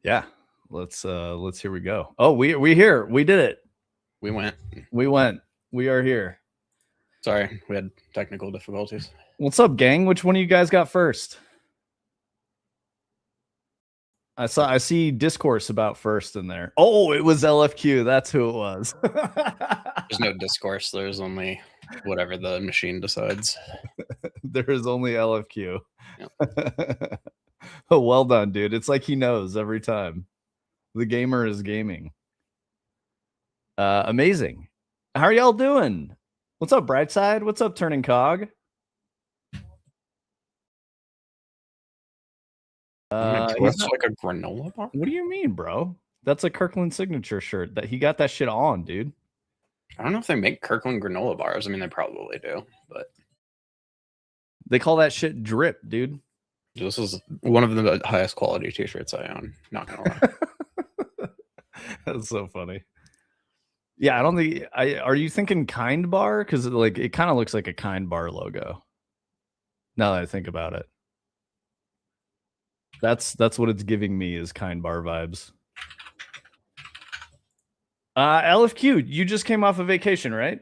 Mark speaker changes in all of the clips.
Speaker 1: Yeah, let's here we go. Oh, we here. We did it.
Speaker 2: We went.
Speaker 1: We went. We are here.
Speaker 2: Sorry, we had technical difficulties.
Speaker 1: What's up, gang? Which one of you guys got first? I see discourse about first in there. Oh, it was LFQ. That's who it was.
Speaker 2: There's no discourse. There's only whatever the machine decides.
Speaker 1: There is only LFQ.
Speaker 2: Yep.
Speaker 1: Oh, well done, dude. It's like he knows every time. The gamer is gaming. Amazing. How are y'all doing? What's up, Brightside? What's up, Turning Cog?
Speaker 2: That's like a granola bar?
Speaker 1: What do you mean, bro? That's a Kirkland signature shirt. That he got that shit on, dude.
Speaker 2: I don't know if they make Kirkland granola bars. I mean, they probably do, but
Speaker 1: they call that shit drip, dude.
Speaker 2: This is one of the highest quality t-shirts I own. Not gonna lie.
Speaker 1: That's so funny. Yeah, I don't think are you thinking Kind Bar? Because like it kind of looks like a Kind Bar logo. Now that I think about it. That's what it's giving me is Kind Bar vibes. LFQ, you just came off a vacation, right?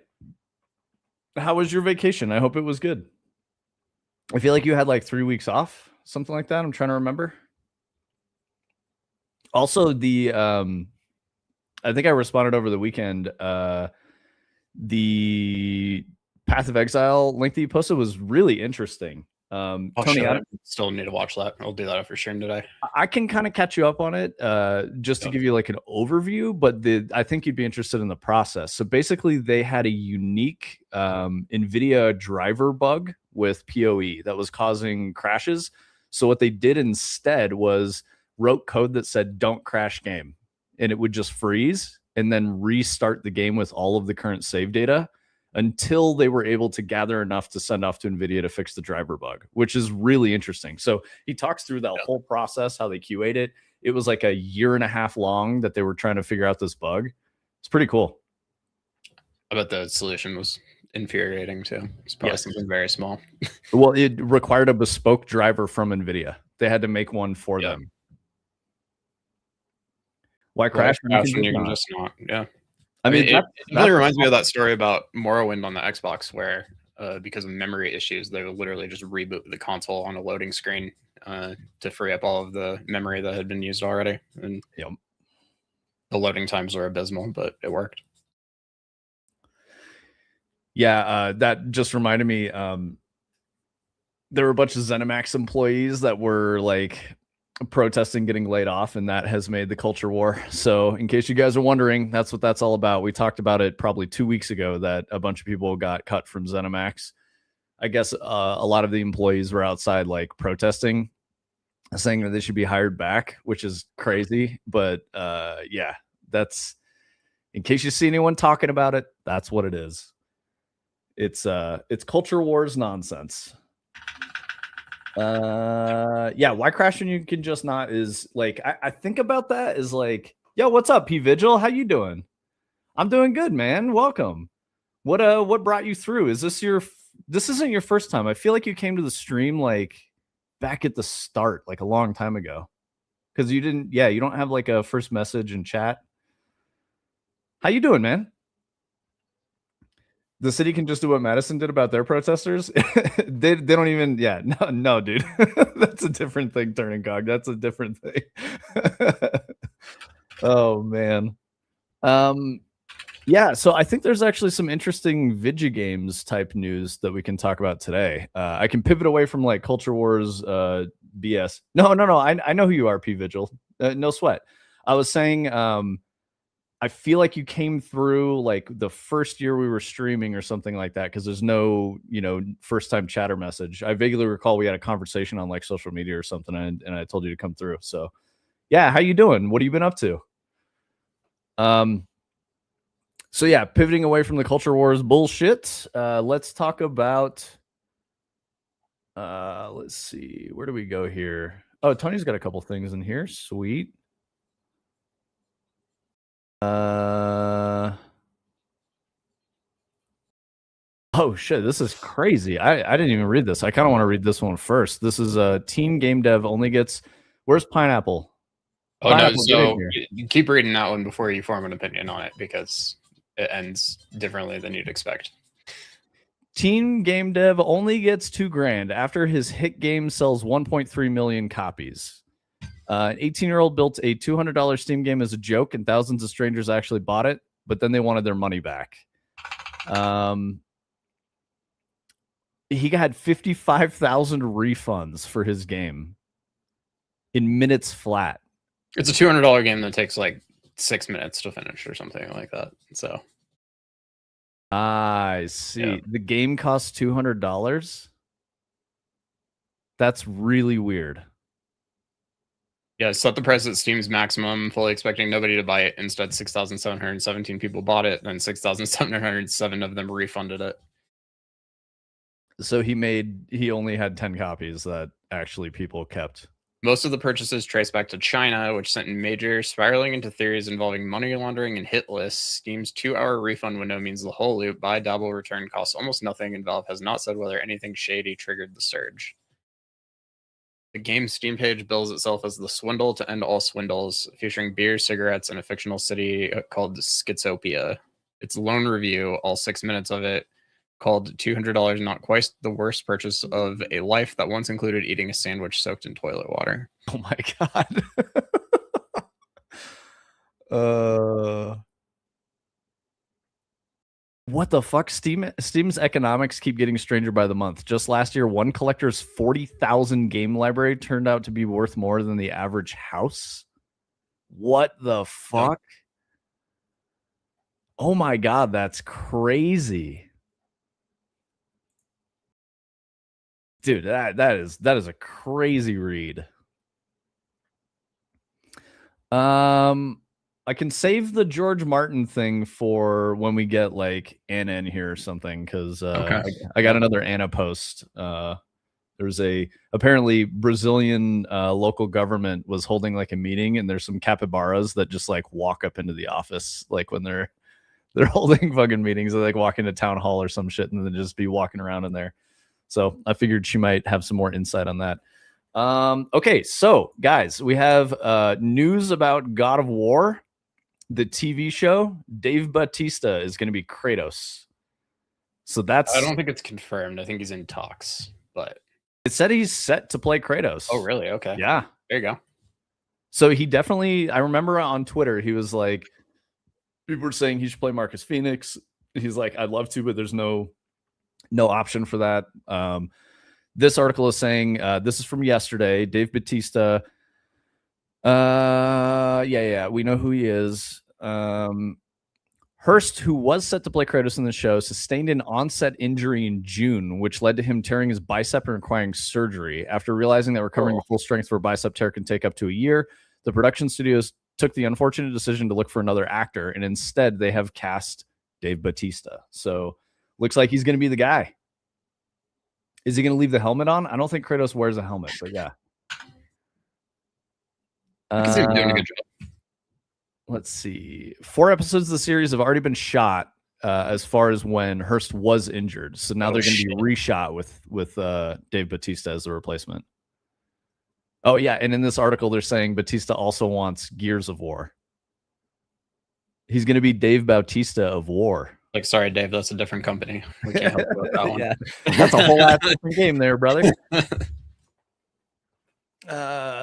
Speaker 1: How was your vacation? I hope it was good. I feel like you had like 3 weeks off, something like that. I'm trying to remember. Also, the I think I responded over the weekend. The Path of Exile link that you posted was really interesting.
Speaker 2: Tony, I still need to watch that. I'll do that after stream today. I
Speaker 1: can kind of catch you up on it just to give you like an overview, but I think you'd be interested in the process. So basically, they had a unique NVIDIA driver bug with PoE that was causing crashes. So what they did instead was wrote code that said, "Don't crash game," and it would just freeze and then restart the game with all of the current save data until they were able to gather enough to send off to NVIDIA to fix the driver bug, which is really interesting. So he talks through that whole process, how they QA'd it. It was like a 1.5 years long that they were trying to figure out this bug. It's pretty cool.
Speaker 2: I bet the solution was infuriating too. It's probably something very small.
Speaker 1: Well, it required a bespoke driver from NVIDIA. They had to make one for them. Why crash
Speaker 2: when you can just not? Yeah.
Speaker 1: I mean,
Speaker 2: it really reminds me of that story about Morrowind on the Xbox, where because of memory issues, they would literally just reboot the console on a loading screen to free up all of the memory that had been used already. And the loading times were abysmal, but it worked.
Speaker 1: Yeah, that just reminded me. There were a bunch of ZeniMax employees that were like protesting getting laid off, and that has made the culture war. So in case you guys are wondering, that's what that's all about. We talked about it probably 2 weeks ago that a bunch of people got cut from ZeniMax. I guess a lot of the employees were outside like protesting, saying that they should be hired back, which is crazy. But yeah, that's in case you see anyone talking about it, that's what it is. It's culture wars nonsense. Yeah, why crash when you can just not is like I think about that is like, yo, what's up, P Vigil? How you doing? I'm doing good, man. Welcome. What brought you through? Is this this isn't your first time? I feel like you came to the stream like back at the start, like a long time ago. Because you didn't, you don't have like a first message in chat. How you doing, man? The city can just do what Madison did about their protesters. they don't even, no, dude. That's a different thing, Turning Cog. That's a different thing. Oh, man. Yeah, so I think there's actually some interesting Vidya games type news that we can talk about today. I can pivot away from like Culture Wars BS. No. I know who you are, P Vigil. No sweat. I was saying, I feel like you came through like the first year we were streaming or something like that, because there's no, first time chatter message. I vaguely recall we had a conversation on like social media or something, and I told you to come through. So yeah, how you doing? What have you been up to? So yeah, pivoting away from the culture wars bullshit, let's talk about let's see, where do we go here? Oh, Tony's got a couple things in here. Sweet. Oh shit, this is crazy. I didn't even read this. I kind of want to read this one first. This is a teen game dev only gets, where's Pineapple?
Speaker 2: Oh no! So you keep reading that one before you form an opinion on it, because it ends differently than you'd expect.
Speaker 1: Teen game dev only gets $2,000 after his hit game sells 1.3 million copies. An 18-year-old built a $200 Steam game as a joke, and thousands of strangers actually bought it, but then they wanted their money back. He had 55,000 refunds for his game in minutes flat.
Speaker 2: It's a $200 game that takes like 6 minutes to finish or something like that. So
Speaker 1: I see. Yeah. The game costs $200. That's really weird.
Speaker 2: Yeah, set the price at Steam's maximum, fully expecting nobody to buy it. Instead, 6,717 people bought it, and 6,707 of them refunded it.
Speaker 1: So he only had 10 copies that actually people kept.
Speaker 2: Most of the purchases trace back to China, which sent major spiraling into theories involving money laundering and hit lists. Steam's 2-hour refund window means the whole loop, buy, double, return costs almost nothing, and Valve has not said whether anything shady triggered the surge. The game's Steam page bills itself as the swindle to end all swindles, featuring beer, cigarettes, and a fictional city called Schizopia. Its lone review, all 6 minutes of it, called $200 not quite the worst purchase of a life that once included eating a sandwich soaked in toilet water.
Speaker 1: Oh my God. What the fuck? Steam's economics keep getting stranger by the month. Just last year, one collector's 40,000 game library turned out to be worth more than the average house. What the fuck? Yep. Oh my God, that's crazy. Dude, that is a crazy read. I can save the George Martin thing for when we get like Anna in here or something, because okay. I got another Anna post. There's apparently Brazilian local government was holding like a meeting, and there's some capybaras that just like walk up into the office like when they're holding fucking meetings. They like walk into town hall or some shit and then just be walking around in there. So I figured she might have some more insight on that. Okay, so guys, we have news about God of War, the TV show. Dave Bautista is going to be Kratos. So that's...
Speaker 2: I don't think it's confirmed. I think he's in talks, but
Speaker 1: it said he's set to play Kratos.
Speaker 2: Oh, really? Okay.
Speaker 1: Yeah.
Speaker 2: There you go.
Speaker 1: So he definitely... I remember on Twitter, he was like, people were saying he should play Marcus Phoenix. He's like, I'd love to, but there's no option for that. This article is saying, this is from yesterday, Dave Bautista. Yeah, we know who he is. Hurst, who was set to play Kratos in the show, sustained an onset injury in June, which led to him tearing his bicep and requiring surgery. After realizing that recovering to full strength for a bicep tear can take up to a year, the production studios took the unfortunate decision to look for another actor, and instead they have cast Dave Bautista. So looks like he's going to be the guy. Is he going to leave the helmet on? I don't think Kratos wears a helmet, but yeah.
Speaker 2: I can see him doing a good job.
Speaker 1: Let's see. 4 episodes of the series have already been shot as far as when Hurst was injured. So now they're going to be reshot with Dave Bautista as the replacement. Oh, yeah. And in this article, they're saying Bautista also wants Gears of War. He's going to be Dave Bautista of War.
Speaker 2: Like, sorry, Dave, that's a different company. We can't help you with that one.
Speaker 1: Yeah, that's a whole ass different game there, brother.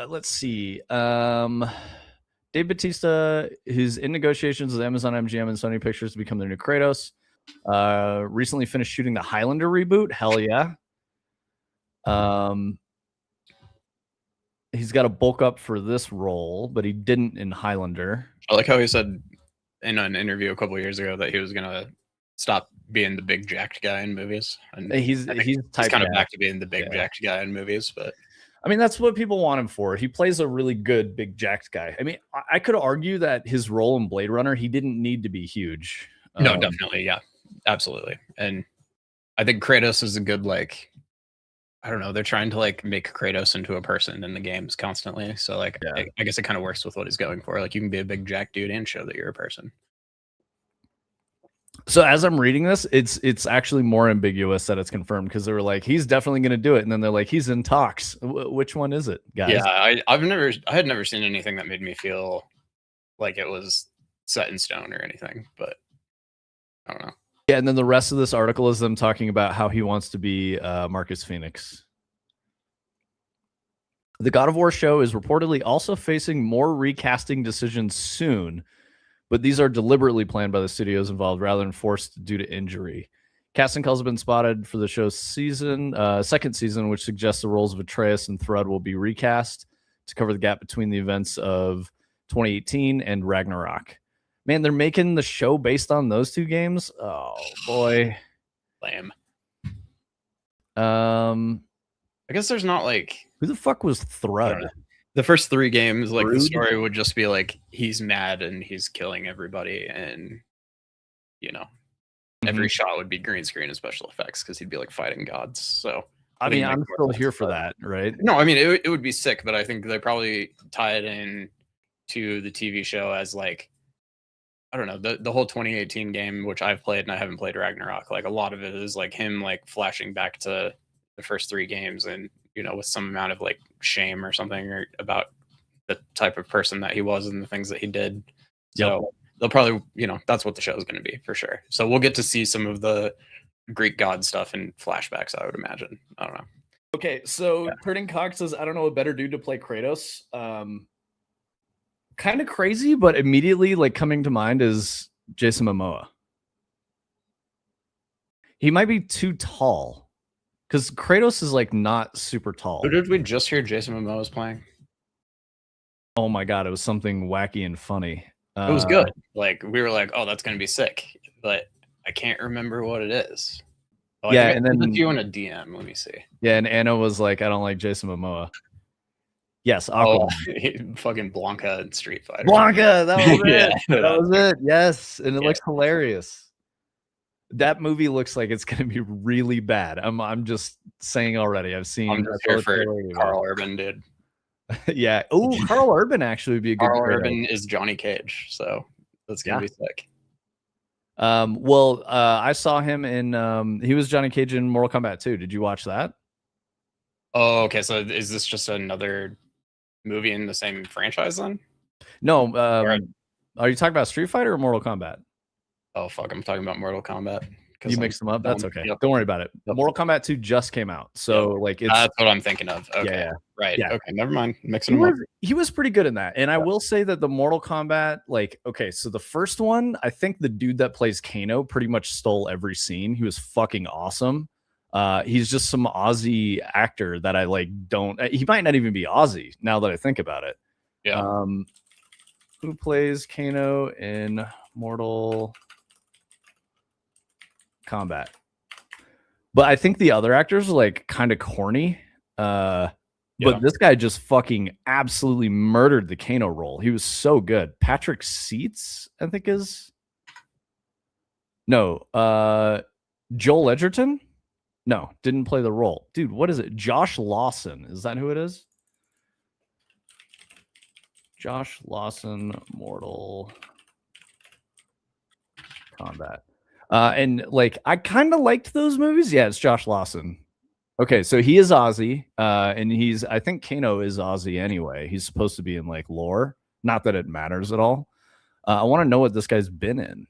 Speaker 1: Let's see. Dave Bautista is in negotiations with Amazon, MGM, and Sony Pictures to become their new Kratos. Recently finished shooting the Highlander reboot. Hell yeah. He's got to bulk up for this role, but he didn't in Highlander.
Speaker 2: I like how he said in an interview a couple of years ago that he was gonna stop being the big jacked guy in movies. And
Speaker 1: he's
Speaker 2: kind of back to being the big jacked guy in movies, but
Speaker 1: I mean, that's what people want him for. He plays a really good big jacked guy. I mean, I could argue that his role in Blade Runner, he didn't need to be huge.
Speaker 2: No, definitely. Yeah, absolutely. And I think Kratos is a good, like, I don't know. They're trying to like make Kratos into a person in the games constantly. So like, yeah. I guess it kind of works with what he's going for. Like you can be a big jack dude and show that you're a person.
Speaker 1: So as I'm reading this, it's actually more ambiguous that it's confirmed, because they were like, he's definitely going to do it, and then they're like, he's in talks. Which one is it, guys?
Speaker 2: Yeah, I had never seen anything that made me feel like it was set in stone or anything, but I don't know.
Speaker 1: Yeah, and then the rest of this article is them talking about how he wants to be Marcus Phoenix. The God of War show is reportedly also facing more recasting decisions soon, but these are deliberately planned by the studios involved rather than forced due to injury. Casting calls have been spotted for the show's second season, which suggests the roles of Atreus and Thrud will be recast to cover the gap between the events of 2018 and Ragnarok. Man, they're making the show based on those two games. Oh boy,
Speaker 2: Lame.
Speaker 1: I
Speaker 2: guess there's not like,
Speaker 1: who the fuck was Thrud?
Speaker 2: The first 3 games, like the story would just be like he's mad and he's killing everybody, and every shot would be green screen and special effects because he'd be like fighting gods. So
Speaker 1: I mean, I'm still here for that, right?
Speaker 2: No, I mean it would be sick, but I think they probably tie it in to the TV show as like, I don't know, the whole 2018 game, which I've played and I haven't played Ragnarok. Like a lot of it is like him like flashing back to the first 3 games, and with some amount of like shame or something or about the type of person that he was and the things that he did. So they'll probably, that's what the show is going to be for sure. So we'll get to see some of the Greek god stuff in flashbacks, I would imagine. I don't know.
Speaker 1: Okay, so Turning Cock says, I don't know a better dude to play Kratos. Kind of crazy, but immediately like coming to mind is Jason Momoa. He might be too tall, because Kratos is like not super tall.
Speaker 2: Who did we just hear Jason Momoa was playing?
Speaker 1: Oh my god, it was something wacky and funny.
Speaker 2: It was good. Like we were like, oh, that's gonna be sick, but I can't remember what it is. Oh, yeah, and then you in a DM. Let me see.
Speaker 1: Yeah, and Anna was like, I don't like Jason Momoa. Yes, Aquaman.
Speaker 2: Oh, fucking Blanca and Street Fighter.
Speaker 1: Blanca, that was it. That was it. Yes, and it looks hilarious. That movie looks like it's going to be really bad. I'm just saying already. I'm just
Speaker 2: here for Carl Urban, dude.
Speaker 1: Yeah. Oh, Carl Urban actually would be a good.
Speaker 2: Carl Urban is Johnny Cage, so that's gonna be sick.
Speaker 1: Well, I saw him in. He was Johnny Cage in Mortal Kombat 2. Did you watch that?
Speaker 2: Oh, okay. So is this just another movie in the same franchise then?
Speaker 1: No. Are you talking about Street Fighter or Mortal Kombat?
Speaker 2: Oh fuck, I'm talking about Mortal Kombat.
Speaker 1: You mixed them up. That's okay. Yep. Don't worry about it. Mortal Kombat 2 just came out, so like
Speaker 2: that's what I'm thinking of. Okay, yeah. Right. Yeah. Okay, never mind. Mixing them up.
Speaker 1: He was pretty good in that, and I will say that the Mortal Kombat, like, okay, so the first one, I think the dude that plays Kano pretty much stole every scene. He was fucking awesome. He's just some Aussie actor that I like. He might not even be Aussie now that I think about it.
Speaker 2: Yeah.
Speaker 1: Who plays Kano in Mortal Kombat? But I think the other actors are like kind of corny. But this guy just fucking absolutely murdered the Kano role. He was so good. Patrick Seitz, I think is. No, Joel Edgerton. No, didn't play the role. Dude, what is it? Josh Lawson. Is that who it is? Josh Lawson, Mortal Kombat. And like, I kind of liked those movies. Yeah, it's Josh Lawson. Okay, so he is Aussie, and I think Kano is Aussie anyway. He's supposed to be in like lore. Not that it matters at all. I want to know what this guy's been in.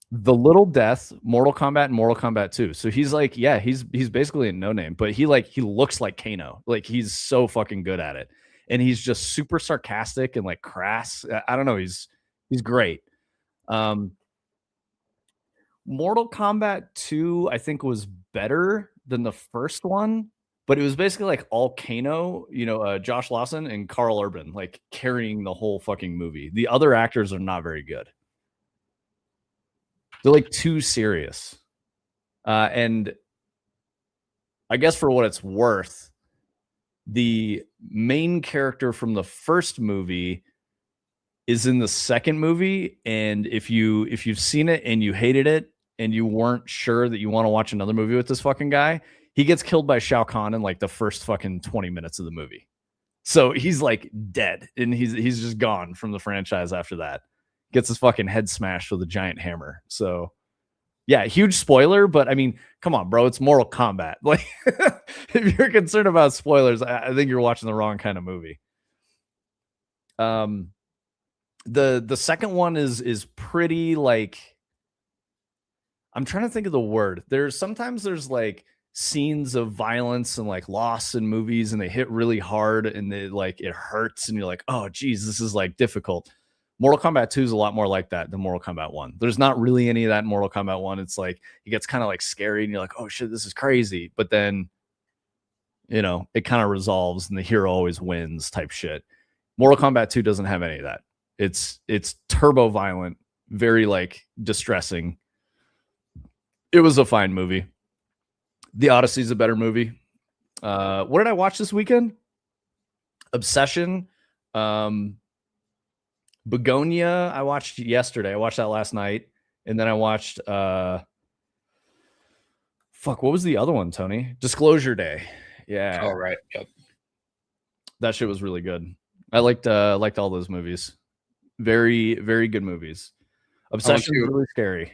Speaker 1: The Little Death, Mortal Kombat, and Mortal Kombat 2. So he's like, yeah, he's basically a no name, but he looks like Kano. Like he's so fucking good at it, and he's just super sarcastic and like crass. I don't know. He's great. Mortal Kombat 2, I think, was better than the first one, but it was basically like all Kano, Josh Lawson and Carl Urban, like carrying the whole fucking movie. The other actors are not very good. They're like too serious. And I guess for what it's worth, the main character from the first movie is in the second movie. And if you've seen it and you hated it and you weren't sure that you want to watch another movie with this fucking guy, he gets killed by Shao Kahn in like the first fucking 20 minutes of the movie. So he's like dead, and he's just gone from the franchise after that. gets his fucking head smashed with a giant hammer. So yeah, huge spoiler, but I mean, come on, bro, it's Mortal Kombat. Like, if you're concerned about spoilers, I think you're watching the wrong kind of movie. The second one is pretty like, I'm trying to think of the word. Sometimes there's like scenes of violence and like loss in movies, and they hit really hard and it hurts, and you're like, oh geez, this is like difficult. Mortal Kombat 2 is a lot more like that than Mortal Kombat 1. There's not really any of that in Mortal Kombat 1. It's like it gets kind of like scary and you're like, oh shit, this is crazy. But then, it kind of resolves and the hero always wins type shit. Mortal Kombat 2 doesn't have any of that. It's turbo violent, very like distressing. It was a fine movie. The Odyssey is a better movie. What did I watch this weekend? Obsession. Begonia, I watched yesterday. I watched that last night. And then I watched what was the other one, Tony? Disclosure Day. Yeah.
Speaker 2: Oh, right. Yep.
Speaker 1: That shit was really good. I liked all those movies. Very, very good movies. Obsession is really scary.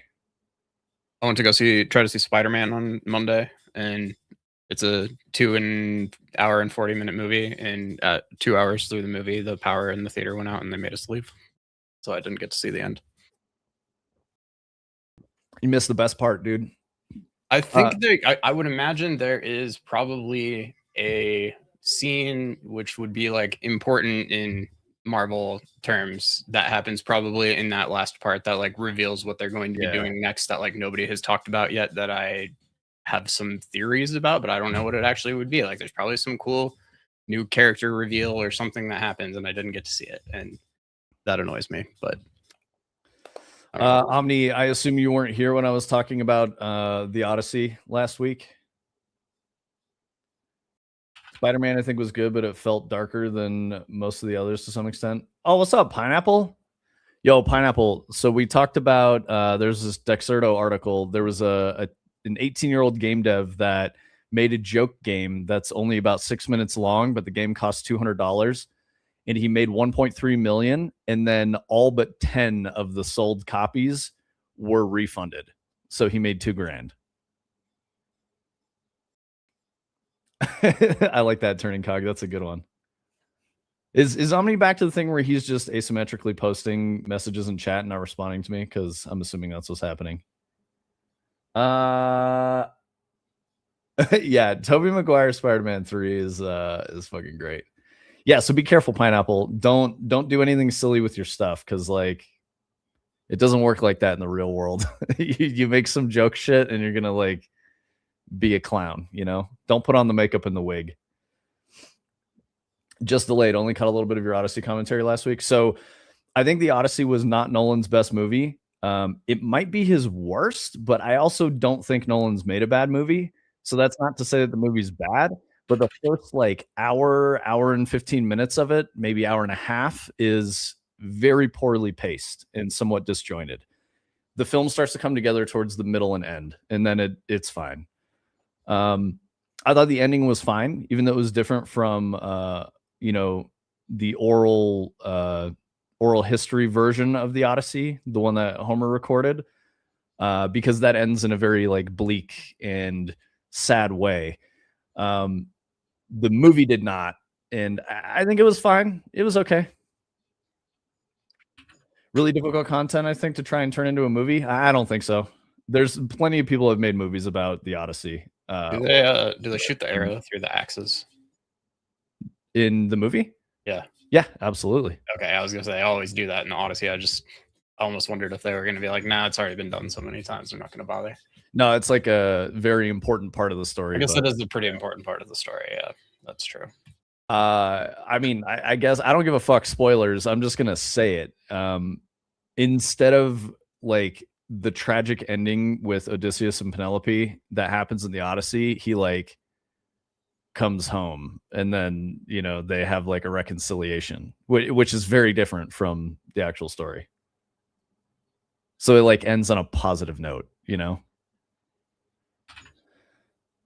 Speaker 2: I went to try to see Spider-Man on Monday, and it's a 2 hour and 40-minute movie. And at 2 hours through the movie, the power in the theater went out and they made us leave. So I didn't get to see the end.
Speaker 1: You missed the best part, dude.
Speaker 2: I think I would imagine there is probably a scene which would be like important in Marvel terms that happens probably in that last part that like reveals what they're going to be doing next, that like nobody has talked about yet, that I have some theories about, but I don't know what it actually would be. Like there's probably some cool new character reveal or something that happens and I didn't get to see it, and that annoys me. But
Speaker 1: Omni, I assume you weren't here when I was talking about the Odyssey last week. Spider-Man, I think, was good, but it felt darker than most of the others to some extent. Oh, what's up, Pineapple? Yo, Pineapple. So we talked about there's this Dexerto article. There was an 18-year-old game dev that made a joke game that's only about 6 minutes long, but the game cost $200, and he made 1.3 million, and then all but 10 of the sold copies were refunded. So he made $2,000. I like that turning cog. That's a good one. Is Omni back to the thing where he's just asymmetrically posting messages in chat and not responding to me? Because I'm assuming that's what's happening. Yeah, Tobey Maguire Spider-Man 3 is fucking great. Yeah, so be careful, Pineapple. Don't do anything silly with your stuff, because like it doesn't work like that in the real world. You make some joke shit and you're gonna like be a clown, Don't put on the makeup and the wig. Just delayed. Only caught a little bit of your Odyssey commentary last week. So I think the Odyssey was not Nolan's best movie. It might be his worst, but I also don't think Nolan's made a bad movie. So that's not to say that the movie's bad, but the first like hour and 15 minutes of it, maybe hour and a half, is very poorly paced and somewhat disjointed. The film starts to come together towards the middle and end, and then it's fine. I thought the ending was fine, even though it was different from the oral history version of the Odyssey, the one that Homer recorded, because that ends in a very like bleak and sad way. The movie did not, and I think it was fine. It was okay. Really difficult content, I think, to try and turn into a movie. I don't think so. There's plenty of people who have made movies about the Odyssey.
Speaker 2: Do they shoot the arrow through the axes
Speaker 1: in the movie? Yeah, absolutely.
Speaker 2: Okay, I was gonna say I always do that in the Odyssey. I almost wondered if they were gonna be like, nah, it's already been done so many times, I'm not gonna bother.
Speaker 1: No, it's like a very important part of the story.
Speaker 2: I guess it is a pretty important part of the story. Yeah, that's true.
Speaker 1: I mean, I guess I don't give a fuck. Spoilers. I'm just gonna say it. Instead of like the tragic ending with Odysseus and Penelope that happens in the Odyssey, he like comes home, and then they have like a reconciliation, which is very different from the actual story. So it like ends on a positive note,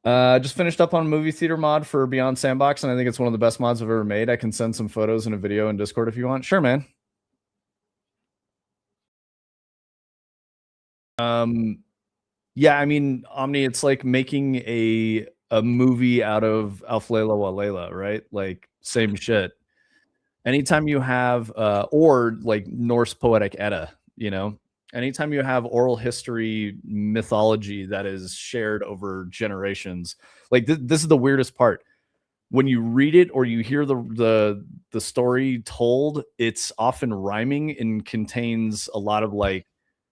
Speaker 1: Just finished up on a movie theater mod for Beyond Sandbox, and I think it's one of the best mods I've ever made. I can send some photos and a video in Discord if you want. Sure, man. Yeah, I mean, Omni, it's like making a movie out of Alf Layla Wa Layla, right? Like same shit. Anytime you have or like Norse poetic Edda, you know, anytime you have oral history mythology that is shared over generations, like this is the weirdest part. When you read it or you hear the story told, it's often rhyming and contains a lot of like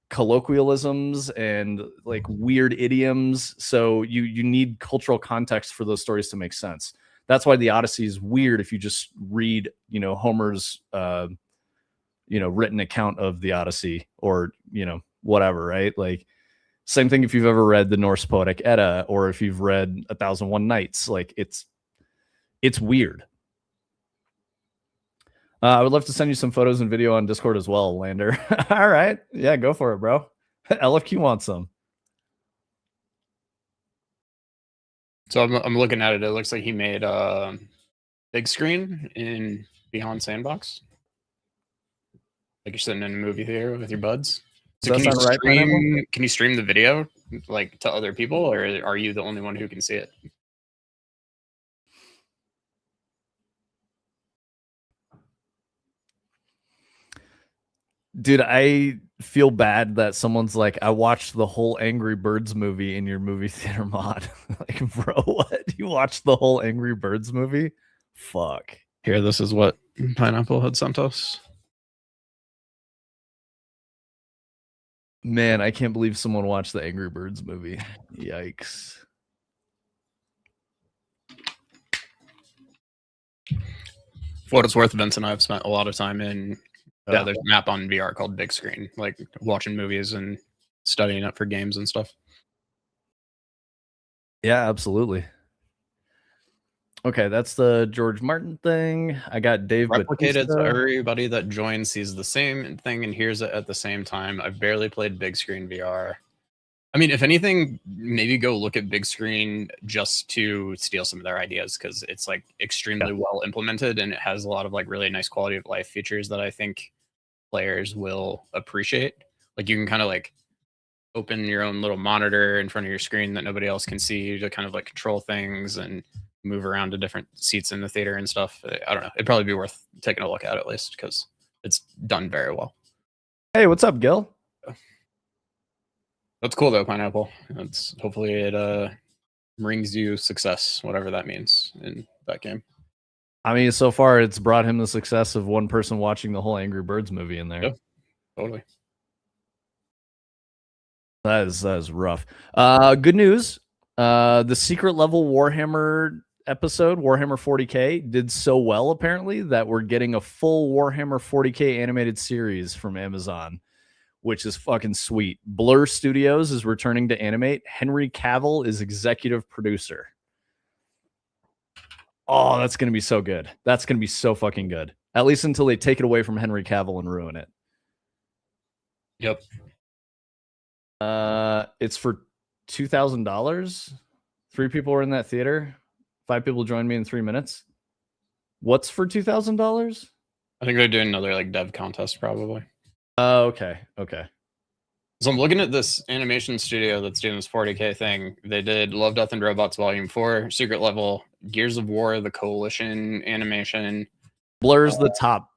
Speaker 1: colloquialisms and like weird idioms. So you need cultural context for those stories to make sense. That's why the Odyssey is weird if you just read, you know, Homer's written account of the Odyssey or, you know, whatever, right? Like same thing if you've ever read the Norse Poetic Edda or if you've read 1001 Nights, like it's weird. I would love to send you some photos and video on Discord as well, Lander. All right. Yeah, go for it, bro. LFQ wants some.
Speaker 2: So I'm looking at it. It looks like he made big screen in Beyond Sandbox. Like you're sitting in a movie theater with your buds. So
Speaker 1: Does that sound right, Pineapple?
Speaker 2: can you stream the video like to other people, or are you the only one who can see it?
Speaker 1: Dude, I feel bad that someone's like, I watched the whole Angry Birds movie in your movie theater mod. Like, bro, what? You watched the whole Angry Birds movie? Fuck.
Speaker 2: Here, this is what Pineapple had sent us.
Speaker 1: Man, I can't believe someone watched the Angry Birds movie. Yikes.
Speaker 2: For what it's worth, Vince and I have spent a lot of time in there's a map on VR called Big Screen, like watching movies and studying up for games and stuff.
Speaker 1: Yeah, absolutely. Okay, that's the George Martin thing. I got Dave
Speaker 2: Replicated, so everybody that joins sees the same thing and hears it at the same time. I've barely played Big Screen VR. I mean, if anything, maybe go look at Big Screen just to steal some of their ideas, because it's like extremely well implemented and it has a lot of like really nice quality of life features that I think players will appreciate. Like you can kind of like open your own little monitor in front of your screen that nobody else can see to kind of like control things and move around to different seats in the theater and stuff. I don't know. It'd probably be worth taking a look at least because it's done very well.
Speaker 1: Hey, what's up, Gil?
Speaker 2: That's cool though, Pineapple. It's hopefully it brings you success, whatever that means in that game.
Speaker 1: I mean, so far it's brought him the success of one person watching the whole Angry Birds movie in there.
Speaker 2: Yep, totally.
Speaker 1: That is rough. Good news. The secret level Warhammer episode, Warhammer 40K, did so well apparently that we're getting a full Warhammer 40K animated series from Amazon, which is fucking sweet. Blur Studios is returning to animate. Henry Cavill is executive producer. Oh, that's going to be so good. That's going to be so fucking good. At least until they take it away from Henry Cavill and ruin it.
Speaker 2: Yep.
Speaker 1: It's for $2,000. 3 people were in that theater. 5 people joined me in 3 minutes. What's for $2,000?
Speaker 2: I think they're doing another like dev contest probably.
Speaker 1: Okay.
Speaker 2: So I'm looking at this animation studio that's doing this 40K thing. They did Love, Death, and Robots Volume 4, Secret Level, Gears of War, The Coalition animation.
Speaker 1: Blur's the top,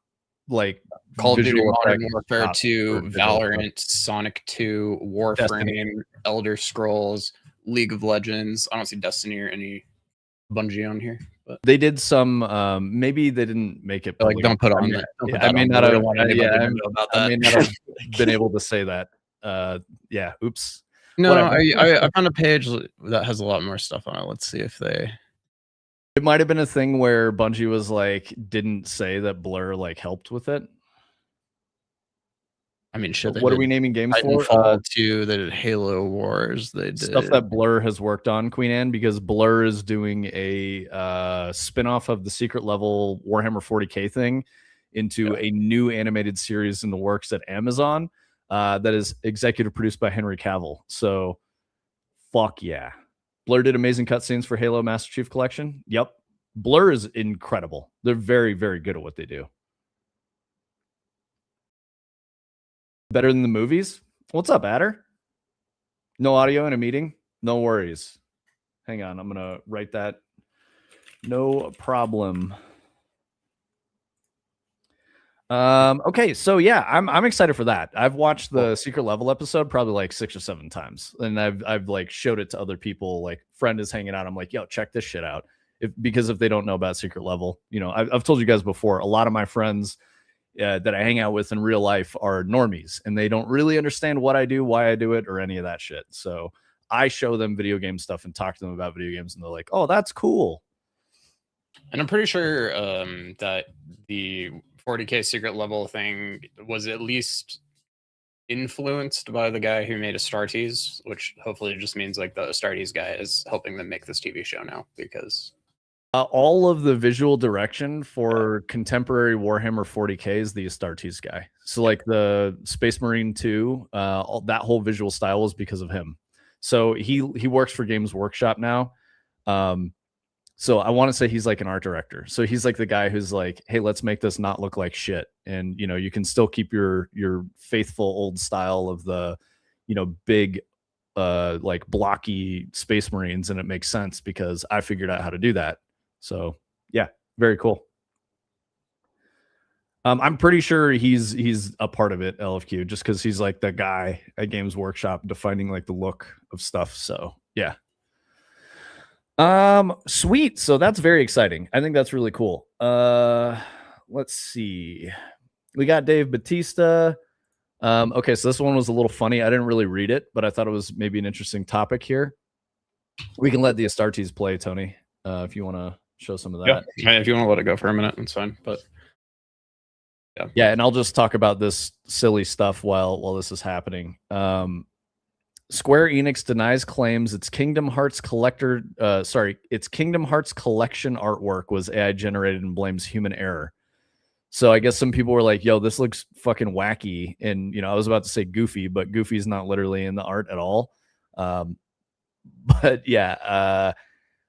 Speaker 1: like,
Speaker 2: Call of Duty Modern Warfare 2, Valorant, Sonic 2, Warframe, Destiny. Elder Scrolls, League of Legends. I don't see Destiny or any Bungie on here. But
Speaker 1: they did some, maybe they didn't make it
Speaker 2: public. Like, don't put on that.
Speaker 1: I may not have been able to say that. Yeah, oops.
Speaker 2: No, I found a page that has a lot more stuff on it. Let's see if they...
Speaker 1: It might have been a thing where Bungie was like, didn't say that Blur like helped with it.
Speaker 2: I mean, shit.
Speaker 1: What are we naming games for?
Speaker 2: Titanfall 2, they did Halo Wars. They did
Speaker 1: stuff that Blur has worked on, Queen Anne, because Blur is doing a spin-off of the secret level Warhammer 40K thing into a new animated series in the works at Amazon that is executive produced by Henry Cavill. So, fuck yeah. Blur did amazing cutscenes for Halo Master Chief Collection. Yep. Blur is incredible. They're very, very good at what they do. Better than the movies? What's up, Adder? No audio in a meeting? No worries. Hang on, I'm gonna write that. No problem. Okay, so yeah, I'm excited for that. I've watched the secret level episode probably like 6 or 7 times, and I've like showed it to other people. Like, friend is hanging out, I'm like, yo, check this shit out. Because if they don't know about secret level, you know, I've told you guys before, a lot of my friends that I hang out with in real life are normies, and they don't really understand what I do, why I do it, or any of that shit. So I show them video game stuff and talk to them about video games, and they're like, oh, that's cool.
Speaker 2: And I'm pretty sure that the 40K secret level thing was at least influenced by the guy who made Astartes, which hopefully just means like the Astartes guy is helping them make this TV show now, because
Speaker 1: all of the visual direction for contemporary Warhammer 40K is the Astartes guy. So like the Space Marine 2, that whole visual style is because of him. So he works for Games Workshop now. So I want to say he's like an art director. So he's like the guy who's like, hey, let's make this not look like shit. And, you know, you can still keep your faithful old style of the, you know, big, like blocky Space Marines. And it makes sense because I figured out how to do that. So yeah, very cool. I'm pretty sure he's a part of it, LFQ, just because he's like the guy at Games Workshop defining like the look of stuff. So yeah. Sweet. So that's very exciting. I think that's really cool. Let's see. We got Dave Batista. Okay, so this one was a little funny. I didn't really read it, but I thought it was maybe an interesting topic here. We can let the Astartes play, Tony, if you want to show some of that.
Speaker 2: Yeah, if you want to let it go for a minute, it's fine. But
Speaker 1: yeah, and I'll just talk about this silly stuff while this is happening. Square Enix denies claims its Kingdom Hearts collection artwork was AI generated and blames human error. So I guess some people were like, yo, this looks fucking wacky. And, you know, I was about to say goofy, but Goofy's not literally in the art at all. But yeah,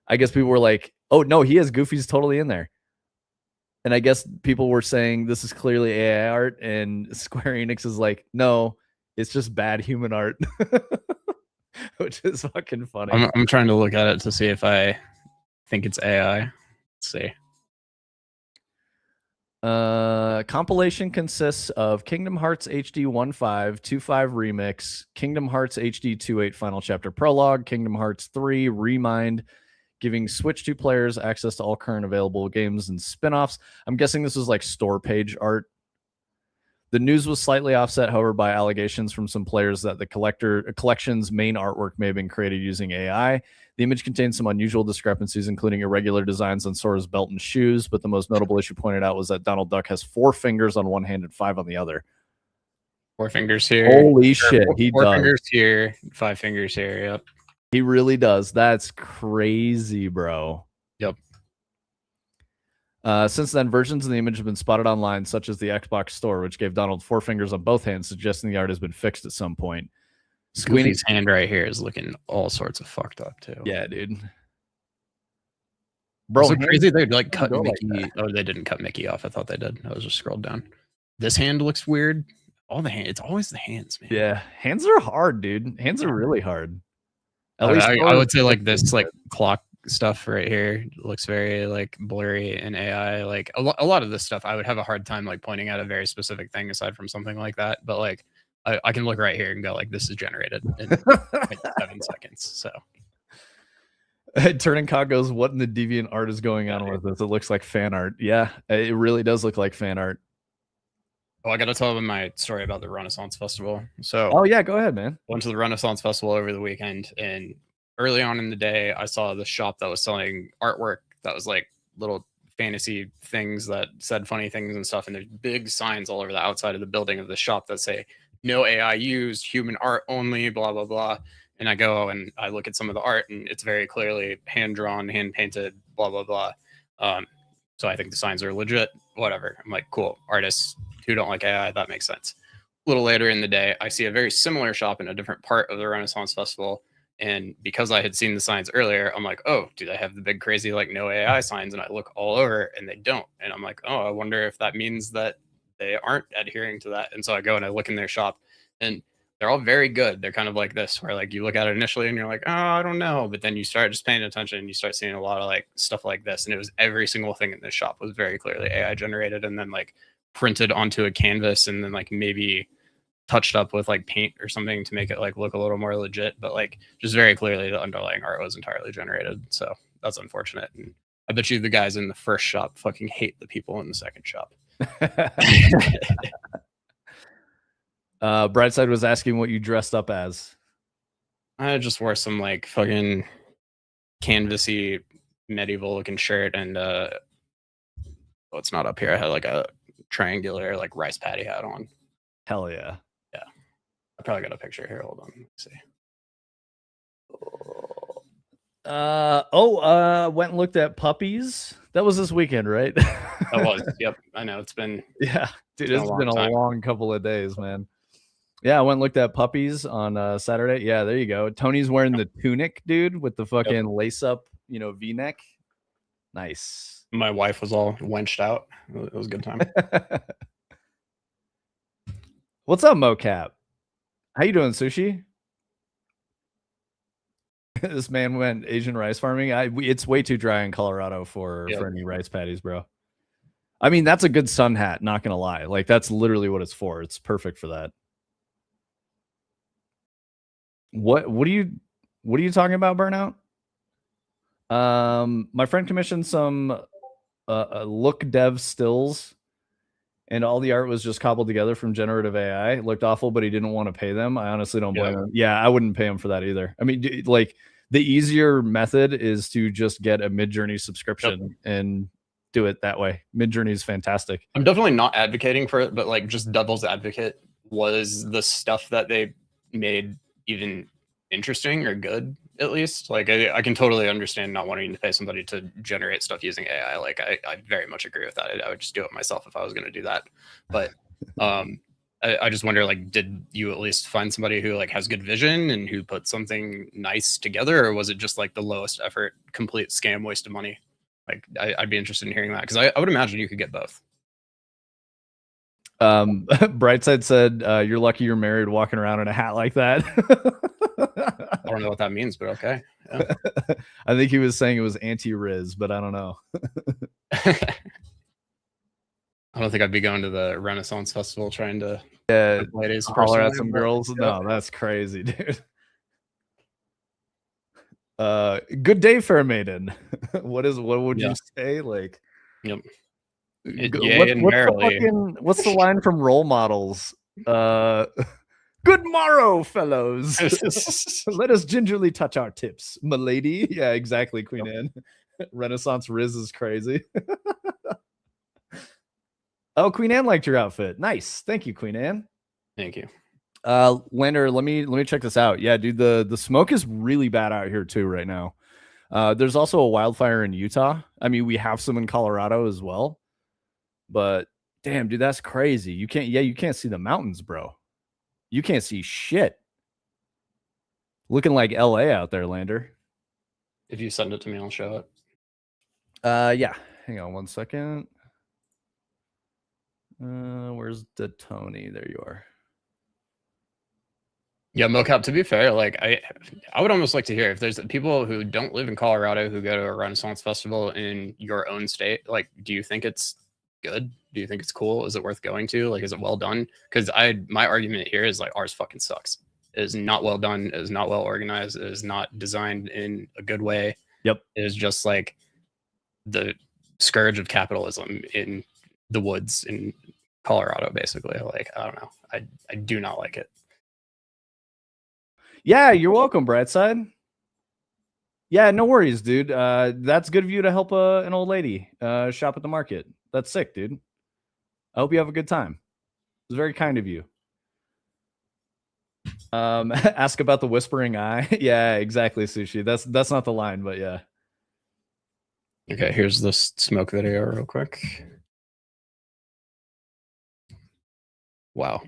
Speaker 1: I guess people were like, oh, no, he has Goofy's totally in there. And I guess people were saying this is clearly AI art. And Square Enix is like, no, it's just bad human art. Which is fucking funny.
Speaker 2: I'm trying to look at it to see if I think it's AI. Let's see.
Speaker 1: Compilation consists of Kingdom Hearts HD 1.5, 2.5 Remix, Kingdom Hearts HD 2.8 Final Chapter Prologue, Kingdom Hearts 3 Remind, giving Switch 2 players access to all current available games and spin-offs. I'm guessing this was like store page art. The news was slightly offset, however, by allegations from some players that the collection's main artwork may have been created using AI. The image contains some unusual discrepancies, including irregular designs on Sora's belt and shoes, but the most notable issue pointed out was that Donald Duck has 4 fingers on one hand and 5 on the other.
Speaker 2: 4 fingers here.
Speaker 1: Holy shit, he does.
Speaker 2: 4 fingers here, 5 fingers here, yep.
Speaker 1: He really does. That's crazy, bro.
Speaker 2: Yep.
Speaker 1: Since then, versions of the image have been spotted online, such as the Xbox Store, which gave Donald 4 fingers on both hands, suggesting the art has been fixed at some point.
Speaker 2: Goofy's hand right here is looking all sorts of fucked up, too.
Speaker 1: Yeah, dude. Bro,
Speaker 2: so crazy they'd like cut Mickey. Like oh, they didn't cut Mickey off. I thought they did. I was just scrolled down. This hand looks weird. All the hand. It's always the hands, man.
Speaker 1: Yeah, hands are hard, dude. Hands are really hard.
Speaker 2: At least I would say like this, like clock stuff right here looks very like blurry in AI. Like a lot of this stuff, I would have a hard time like pointing out a very specific thing aside from something like that. But like I can look right here and go like, this is generated in like 7 seconds. So.
Speaker 1: Turning Cog goes, what in the deviant art is going on with this? It looks like fan art. Yeah, it really does look like fan art.
Speaker 2: Oh, I got to tell them my story about the Renaissance Festival. So,
Speaker 1: oh yeah, go ahead, man.
Speaker 2: Went to the Renaissance Festival over the weekend, and early on in the day, I saw the shop that was selling artwork that was like little fantasy things that said funny things and stuff. And there's big signs all over the outside of the building of the shop that say no AI used, human art only, blah, blah, blah. And I go and I look at some of the art, and it's very clearly hand drawn, hand painted, blah, blah, blah. So I think the signs are legit, whatever. I'm like, cool, artists who don't like AI, that makes sense. A little later in the day, I see a very similar shop in a different part of the Renaissance Festival. And because I had seen the signs earlier, I'm like, oh, do they have the big crazy like no AI signs? And I look all over and they don't. And I'm like, oh, I wonder if that means that they aren't adhering to that. And so I go and I look in their shop, and they're all very good. They're kind of like this, where like you look at it initially and you're like, oh, I don't know, but then you start just paying attention and you start seeing a lot of like stuff like this, and it was every single thing in this shop was very clearly AI generated and then like printed onto a canvas and then like maybe touched up with like paint or something to make it like look a little more legit, but like just very clearly the underlying art was entirely generated. So that's unfortunate. And I bet you the guys in the first shop fucking hate the people in the second shop.
Speaker 1: Brightside was asking what you dressed up as.
Speaker 2: I just wore some like fucking canvasy medieval looking shirt and oh, it's not up here. I had like a triangular like rice patty hat on.
Speaker 1: Hell yeah.
Speaker 2: Yeah. I probably got a picture here. Hold on. Let's see.
Speaker 1: Went and looked at puppies. That was this weekend, right?
Speaker 2: That was. Yep. I know. It's been.
Speaker 1: Yeah. Dude, it's been a long couple of days, man. Yeah, I went and looked at puppies on Saturday. Yeah, there you go. Tony's wearing the tunic, dude, with the fucking lace up, V-neck. Nice.
Speaker 2: My wife was all wenched out. It was a good time.
Speaker 1: What's up, Mocap? How you doing, Sushi? This man went Asian rice farming. It's way too dry in Colorado for any rice patties, bro. I mean, that's a good sun hat, not gonna lie. Like, that's literally what it's for. It's perfect for that. What are you talking about, Burnout? My friend commissioned some look dev stills, and all the art was just cobbled together from generative AI. It looked awful, but he didn't want to pay them. I honestly don't blame him. Yeah, I wouldn't pay him for that either. I mean, like, the easier method is to just get a Midjourney subscription and do it that way. Midjourney is fantastic.
Speaker 2: I'm definitely not advocating for it, but like, just devil's advocate, was the stuff that they made even interesting or good? At least, like, I can totally understand not wanting to pay somebody to generate stuff using AI. Like, I very much agree with that. I would just do it myself if I was going to do that. But I just wonder, like, did you at least find somebody who like has good vision and who put something nice together, or was it just like the lowest effort, complete scam, waste of money? Like, I'd be interested in hearing that, because I would imagine you could get both.
Speaker 1: Brightside said, "You're lucky you're married, walking around in a hat like that."
Speaker 2: I don't know what that means, but okay. Yeah.
Speaker 1: I think he was saying it was anti-Riz, but I don't know.
Speaker 2: I don't think I'd be going to the Renaissance Festival trying to ladies
Speaker 1: holler at some girls. No, that's crazy, dude. Good day, fair maiden. What would you say? Like,
Speaker 2: yep.
Speaker 1: What's the line from Role Models? Good morrow, fellows. Let us gingerly touch our tips, milady. Yeah, exactly, Queen Anne. Renaissance Riz is crazy. Oh, Queen Anne liked your outfit. Nice. Thank you, Queen Anne.
Speaker 2: Thank you.
Speaker 1: Lander, let me check this out. Yeah, dude, the smoke is really bad out here too right now. There's also a wildfire in Utah. I mean, we have some in Colorado as well. But damn, dude, that's crazy. You can't see the mountains, bro. You can't see shit. Looking like LA out there, Lander.
Speaker 2: If you send it to me, I'll show it.
Speaker 1: Yeah. Hang on one second. Where's the Tony? There you are.
Speaker 2: Yeah, Mocap, to be fair, like, I would almost like to hear if there's people who don't live in Colorado who go to a Renaissance Festival in your own state. Like, do you think it's good? Do you think it's cool? Is it worth going to? Like, is it well done? Because my argument here is like, ours fucking sucks. It is not well done. It is not well organized. It is not designed in a good way.
Speaker 1: Yep.
Speaker 2: It is just like the scourge of capitalism in the woods in Colorado, basically. Like, I don't know. I do not like it.
Speaker 1: Yeah, you're welcome, Brightside. Yeah, no worries, dude. That's good of you to help an old lady shop at the market. That's sick, dude. I hope you have a good time. It was very kind of you. Ask about the whispering eye. Yeah, exactly, Sushi. That's not the line, but yeah.
Speaker 2: Okay, here's this smoke video real quick. Wow.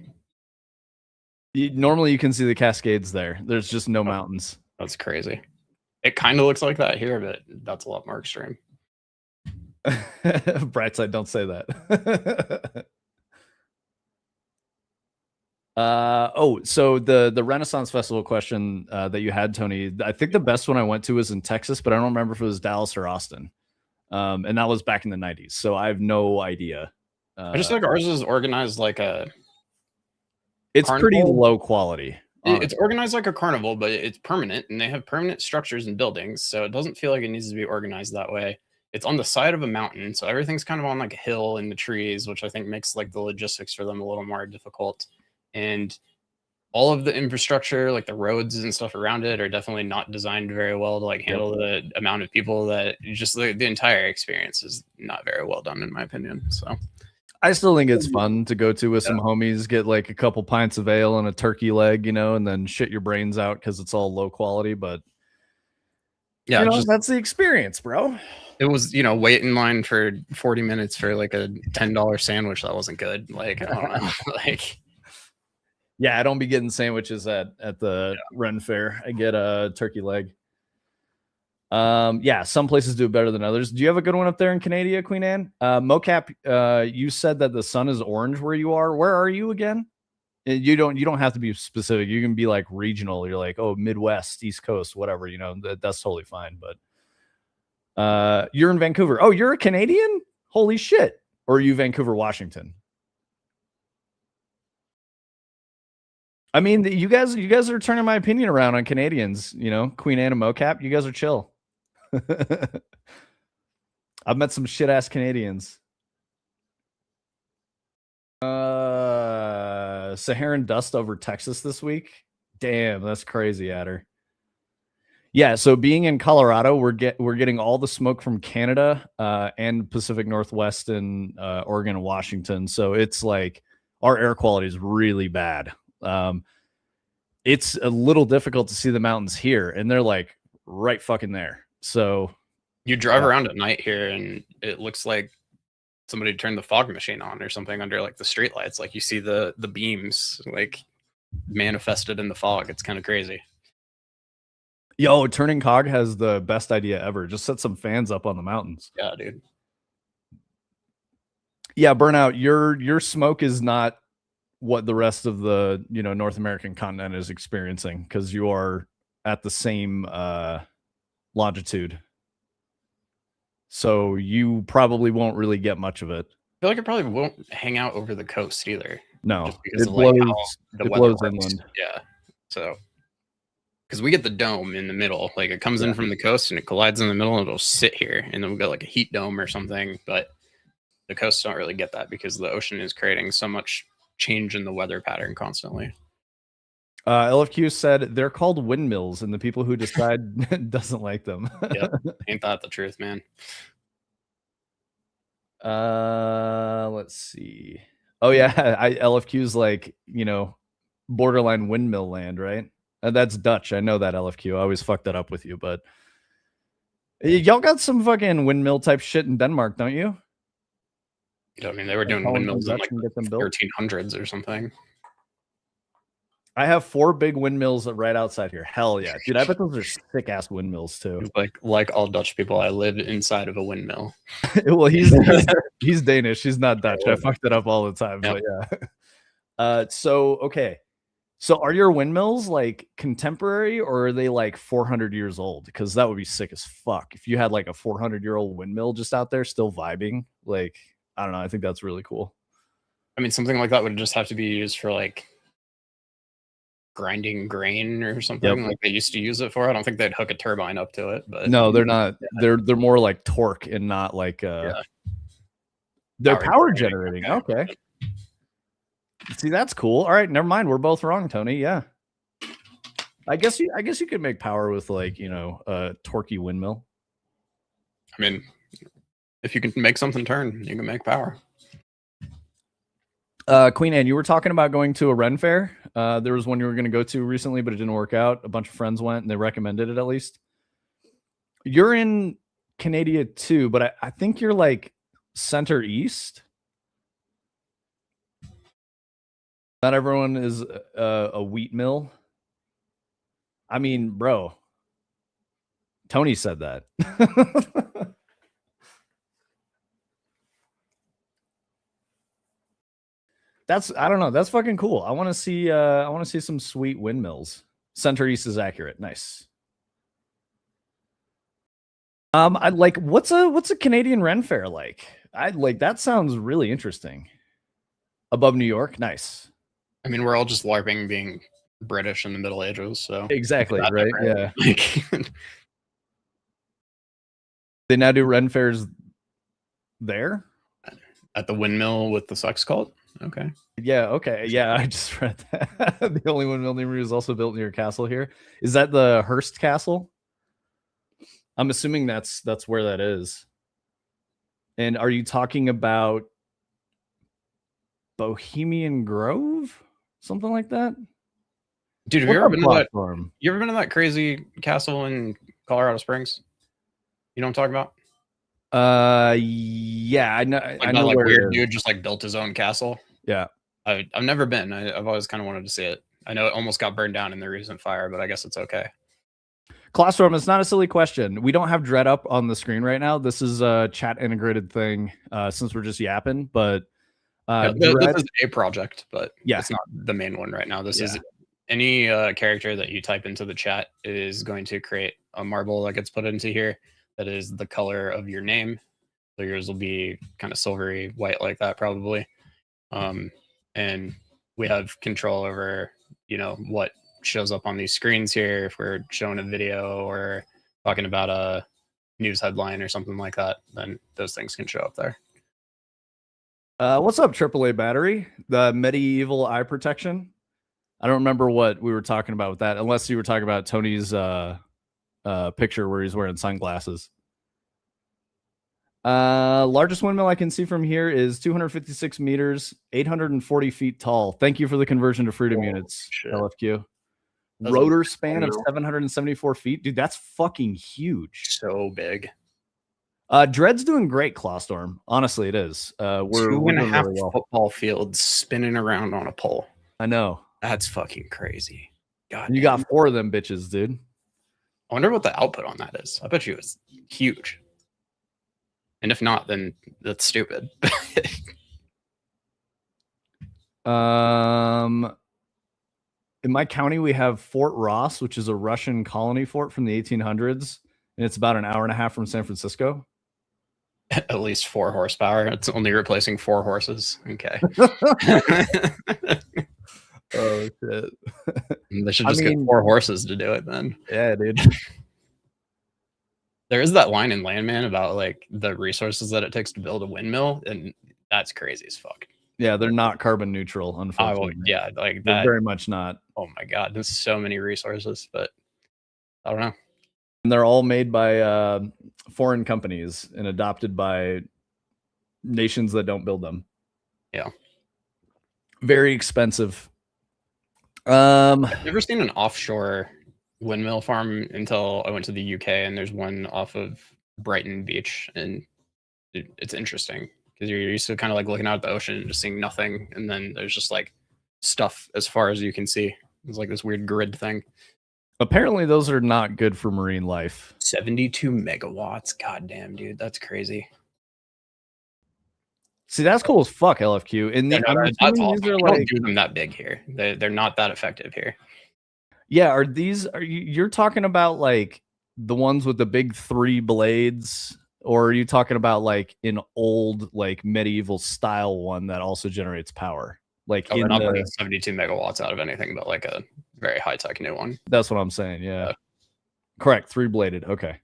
Speaker 1: Normally you can see the Cascades there. There's just no mountains.
Speaker 2: That's crazy. It kind of looks like that here, but that's a lot more extreme.
Speaker 1: Brightside, don't say that. So the Renaissance Festival question that you had, Tony, I think the best one I went to was in Texas, but I don't remember if it was Dallas or Austin. And that was back in the 90s, so I have no idea.
Speaker 2: I just feel like ours is organized like a
Speaker 1: it's
Speaker 2: carnival.
Speaker 1: Pretty low quality.
Speaker 2: It's organized like a carnival, but it's permanent, and they have permanent structures and buildings, so it doesn't feel like it needs to be organized that way. It's on the side of a mountain, so everything's kind of on like a hill in the trees, which I think makes like the logistics for them a little more difficult. And all of the infrastructure, like the roads and stuff around it, are definitely not designed very well to like handle the amount of people that just the entire experience is not very well done, in my opinion. So
Speaker 1: I still think it's fun to go to with some homies, get like a couple pints of ale and a turkey leg, and then shit your brains out because it's all low quality. But yeah, that's the experience, bro.
Speaker 2: It was, wait in line for 40 minutes for like a $10 sandwich that wasn't good. Like, I don't know. Like,
Speaker 1: yeah, I don't be getting sandwiches at the Ren Fair. I get a turkey leg. Yeah, some places do it better than others. Do you have a good one up there in Canada, Queen Anne? Mocap, you said that the sun is orange where you are. Where are you again? You don't have to be specific. You can be like regional. You're like, oh, Midwest, East Coast, whatever. That's totally fine. But you're in Vancouver. Oh, you're a Canadian? Holy shit! Or are you Vancouver, Washington? I mean, you guys are turning my opinion around on Canadians. Queen Anne and Mocap, you guys are chill. I've met some shit ass Canadians. Saharan dust over Texas this week. Damn, that's crazy, Adder. Yeah, so being in Colorado, we're getting all the smoke from Canada and Pacific Northwest and Oregon and Washington. So it's like our air quality is really bad. It's a little difficult to see the mountains here, and they're like right fucking there. So
Speaker 2: you drive around at night here, and it looks like somebody turned the fog machine on or something under like the streetlights. Like you see the beams like manifested in the fog. It's kind of crazy.
Speaker 1: Yo, Turning Cog has the best idea ever. Just set some fans up on the mountains.
Speaker 2: Yeah, dude.
Speaker 1: Yeah, Burnout, your smoke is not what the rest of the North American continent is experiencing, because you are at the same longitude, so you probably won't really get much of it.
Speaker 2: I feel like it probably won't hang out over the coast either.
Speaker 1: No, just because it blows inland.
Speaker 2: Yeah, so because we get the dome in the middle, like it comes in from the coast and it collides in the middle, and it'll sit here, and then we'll get like a heat dome or something. But the coasts don't really get that because the ocean is creating so much change in the weather pattern constantly.
Speaker 1: LFQ said they're called windmills, and the people who decide doesn't like them.
Speaker 2: Yep. Ain't that the truth, man?
Speaker 1: Let's see. Oh yeah, LFQ's like borderline windmill land, right? That's Dutch. I know that, LFQ. I always fuck that up with you, but y'all got some fucking windmill type shit in Denmark, don't you?
Speaker 2: I mean, they were doing windmills in like the 1300s or something.
Speaker 1: I have 4 big windmills right outside here. Hell yeah, dude! I bet those are sick ass windmills too.
Speaker 2: Like all Dutch people, I live inside of a windmill.
Speaker 1: Well, he's Danish. He's not Dutch. I fucked it up all the time. Yep. But yeah. So okay. So are your windmills like contemporary, or are they like 400 years old? Because that would be sick as fuck if you had like a 400-year-old windmill just out there still vibing. Like, I don't know. I think that's really cool.
Speaker 2: I mean, something like that would just have to be used for like grinding grain or something. Like they used to use it for. I don't think they'd hook a turbine up to it. But
Speaker 1: no, they're not. They're more like torque and not like they're power generating. Okay. See, that's cool. All right, never mind. We're both wrong, Tony. Yeah. I guess you could make power with like, a torquey windmill.
Speaker 2: I mean, if you can make something turn, you can make power.
Speaker 1: Queen Anne, you were talking about going to a Ren Fair. There was one you were going to go to recently, but it didn't work out. A bunch of friends went and they recommended it at least. You're in Canada too, but I think you're like center east. Not everyone is a wheat mill. I mean, bro, Tony said that. I don't know. That's fucking cool. I want to see some sweet windmills. Center east is accurate. Nice. I like what's a Canadian Ren Fair like? I like that sounds really interesting. Above New York, nice.
Speaker 2: I mean, we're all just LARPing being British in the Middle Ages, so
Speaker 1: exactly right.
Speaker 2: Different.
Speaker 1: Yeah. They now do Ren Fairs there
Speaker 2: at the windmill with the sex cult. Okay.
Speaker 1: Yeah. Okay. Yeah. I just read that. The only windmill near me is also built near a castle here. Is that the Hearst Castle? I'm assuming that's where that is. And are you talking about Bohemian Grove? Something like that?
Speaker 2: Dude, have you ever been to that? You ever been to that crazy castle in Colorado Springs? You know what I'm talking
Speaker 1: about? Yeah, I know.
Speaker 2: Like
Speaker 1: I know
Speaker 2: like
Speaker 1: where
Speaker 2: weird dude just like built his own castle.
Speaker 1: Yeah,
Speaker 2: I've never been. I've always kind of wanted to see it. I know it almost got burned down in the recent fire, but I guess it's okay.
Speaker 1: Classroom, it's not a silly question. We don't have Dread up on the screen right now. This is a chat integrated thing since we're just yapping, but
Speaker 2: this is a project, but
Speaker 1: yeah,
Speaker 2: it's not the main one right now. This is any character that you type into the chat is going to create a marble that gets put into here that is the color of your name. So yours will be kind of silvery white like that probably. And we have control over, you know, what shows up on these screens here. If we're showing a video or talking about a news headline or something like that, then those things can show up there.
Speaker 1: What's up, AAA battery? The medieval eye protection. I don't remember what we were talking about with that, unless you were talking about Tony's picture where he's wearing sunglasses. Largest windmill I can see from here is 256 meters, 840 feet tall. Thank you for the conversion to freedom units, shit. LFQ. Rotor span of 774 feet. Dude, that's fucking huge.
Speaker 2: So big.
Speaker 1: Dread's doing great, Clawstorm. Honestly, it is. We're
Speaker 2: 2.5 really football fields spinning around on a pole.
Speaker 1: I know.
Speaker 2: That's fucking crazy.
Speaker 1: God, you got 4 of them bitches, dude.
Speaker 2: I wonder what the output on that is. I bet you it's huge. And if not, then that's stupid.
Speaker 1: In my county, we have Fort Ross, which is a Russian colony fort from the 1800s, and it's about an hour and a half from San Francisco.
Speaker 2: At least 4 horsepower. It's only replacing 4 horses. Okay.
Speaker 1: Oh shit!
Speaker 2: They should just get 4 horses to do it then.
Speaker 1: Yeah, dude.
Speaker 2: There is that line in Landman about like the resources that it takes to build a windmill, and that's crazy as fuck.
Speaker 1: Yeah, they're not carbon neutral, unfortunately.
Speaker 2: Yeah, like that.
Speaker 1: They're very much not.
Speaker 2: Oh my god, there's so many resources, but I don't know.
Speaker 1: And they're all made by foreign companies and adopted by nations that don't build them.
Speaker 2: Yeah.
Speaker 1: Very expensive.
Speaker 2: I've never seen an offshore windmill farm until I went to the UK, and there's one off of Brighton Beach, and it's interesting because you're used to kind of like looking out at the ocean and just seeing nothing, and then there's just like stuff as far as you can see. It's like this weird grid thing.
Speaker 1: Apparently those are not good for marine life.
Speaker 2: 72 megawatts. God damn, dude, that's crazy.
Speaker 1: See, that's cool as fuck, LFQ. And
Speaker 2: that's awesome. These are like, don't do them that big here. They're not that effective here.
Speaker 1: Yeah, you're talking about like the ones with the big 3 blades, or are you talking about like an old like medieval style one that also generates power? Like
Speaker 2: they're not putting 72 megawatts out of anything but like a very high tech new one.
Speaker 1: That's what I'm saying. Yeah. Correct. 3-bladed. Okay.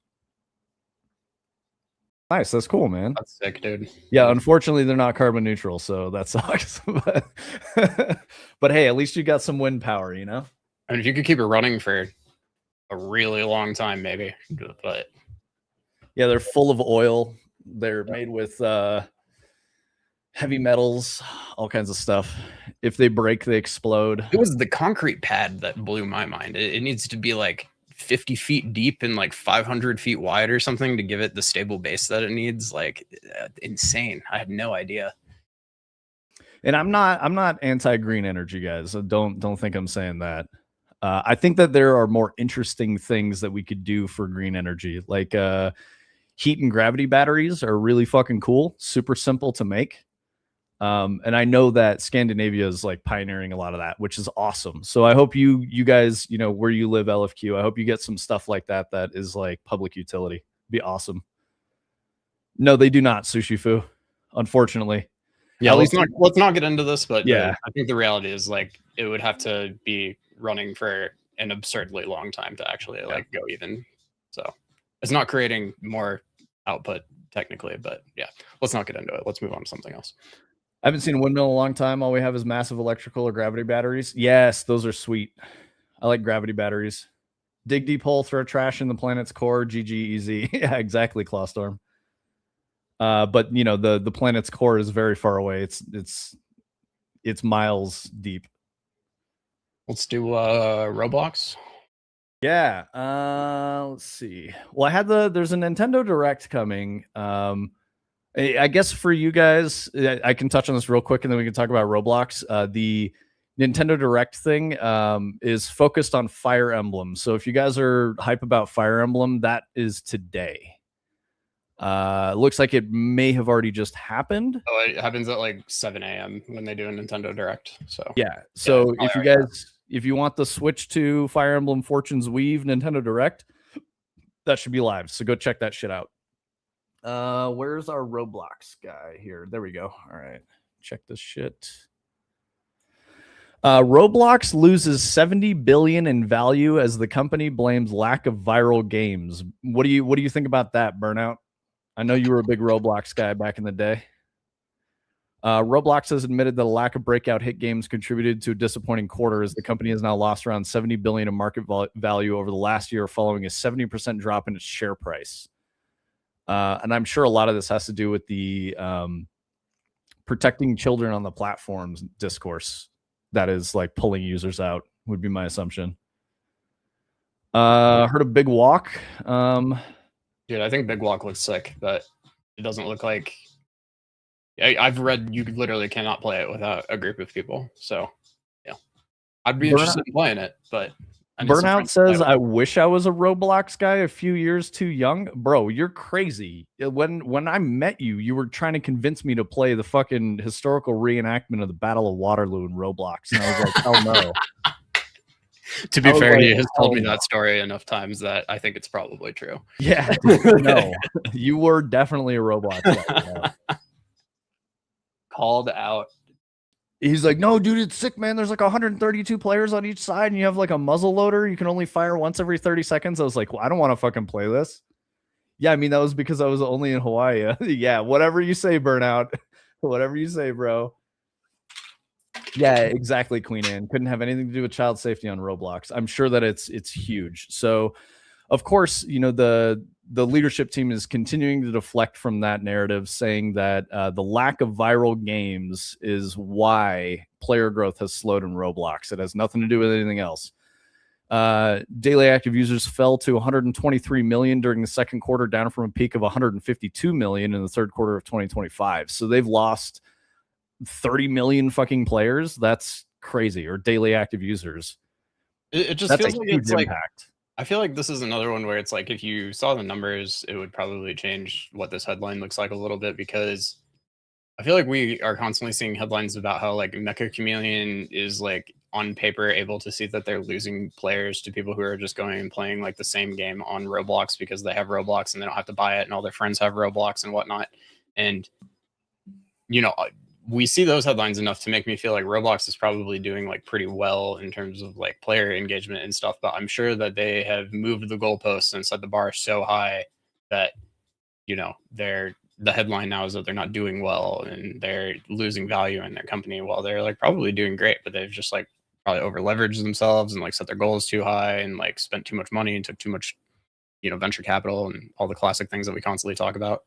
Speaker 1: Nice. That's cool, man.
Speaker 2: That's sick, dude.
Speaker 1: Yeah. Unfortunately, they're not carbon neutral, so that sucks. But hey, at least you got some wind power, you know?
Speaker 2: I mean, if you could keep it running for a really long time, maybe. But
Speaker 1: yeah, they're full of oil. They're made with heavy metals, all kinds of stuff. If they break, they explode.
Speaker 2: It was the concrete pad that blew my mind. It needs to be like 50 feet deep and like 500 feet wide or something to give it the stable base that it needs. Like insane. I had no idea.
Speaker 1: And I'm not anti-green energy, guys. So don't think I'm saying that. I think that there are more interesting things that we could do for green energy, like heat and gravity batteries are really fucking cool, super simple to make. And I know that Scandinavia is like pioneering a lot of that, which is awesome. So I hope you guys, you know, where you live, LFQ, I hope you get some stuff like that that is like public utility. Be awesome. No, they do not, Sushi Fu, unfortunately.
Speaker 2: Yeah, let's not get into this, but
Speaker 1: yeah,
Speaker 2: I think the reality is like it would have to be running for an absurdly long time to actually like go even. So it's not creating more output technically, but yeah, let's not get into it. Let's move on to something else.
Speaker 1: I haven't seen a windmill in a long time. All we have is massive electrical or gravity batteries. Yes, those are sweet. I like gravity batteries. Dig deep hole, throw trash in the planet's core. GG easy. Yeah, exactly, Clawstorm. But you know, the planet's core is very far away. It's miles deep.
Speaker 2: Let's do Roblox.
Speaker 1: Yeah. Let's see. Well, there's a Nintendo Direct coming. I guess for you guys, I can touch on this real quick and then we can talk about Roblox. The Nintendo Direct thing is focused on Fire Emblem. So if you guys are hype about Fire Emblem, that is today. Looks like it may have already just happened.
Speaker 2: Oh, it happens at like 7 a.m. when they do a Nintendo Direct. So
Speaker 1: yeah. So if you guys, if you want the Switch to Fire Emblem Fortune's Weave Nintendo Direct, that should be live. So go check that shit out. Where's our Roblox guy here? There we go. All right. Check this shit. Roblox loses 70 billion in value as the company blames lack of viral games. What do you think about that, Burnout? I know you were a big Roblox guy back in the day. Roblox has admitted that a lack of breakout hit games contributed to a disappointing quarter, as the company has now lost around 70 billion in market value over the last year, following a 70% drop in its share price. And I'm sure a lot of this has to do with the protecting children on the platforms discourse that is like pulling users out, would be my assumption. Heard of Big Walk.
Speaker 2: Dude, I think Big Walk looks sick, but it doesn't look like... I've read you literally cannot play it without a group of people. So, yeah. I'd be interested in playing it, but...
Speaker 1: Burnout says, I wish I was a Roblox guy a few years too young. Bro, you're crazy. When I met you, you were trying to convince me to play the fucking historical reenactment of the Battle of Waterloo in Roblox. And I was like, hell no.
Speaker 2: To be fair, he has told me that story enough times that I think it's probably true.
Speaker 1: Yeah, no. You were definitely a Roblox guy. Yeah.
Speaker 2: Called out.
Speaker 1: He's like, no, dude, it's sick, man. There's like 132 players on each side, and you have like a muzzle loader. You can only fire once every 30 seconds. I was like, well, I don't want to fucking play this. Yeah, I mean, that was because I was only in Hawaii. Yeah, whatever you say, Burnout. Whatever you say, bro. Yeah, exactly, Queen Anne. Couldn't have anything to do with child safety on Roblox. I'm sure that it's huge. So, of course, you know, the leadership team is continuing to deflect from that narrative, saying that the lack of viral games is why player growth has slowed in Roblox. It has nothing to do with anything else. Daily active users fell to 123 million during the second quarter, down from a peak of 152 million in the third quarter of 2025. So they've lost 30 million fucking players. That's crazy. Or daily active users.
Speaker 2: It just feels like it's impact. Like, I feel like this is another one where it's like, if you saw the numbers, it would probably change what this headline looks like a little bit, because I feel like we are constantly seeing headlines about how like Mecha Chameleon is like on paper able to see that they're losing players to people who are just going and playing like the same game on Roblox because they have Roblox and they don't have to buy it, and all their friends have Roblox and whatnot. And, you know, we see those headlines enough to make me feel like Roblox is probably doing like pretty well in terms of like player engagement and stuff. But I'm sure that they have moved the goalposts and set the bar so high that, you know, the headline now is that they're not doing well and they're losing value in their company, while they're like probably doing great, but they've just like probably over leveraged themselves and like set their goals too high and like spent too much money and took too much, you know, venture capital and all the classic things that we constantly talk about.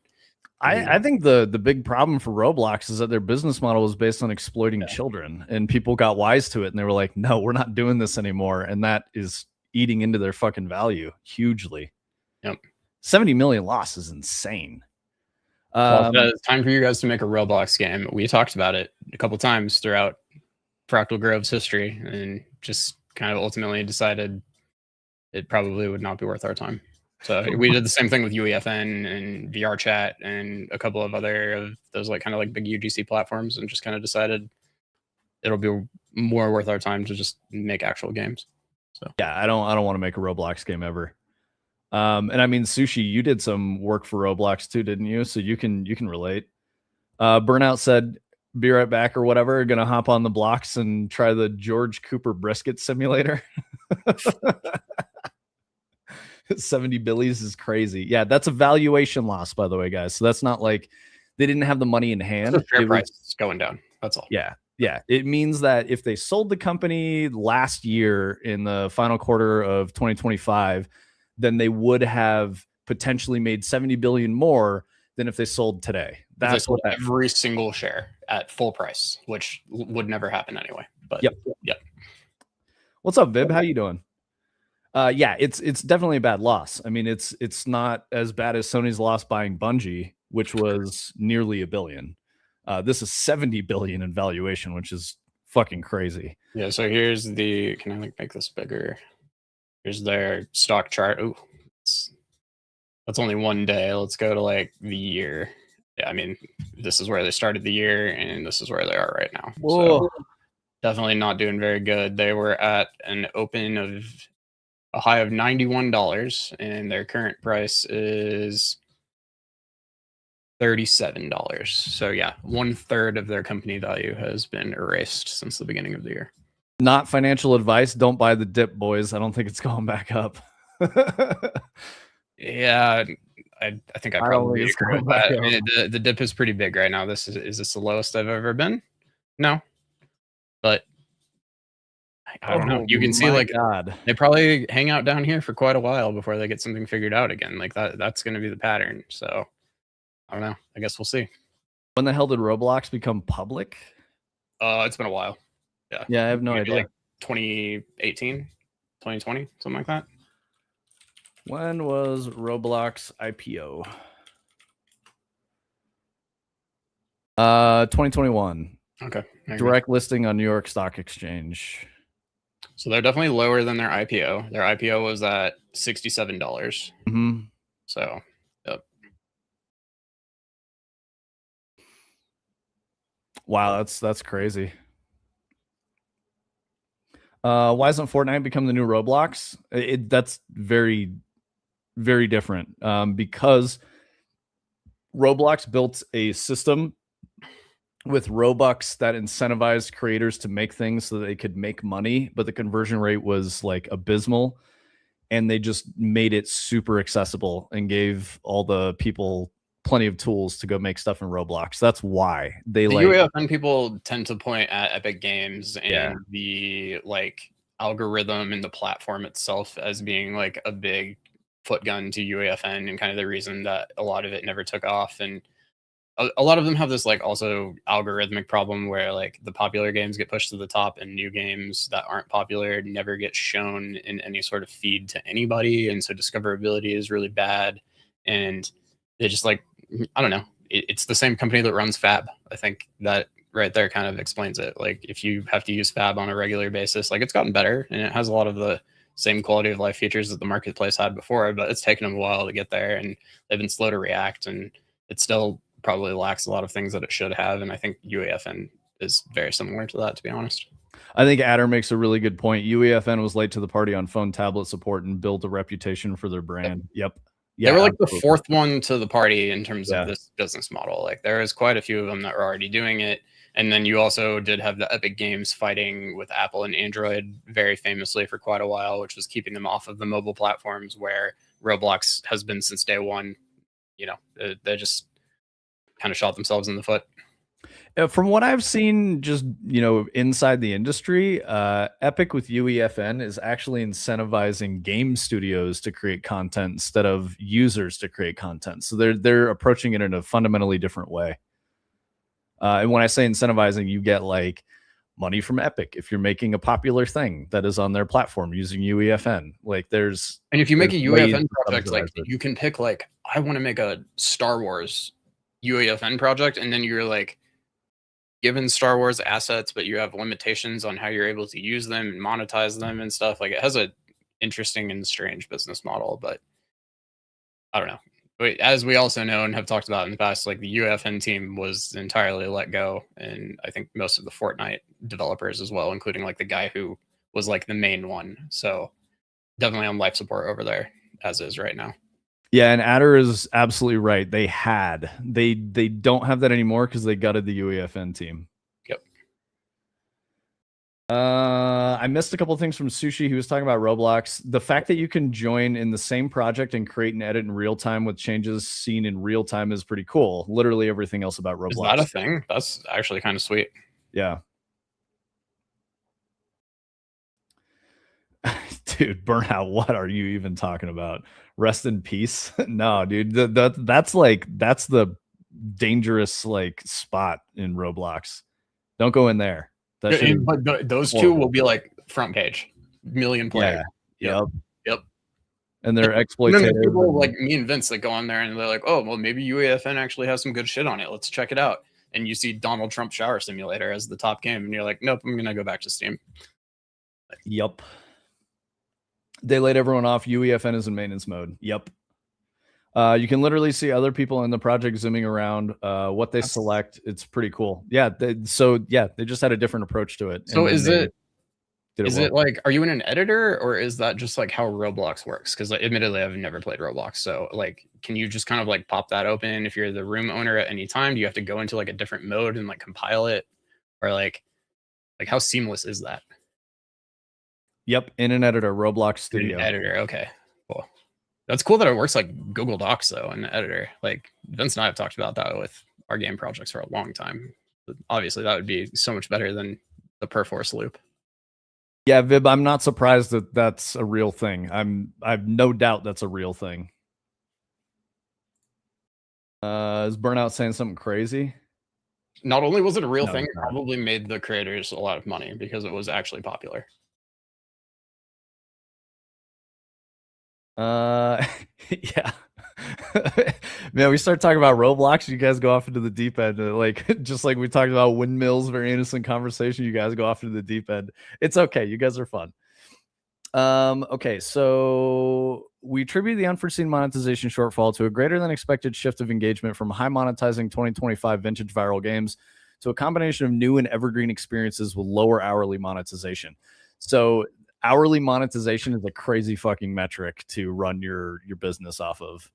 Speaker 1: I think the big problem for Roblox is that their business model is based on exploiting children, and people got wise to it and they were like, no, we're not doing this anymore. And that is eating into their fucking value hugely.
Speaker 2: Yep.
Speaker 1: 70 million loss is insane.
Speaker 2: Well, it's time for you guys to make a Roblox game. We talked about it a couple times throughout Fractal Grove's history and just kind of ultimately decided it probably would not be worth our time. So we did the same thing with UEFN and VR Chat and a couple of other of those like kind of like big UGC platforms, and just kind of decided it'll be more worth our time to just make actual games. So
Speaker 1: yeah, I don't want to make a Roblox game ever. And I mean, Sushi, you did some work for Roblox too, didn't you? So you can relate. Burnout said, "Be right back" or whatever. Gonna hop on the blocks and try the George Cooper brisket simulator. 70 billies is crazy. Yeah, that's a valuation loss, by the way, guys. So that's not like they didn't have the money in hand.
Speaker 2: the fair price is going down. That's all.
Speaker 1: Yeah. Yeah. It means that if they sold the company last year in the final quarter of 2025, then they would have potentially made 70 billion more than if they sold today.
Speaker 2: That's what every single share at full price, which would never happen anyway. But
Speaker 1: yep. What's up, Vib? How you doing? Yeah, it's definitely a bad loss. I mean, it's not as bad as Sony's loss buying Bungie, which was nearly $1 billion. This is 70 billion in valuation, which is fucking crazy.
Speaker 2: Yeah. So here's the. Can I like make this bigger? Here's their stock chart. Ooh, that's only one day. Let's go to like the year. Yeah, I mean, this is where they started the year, and this is where they are right now.
Speaker 1: Whoa.
Speaker 2: So definitely not doing very good. They were at an open of a high of $91, and their current price is $37. So yeah, 1/3 of their company value has been erased since the beginning of the year.
Speaker 1: Not financial advice. Don't buy the dip, boys. I don't think it's going back up.
Speaker 2: Yeah, I think I probably agree with that. I mean, the dip is pretty big right now. Is this the lowest I've ever been? No, but I don't know. You can see like they probably hang out down here for quite a while before they get something figured out again. Like that's going to be the pattern. So I don't know. I guess we'll see.
Speaker 1: When the hell did Roblox become public?
Speaker 2: It's been a while.
Speaker 1: Yeah, I have no idea.
Speaker 2: Like 2018, 2020, something like that.
Speaker 1: When was Roblox IPO? 2021.
Speaker 2: Okay.
Speaker 1: Direct listing on New York Stock Exchange.
Speaker 2: So they're definitely lower than their IPO. Their IPO was at $67.
Speaker 1: Mm-hmm.
Speaker 2: So, yep.
Speaker 1: Wow, that's crazy. Why hasn't Fortnite become the new Roblox? That's very, very different. Because Roblox built a system with Robux that incentivized creators to make things so that they could make money, but the conversion rate was like abysmal. And they just made it super accessible and gave all the people plenty of tools to go make stuff in Roblox. That's why they
Speaker 2: the UEFN people tend to point at Epic Games and the like algorithm and the platform itself as being like a big foot gun to UEFN and kind of the reason that a lot of it never took off. And a lot of them have this like also algorithmic problem where like the popular games get pushed to the top and new games that aren't popular never get shown in any sort of feed to anybody. And so discoverability is really bad. And they just like, I don't know. It's the same company that runs Fab. I think that right there kind of explains it. Like if you have to use Fab on a regular basis, like it's gotten better and it has a lot of the same quality of life features that the marketplace had before, but it's taken them a while to get there and they've been slow to react, and it still probably lacks a lot of things that it should have. And I think UEFN is very similar to that, to be honest.
Speaker 1: I think Adder makes a really good point. UEFN was late to the party on phone tablet support and built a reputation for their brand. Yep.
Speaker 2: Yeah, they were like the fourth one to the party in terms of this business model. Like there is quite a few of them that were already doing it. And then you also did have the Epic Games fighting with Apple and Android very famously for quite a while, which was keeping them off of the mobile platforms where Roblox has been since day one. You know, they just kind of shot themselves in the foot.
Speaker 1: From what I've seen, just inside the industry, Epic with UEFN is actually incentivizing game studios to create content instead of users to create content. So they're approaching it in a fundamentally different way. And when I say incentivizing, you get like money from Epic if you're making a popular thing that is on their platform using UEFN. Like and
Speaker 2: if you make a UEFN project, like you can pick like I want to make a Star Wars UEFN project, and then you're like given Star Wars assets, but you have limitations on how you're able to use them and monetize them and stuff. Like it has a interesting and strange business model, but I don't know. But as we also know and have talked about in the past, like the UFN team was entirely let go, and I think most of the Fortnite developers as well, including like the guy who was like the main one. So definitely on life support over there as is right now.
Speaker 1: Yeah, and Adder is absolutely right. They don't have that anymore because they gutted the UEFN team.
Speaker 2: Yep.
Speaker 1: I missed a couple of things from Sushi. He was talking about Roblox. The fact that you can join in the same project and create and edit in real time with changes seen in real time is pretty cool. Literally everything else about Roblox.
Speaker 2: Is that a thing? That's actually kind of sweet.
Speaker 1: Yeah. Dude, Burnout, what are you even talking about? Rest in peace? No, dude. That's the dangerous like spot in Roblox. Don't go in there.
Speaker 2: But those two will be like front page, million player.
Speaker 1: Yeah.
Speaker 2: Yep.
Speaker 1: And they're
Speaker 2: And
Speaker 1: exploitative.
Speaker 2: then the people like me and Vince that go on there and they're like, oh, well, maybe UAFN actually has some good shit on it. Let's check it out. And you see Donald Trump Shower Simulator as the top game, and you're like, nope, I'm gonna go back to Steam.
Speaker 1: Yep. They laid everyone off. UEFN is in maintenance mode. Yep. You can literally see other people in the project zooming around. What they select, it's pretty cool. Yeah. They just had a different approach to it.
Speaker 2: So is it like, are you in an editor, or is that just like how Roblox works? Because admittedly, I've never played Roblox. So like, can you just kind of like pop that open if you're the room owner at any time? Do you have to go into like a different mode and like compile it, or like how seamless is that?
Speaker 1: Yep, in an editor, Roblox Studio.
Speaker 2: Editor, okay, cool. That's cool that it works like Google Docs though in the editor. Like Vince and I have talked about that with our game projects for a long time. But obviously, that would be so much better than the Perforce loop.
Speaker 1: Yeah, Vib, I'm not surprised that that's a real thing. I've no doubt that's a real thing. Is Burnout saying something crazy?
Speaker 2: Not only was it a real thing, it probably made the creators a lot of money because it was actually popular.
Speaker 1: Yeah. Man, we start talking about Roblox, you guys go off into the deep end. Like just like we talked about windmills, very innocent conversation, you guys go off into the deep end. It's okay, you guys are fun. Okay, so we attribute the unforeseen monetization shortfall to a greater than expected shift of engagement from high monetizing 2025 vintage viral games to a combination of new and evergreen experiences with lower hourly monetization. So hourly monetization is a crazy fucking metric to run your business off of.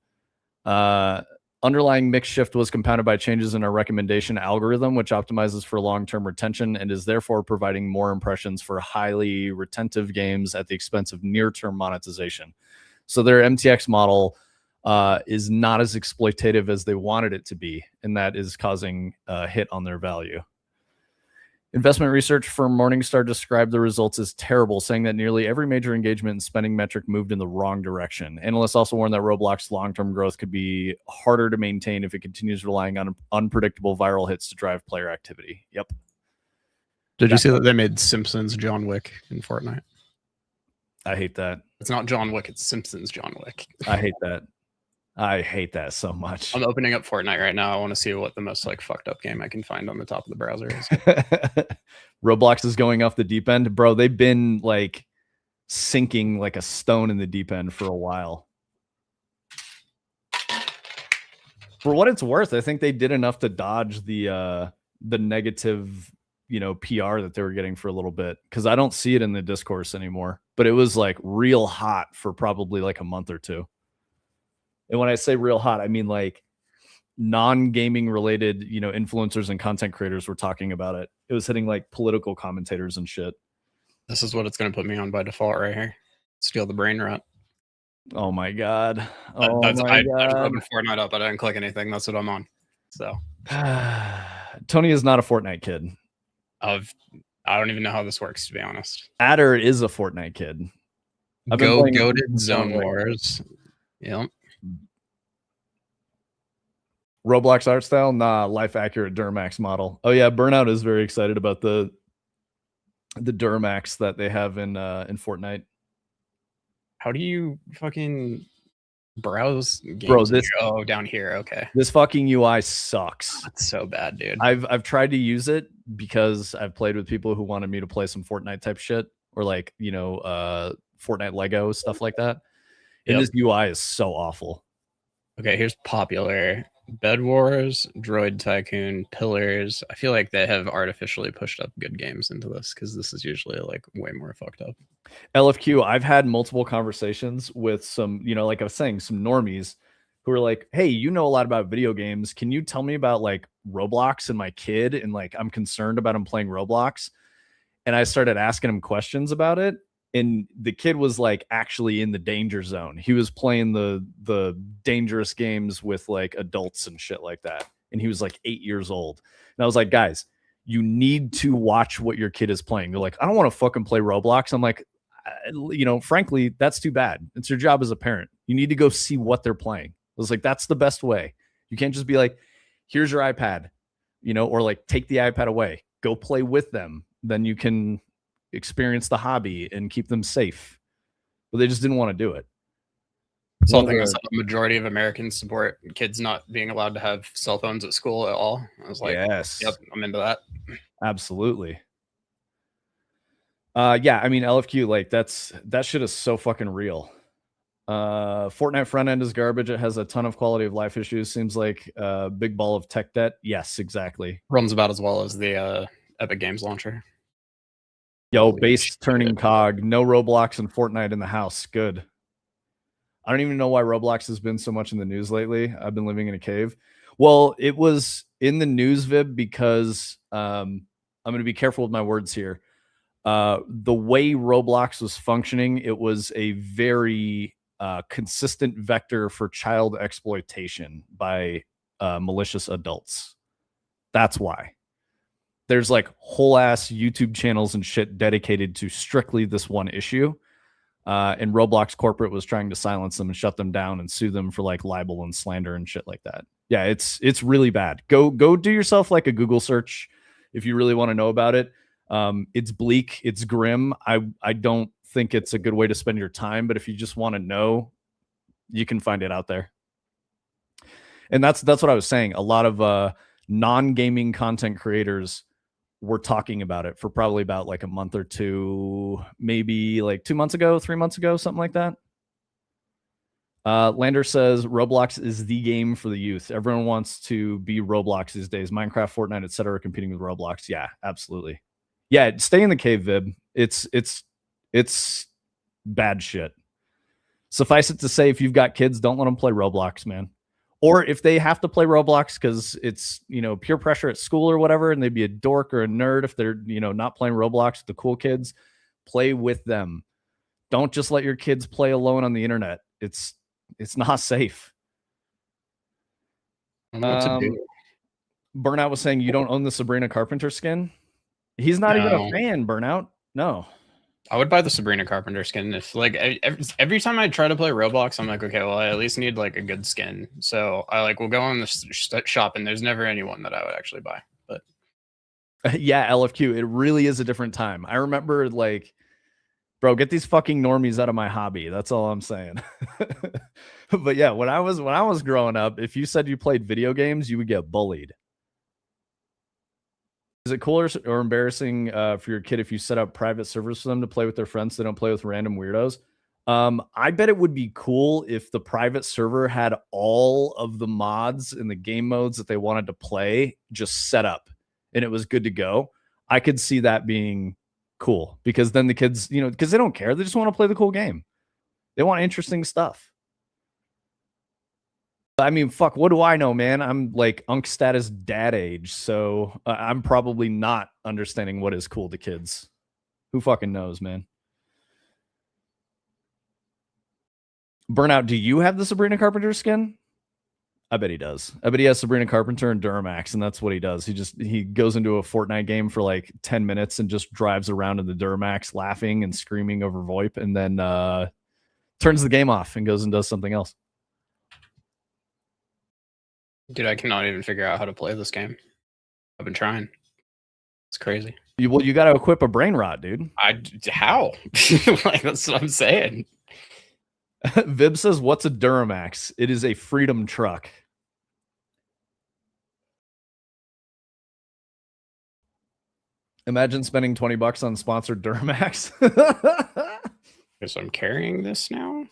Speaker 1: Underlying mix shift was compounded by changes in our recommendation algorithm, which optimizes for long-term retention and is therefore providing more impressions for highly retentive games at the expense of near-term monetization. So their MTX model is not as exploitative as they wanted it to be, and that is causing a hit on their value. Investment research firm Morningstar described the results as terrible, saying that nearly every major engagement and spending metric moved in the wrong direction. Analysts also warned that Roblox's long-term growth could be harder to maintain if it continues relying on unpredictable viral hits to drive player activity. Yep.
Speaker 2: Did you see that they made Simpsons John Wick in Fortnite?
Speaker 1: I hate that.
Speaker 2: It's not John Wick, it's Simpsons John Wick.
Speaker 1: I hate that. I hate that so much.
Speaker 2: I'm opening up Fortnite right now. I want to see what the most like fucked up game I can find on the top of the browser is.
Speaker 1: Roblox is going off the deep end. Bro, they've been like sinking like a stone in the deep end for a while. For what it's worth, I think they did enough to dodge the negative, PR that they were getting for a little bit, because I don't see it in the discourse anymore. But it was like real hot for probably like a month or two. And when I say real hot, I mean like non-gaming related, influencers and content creators were talking about it. It was hitting like political commentators and shit.
Speaker 2: This is what it's going to put me on by default right here. Steal the brain rot.
Speaker 1: Oh my God.
Speaker 2: I just opened Fortnite up. I didn't click anything. That's what I'm on. So
Speaker 1: Tony is not a Fortnite kid.
Speaker 2: I don't even know how this works, to be honest.
Speaker 1: Adder is a Fortnite kid.
Speaker 2: Goated Zone Wars. Yep.
Speaker 1: Roblox art style? Nah, life accurate Duramax model. Oh yeah, Burnout is very excited about the Duramax that they have in Fortnite.
Speaker 2: How do you fucking browse games?
Speaker 1: Bro,
Speaker 2: down here. Okay.
Speaker 1: This fucking UI sucks.
Speaker 2: That's so bad, dude.
Speaker 1: I've tried to use it because I've played with people who wanted me to play some Fortnite type shit, or like, Fortnite Lego, stuff like that. And this UI is so awful.
Speaker 2: Okay, here's popular: Bed Wars, Droid Tycoon, Pillars. I feel like they have artificially pushed up good games into this because this is usually like way more fucked up.
Speaker 1: LFQ, I've had multiple conversations with some, like I was saying, some normies who are like, hey, you know a lot about video games. Can you tell me about like Roblox and my kid? And like, I'm concerned about him playing Roblox. And I started asking him questions about it. And the kid was like actually in the danger zone. He was playing the dangerous games with like adults and shit like that. And he was like 8 years old. And I was like, guys, you need to watch what your kid is playing. They're like, I don't want to fucking play Roblox. I'm like, frankly, that's too bad. It's your job as a parent. You need to go see what they're playing. I was like, that's the best way. You can't just be like, here's your iPad, or like take the iPad away, go play with them. Then you can experience the hobby and keep them safe. But they just didn't want to do it.
Speaker 2: So I think the majority of Americans support kids not being allowed to have cell phones at school at all. I was like,
Speaker 1: yes,
Speaker 2: yep, I'm into that.
Speaker 1: Absolutely. Yeah, I mean LFQ, like that shit is so fucking real. Fortnite front end is garbage. It has a ton of quality of life issues. Seems like a big ball of tech debt. Yes, exactly.
Speaker 2: Runs about as well as the Epic Games launcher.
Speaker 1: Yo, base turning cog. No Roblox and Fortnite in the house. Good. I don't even know why Roblox has been so much in the news lately. I've been living in a cave. Well, it was in the news, Vib, because I'm going to be careful with my words here. The way Roblox was functioning, it was a very consistent vector for child exploitation by malicious adults. That's why. There's like whole ass YouTube channels and shit dedicated to strictly this one issue. And Roblox corporate was trying to silence them and shut them down and sue them for like libel and slander and shit like that. Yeah, it's really bad. Go do yourself like a Google search if you really want to know about it. It's bleak, it's grim. I don't think it's a good way to spend your time, but if you just want to know, you can find it out there. And that's what I was saying. A lot of non-gaming content creators were talking about it for probably about like a month or two, maybe like 2 months ago, 3 months ago, something like that. Lander says Roblox is the game for the youth. Everyone wants to be Roblox these days. Minecraft, Fortnite, etc., competing with Roblox. Yeah, absolutely. Yeah, stay in the cave, Vib. It's bad shit. Suffice it to say, if you've got kids, don't let them play Roblox, man. Or if they have to play Roblox because it's, peer pressure at school or whatever, and they'd be a dork or a nerd if they're, not playing Roblox with the cool kids, play with them. Don't just let your kids play alone on the internet. It's not safe.
Speaker 2: What to do?
Speaker 1: Burnout was saying you don't own the Sabrina Carpenter skin. He's not even a fan, Burnout. No.
Speaker 2: I would buy the Sabrina Carpenter skin if like every time I try to play Roblox, I'm like, okay, well, I at least need like a good skin. So I like will go on the shop and there's never anyone that I would actually buy. But
Speaker 1: yeah, LFQ, it really is a different time. I remember like, bro, get these fucking normies out of my hobby. That's all I'm saying. But yeah, when I was growing up, if you said you played video games, you would get bullied. Is it cooler or embarrassing for your kid if you set up private servers for them to play with their friends so they don't play with random weirdos? I bet it would be cool if the private server had all of the mods and the game modes that they wanted to play just set up and it was good to go. I could see that being cool because then the kids, because they don't care. They just want to play the cool game. They want interesting stuff. I mean, fuck, what do I know, man? I'm like unk status dad age, so I'm probably not understanding what is cool to kids. Who fucking knows, man? Burnout, do you have the Sabrina Carpenter skin? I bet he does. I bet he has Sabrina Carpenter and Duramax, and that's what he does. He goes into a Fortnite game for like 10 minutes and just drives around in the Duramax laughing and screaming over VoIP and then turns the game off and goes and does something else.
Speaker 2: Dude, I cannot even figure out how to play this game. I've been trying. It's crazy.
Speaker 1: You got to equip a brain rot, dude.
Speaker 2: How? Like that's what I'm saying.
Speaker 1: Vib says, "What's a Duramax? It is a freedom truck." Imagine spending $20 on sponsored Duramax.
Speaker 2: So I'm carrying this now.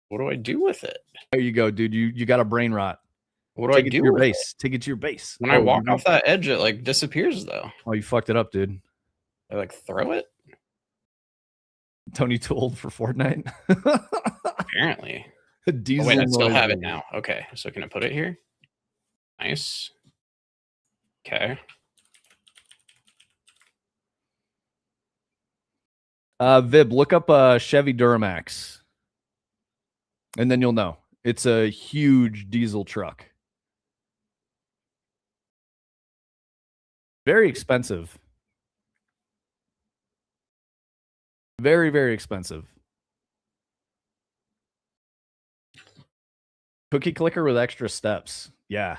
Speaker 2: What do I do with it?
Speaker 1: There you go, dude. You got a brain rot.
Speaker 2: What do
Speaker 1: Take
Speaker 2: I
Speaker 1: it
Speaker 2: do
Speaker 1: to your
Speaker 2: with
Speaker 1: base.
Speaker 2: it?
Speaker 1: Take it to your base.
Speaker 2: When I walk off that edge, it like disappears though.
Speaker 1: Oh, you fucked it up, dude.
Speaker 2: I like throw it.
Speaker 1: Tony too old for Fortnite.
Speaker 2: Apparently.
Speaker 1: Diesel.
Speaker 2: Oh, wait, I still have it now. Okay, so can I put it here? Nice. Okay.
Speaker 1: Vib, look up Chevy Duramax, and then you'll know. It's a huge diesel truck. Very expensive. Very, very expensive. Cookie clicker with extra steps. Yeah.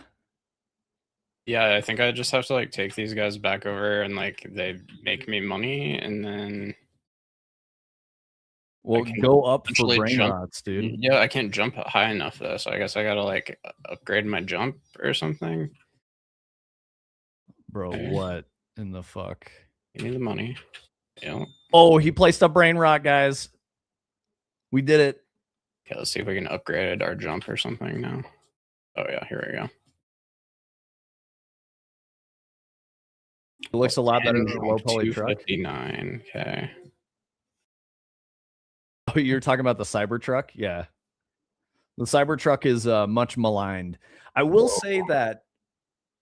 Speaker 2: Yeah, I think I just have to like take these guys back over and like they make me money and then
Speaker 1: Well, go up for brain
Speaker 2: jump.
Speaker 1: rots, dude.
Speaker 2: Yeah, I can't jump high enough though, so I guess I gotta like upgrade my jump or something.
Speaker 1: Bro, okay. What in the fuck?
Speaker 2: Give me the money. Yeah.
Speaker 1: Oh, he placed a brain rot, guys. We did it.
Speaker 2: Okay, let's see if we can upgrade our jump or something now. Oh yeah, here we go.
Speaker 1: It looks a lot better than the low poly truck.
Speaker 2: 259. Okay.
Speaker 1: Oh, you're talking about the Cybertruck? Yeah. The Cybertruck is much maligned. I will say that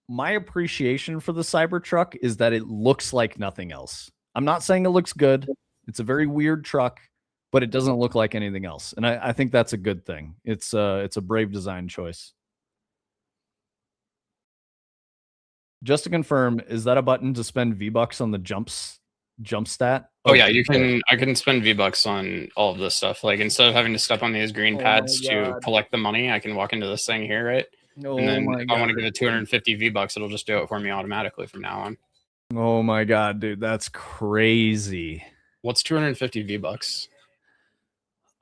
Speaker 1: my appreciation for the Cybertruck is that it looks like nothing else. I'm not saying it looks good. It's a very weird truck, but it doesn't look like anything else. And I think that's a good thing. It's a brave design choice. Just to confirm, is that a button to spend V-Bucks on the jump stat?
Speaker 2: Oh yeah, you can. I can spend V-Bucks on all of this stuff. Like instead of having to step on these green pads to collect the money, I can walk into this thing here, right?
Speaker 1: Oh,
Speaker 2: and then if I want to give it 250 V-Bucks, it'll just do it for me automatically from now on.
Speaker 1: Oh my god, dude, that's crazy.
Speaker 2: What's 250 V-Bucks?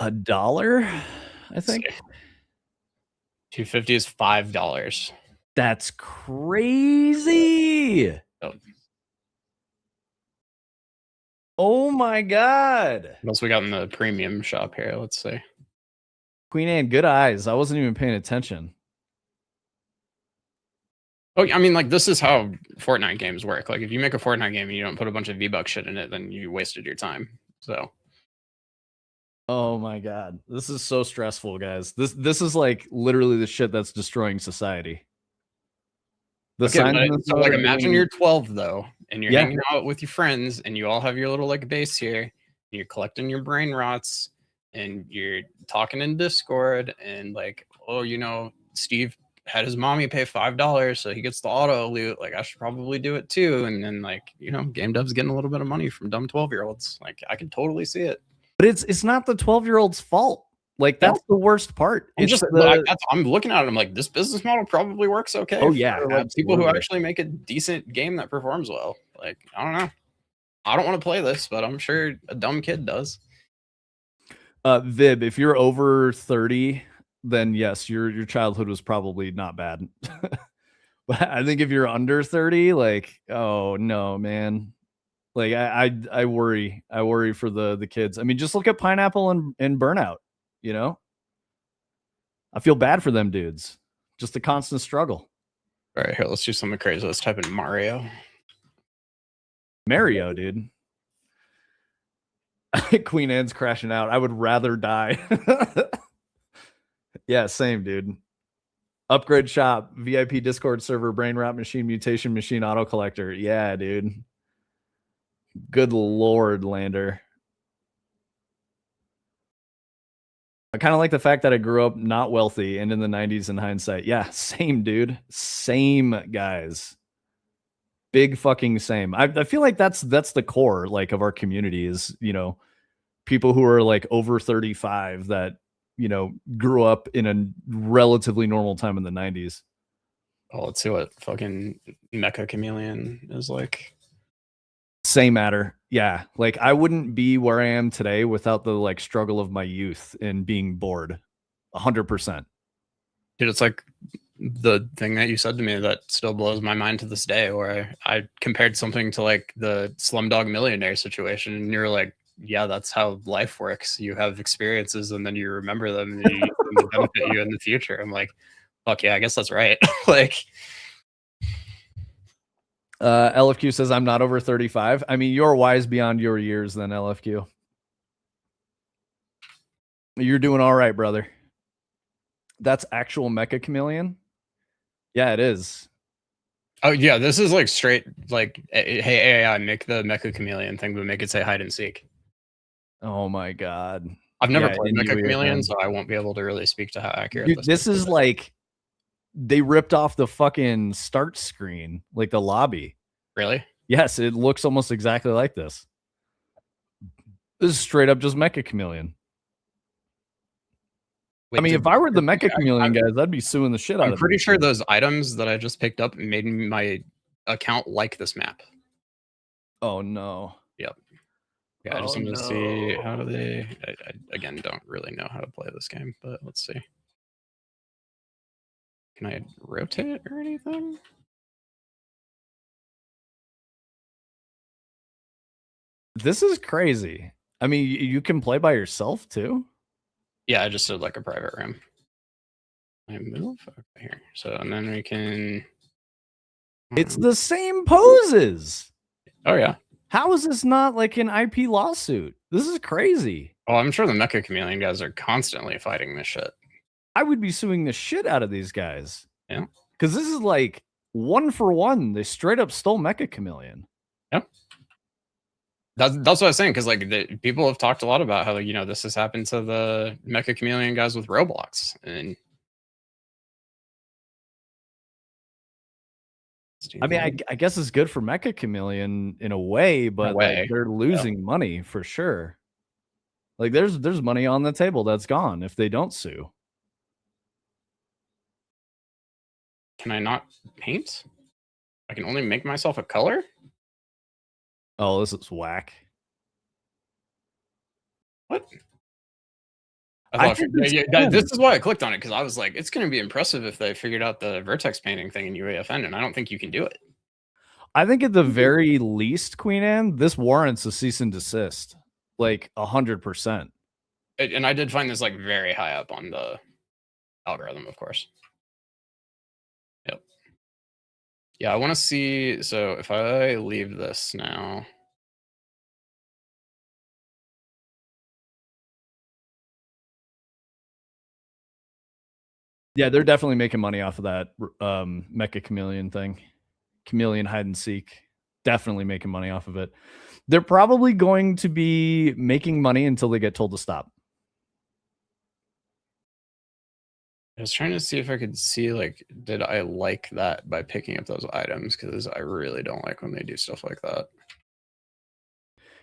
Speaker 1: $1, I think.
Speaker 2: 250 is $5.
Speaker 1: That's crazy. Oh my god.
Speaker 2: What else we got in the premium shop here? Let's see.
Speaker 1: Queen Anne, good eyes. I wasn't even paying attention.
Speaker 2: Oh, I mean, like, this is how Fortnite games work. Like, if you make a Fortnite game and you don't put a bunch of V-Bucks shit in it, then you wasted your time. So.
Speaker 1: Oh my god. This is so stressful, guys. This is like literally the shit that's destroying society.
Speaker 2: So like imagine you're 12 though, and you're hanging out with your friends, and you all have your little like base here, and you're collecting your brain rots, and you're talking in Discord, and like, oh, you know, Steve had his mommy pay $5 so he gets the auto loot. Like I should probably do it too. And then like, you know, game dev's getting a little bit of money from dumb 12-year-olds. Like I can totally see it.
Speaker 1: But it's not the 12-year-old's fault. Like that's the worst part.
Speaker 2: I'm looking at it. I'm like, this business model probably works okay.
Speaker 1: Oh yeah,
Speaker 2: like, people who actually make a decent game that performs well. Like I don't know. I don't want to play this, but I'm sure a dumb kid does.
Speaker 1: Vib, if you're over 30, then yes, your childhood was probably not bad. But I think if you're under 30, like, oh no, man. Like I worry for the kids. I mean, just look at Pineapple and Burnout, you know? I feel bad for them dudes. Just a constant struggle.
Speaker 2: All right, here, let's do something crazy. Let's type in Mario.
Speaker 1: Mario, dude. Queen Anne's crashing out. I would rather die. Yeah, same, dude. Upgrade shop, VIP Discord server, brain rot machine, mutation machine, auto collector. Yeah, dude. Good lord, Lander. I kind of like the fact that I grew up not wealthy and in the 90s in hindsight. Yeah, same, dude. Same, guys. Big fucking same. I feel like that's the core like of our community is, you know, people who are like over 35 that, you know, grew up in a relatively normal time in the 90s.
Speaker 2: Oh, let's see what fucking Mecha Chameleon is like.
Speaker 1: Same matter. Yeah. Like I wouldn't be where I am today without the like struggle of my youth and being bored. 100%.
Speaker 2: Dude, it's like the thing that you said to me that still blows my mind to this day, where I compared something to like the Slumdog Millionaire situation, and you're like, yeah, that's how life works. You have experiences and then you remember them and you use them to benefit you in the future. I'm like, fuck yeah, I guess that's right. Like,
Speaker 1: LFQ says I'm not over 35. I mean, you're wise beyond your years then, LFQ. You're doing all right, brother. That's actual Mecha Chameleon? Yeah, it is.
Speaker 2: oh yeah, this is like straight like, hey AI, make the Mecha Chameleon thing, but make it say hide and seek.
Speaker 1: Oh my god.
Speaker 2: I've never
Speaker 1: Yeah,
Speaker 2: played
Speaker 1: in
Speaker 2: Mecha Chameleon,
Speaker 1: UE5.
Speaker 2: so I won't be able to really speak to how accurate
Speaker 1: Dude, this is like they ripped off the fucking start screen, like the lobby.
Speaker 2: Really?
Speaker 1: Yes, it looks almost exactly like this. This is straight up just Mecha Chameleon.
Speaker 2: Wait,
Speaker 1: I mean, if I were the Mecha Chameleon guys, I'd be suing the shit out of them.
Speaker 2: I'm pretty sure those items that I just picked up made my account like this map.
Speaker 1: Oh no.
Speaker 2: Yep. Yeah, I just wanted to see how do they. I again don't really know how to play this game, but let's see. Can I rotate or anything?
Speaker 1: This is crazy. I mean, you can play by yourself too.
Speaker 2: Yeah, I just did like a private room. I move okay, here, so and then we can.
Speaker 1: It's the same poses.
Speaker 2: Oh yeah.
Speaker 1: How is this not like an IP lawsuit? This is crazy.
Speaker 2: Oh, I'm sure the Mecha Chameleon guys are constantly fighting this shit.
Speaker 1: I would be suing the shit out of these guys.
Speaker 2: Yeah.
Speaker 1: Because this is like 1-for-1. They straight up stole Mecha Chameleon.
Speaker 2: Yep. That's what I was saying, because like people have talked a lot about how, you know, this has happened to the Mecha Chameleon guys with Roblox, and
Speaker 1: I mean, I guess it's good for Mecha Chameleon in a way, but like, they're losing money for sure. Like there's money on the table that's gone if they don't sue.
Speaker 2: Can I not paint? I can only make myself a color?
Speaker 1: Oh, this is whack.
Speaker 2: What? This is why I clicked on it, because I was like, it's going to be impressive if they figured out the vertex painting thing in UEFN, and I don't think you can do it.
Speaker 1: I think at the very least, Queen Anne, this warrants a cease and desist, like 100%.
Speaker 2: And I did find this like very high up on the algorithm, of course. Yep. Yeah, I want to see. So if I leave this now.
Speaker 1: Yeah, they're definitely making money off of that Mecha Chameleon thing. Chameleon hide and seek. Definitely making money off of it. They're probably going to be making money until they get told to stop.
Speaker 2: I was trying to see if I could see, like, did I like that by picking up those items? Because I really don't like when they do stuff like that.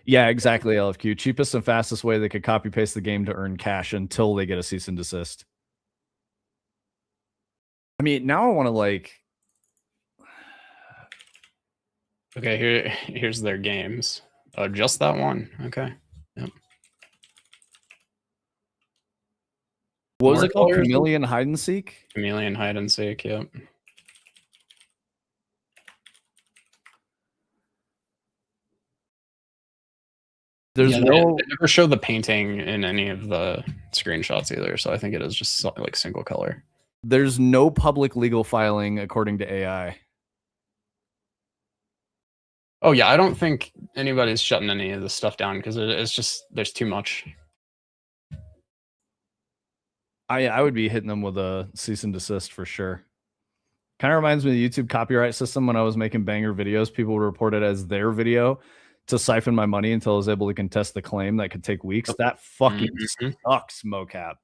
Speaker 1: Yeah, exactly, LFQ. Cheapest and fastest way they could copy paste the game to earn cash until they get a cease and desist. I mean, now I want to like.
Speaker 2: Okay, here's their games. Oh, just that one. Okay. Yep.
Speaker 1: What was it called? Chameleon hide and seek?
Speaker 2: Chameleon hide and seek, yep.
Speaker 1: There's
Speaker 2: they never show the painting in any of the screenshots either, so I think it is just like single color.
Speaker 1: There's no public legal filing according to AI.
Speaker 2: Oh yeah, I don't think anybody's shutting any of this stuff down because it's just there's too much.
Speaker 1: I would be hitting them with a cease and desist for sure. Kind of reminds me of the YouTube copyright system when I was making banger videos. People would report it as their video to siphon my money until I was able to contest the claim. That could take weeks. That fucking sucks, mocap.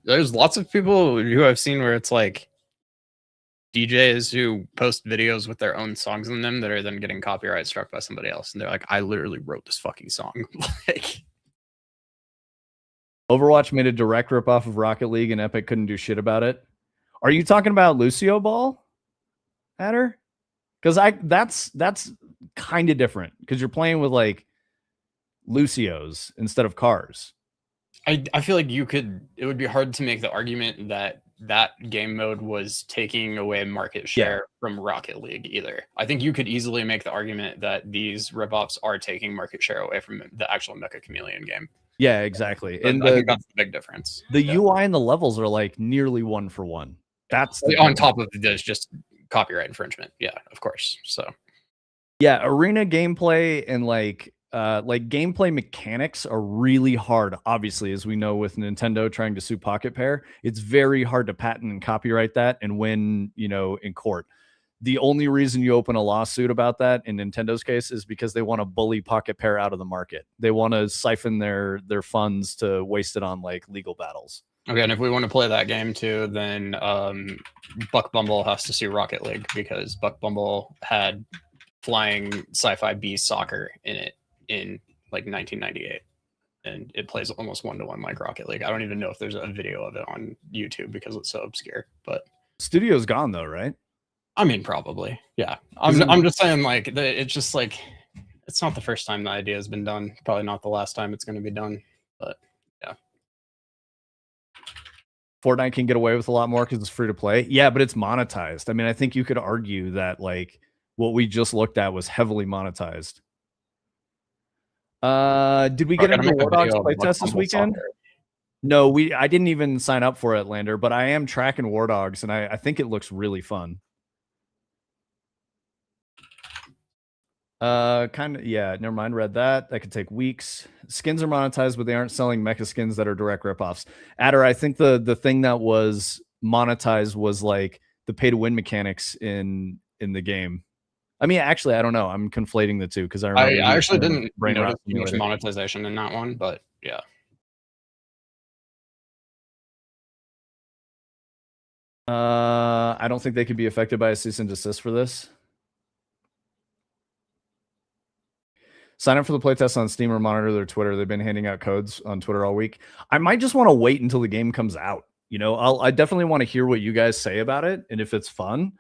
Speaker 2: There's lots of people who I've seen where it's like DJs who post videos with their own songs in them that are then getting copyright struck by somebody else, and they're like, I literally wrote this fucking song. Like,
Speaker 1: Overwatch made a direct ripoff of Rocket League and Epic couldn't do shit about it. Are you talking about Lucio Ball, Adder? Because that's kind of different because you're playing with like Lucios instead of cars.
Speaker 2: I feel like it would be hard to make the argument that that game mode was taking away market share from Rocket League either. I think you could easily make the argument that these ripoffs are taking market share away from the actual Mecha Chameleon game.
Speaker 1: Yeah, exactly.
Speaker 2: And I think that's the big difference.
Speaker 1: The UI and the levels are like nearly 1 for 1. That's
Speaker 2: on top of this, just copyright infringement. Yeah, of course. So
Speaker 1: yeah, arena gameplay and like gameplay mechanics are really hard, obviously, as we know with Nintendo trying to sue Pocket Pair. It's very hard to patent and copyright that and win, in court. The only reason you open a lawsuit about that in Nintendo's case is because they want to bully Pocket Pair out of the market. They want to siphon their funds to waste it on like legal battles.
Speaker 2: Okay, and if we want to play that game too, then Buck Bumble has to sue Rocket League because Buck Bumble had flying sci-fi beast soccer in it in like 1998, and it plays almost 1-to-1 like Rocket League. I don't even know if there's a video of it on YouTube because it's so obscure. But
Speaker 1: studio's gone though, right?
Speaker 2: I mean, probably. Yeah, I'm just saying, like, it's just like it's not the first time the idea has been done. Probably not the last time it's going to be done. But yeah.
Speaker 1: Fortnite can get away with a lot more because it's free to play. Yeah, but it's monetized. I mean, I think you could argue that like what we just looked at was heavily monetized. Did we get into War Dogs playtest this weekend? No, I didn't even sign up for it, Lander, but I am tracking War Dogs, and I think it looks really fun. Yeah, never mind, read that. That could take weeks. Skins are monetized, but they aren't selling mecha skins that are direct ripoffs. Adder, I think the thing that was monetized was like the pay to win mechanics in the game. I mean, actually, I don't know. I'm conflating the two because I
Speaker 2: actually didn't notice too much monetization in that one, but yeah.
Speaker 1: I don't think they could be affected by a cease and desist for this. Sign up for the playtest on Steam or monitor their Twitter. They've been handing out codes on Twitter all week. I might just want to wait until the game comes out. I definitely want to hear what you guys say about it and if it's fun,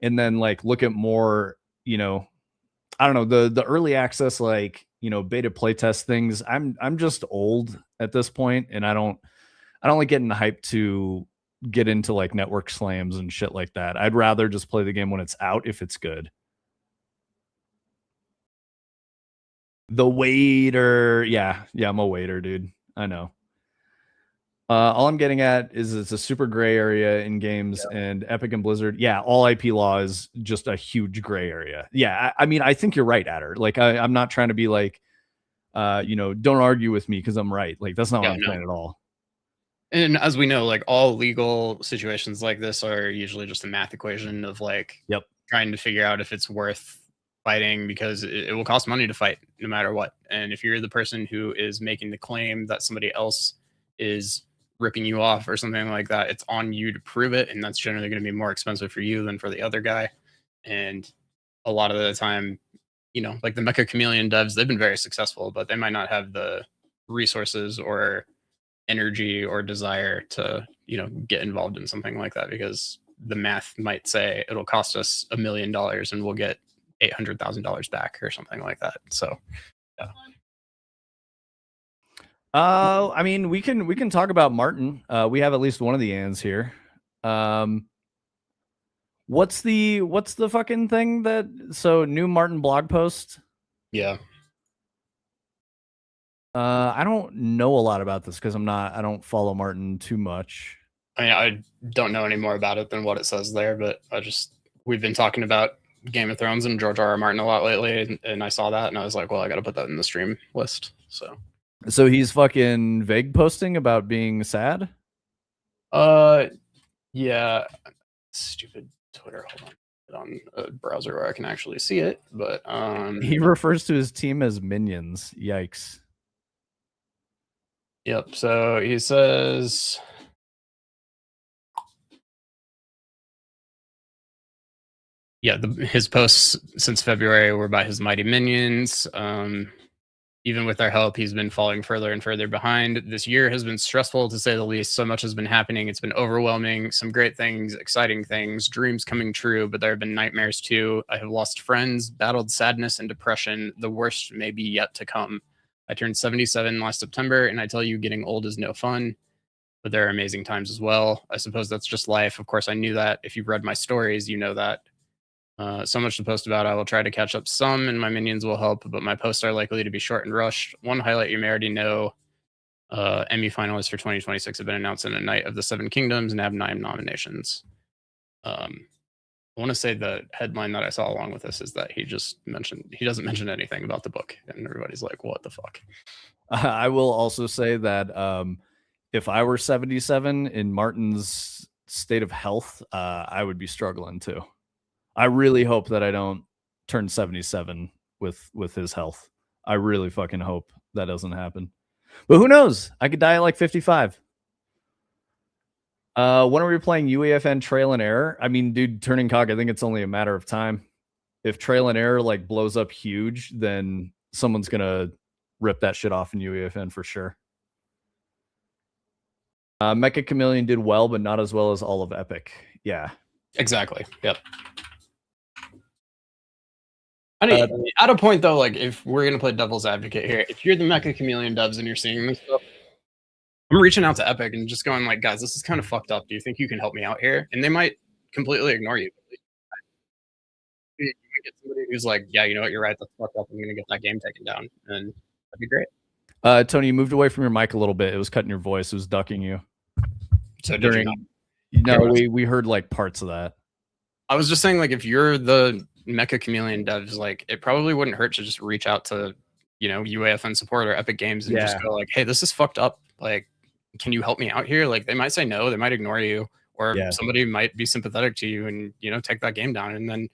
Speaker 1: and then like look at more. I don't know, the early access, like, beta playtest things. I'm just old at this point, and I don't like getting hyped to get into like network slams and shit like that. I'd rather just play the game when it's out if it's good. The waiter, yeah, I'm a waiter, dude. I know. All I'm getting at is it's a super gray area in games, and Epic and Blizzard. Yeah, all IP law is just a huge gray area. Yeah, I mean, I think you're right, Adder. Like, I'm not trying to be like, don't argue with me because I'm right. Like, that's not what I'm saying at all.
Speaker 2: And as we know, like all legal situations like this are usually just a math equation of like trying to figure out if it's worth fighting because it will cost money to fight no matter what. And if you're the person who is making the claim that somebody else is ripping you off or something like that, it's on you to prove it, and that's generally going to be more expensive for you than for the other guy. And a lot of the time, like the Mecha Chameleon devs, they've been very successful, but they might not have the resources or energy or desire to get involved in something like that because the math might say it'll cost us $1 million and we'll get $800,000 back or something like that. So yeah.
Speaker 1: I mean, we can talk about Martin. We have at least one of the ands here. What's the fucking thing new Martin blog post?
Speaker 2: Yeah.
Speaker 1: I don't know a lot about this because I don't follow Martin too much.
Speaker 2: I mean, I don't know any more about it than what it says there, but we've been talking about Game of Thrones and George R.R. Martin a lot lately, and I saw that and I was like, well, I got to put that in the stream list. So
Speaker 1: he's fucking vague posting about being sad?
Speaker 2: Yeah. Stupid Twitter. Hold on a browser where I can actually see it, but
Speaker 1: he refers to his team as minions. Yikes.
Speaker 2: Yep. So he says, yeah, his posts since February were by his mighty minions. Even with their help, he's been falling further and further behind. This year has been stressful, to say the least. So much has been happening. It's been overwhelming. Some great things, exciting things, dreams coming true, but there have been nightmares too. I have lost friends, battled sadness and depression. The worst may be yet to come. I turned 77 last September, and I tell you, getting old is no fun. but there are amazing times as well. I suppose that's just life. Of course, I knew that. If you've read my stories, you know that. So much to post about. I will try to catch up some, and my minions will help, but my posts are likely to be short and rushed. One highlight you may already know. Emmy finalists for 2026 have been announced in A Night of the Seven Kingdoms and have 9 nominations. I want to say the headline that I saw along with this is that he doesn't mention anything about the book, and everybody's like, what the fuck?
Speaker 1: I will also say that if I were 77 in Martin's state of health, I would be struggling too. I really hope that I don't turn 77 with his health. I really fucking hope that doesn't happen. But who knows? I could die at like 55. When are we playing UEFN Trail and Error? I mean, dude, turning cog, I think it's only a matter of time. If Trail and Error like blows up huge, then someone's gonna rip that shit off in UEFN for sure. Mecha Chameleon did well, but not as well as all of Epic. Yeah.
Speaker 2: Exactly. Yep. At a point though, like if we're gonna play devil's advocate here, if you're the Mecha Chameleon devs and you're seeing this stuff, I'm reaching out to Epic and just going like, guys, this is kind of fucked up. Do you think you can help me out here? And they might completely ignore you. You might get somebody who's like, yeah, you know what, you're right, that's fucked up. I'm gonna get that game taken down, and that'd be great.
Speaker 1: Tony, you moved away from your mic a little bit. It was cutting your voice. It was ducking you.
Speaker 2: So
Speaker 1: we heard like parts of that.
Speaker 2: I was just saying, like, if you're the Mecha Chameleon devs, like, it probably wouldn't hurt to just reach out to, UAFN support or Epic Games and just go like, hey, this is fucked up. Like, can you help me out here? Like, they might say no, they might ignore you, or somebody might be sympathetic to you and, take that game down, and then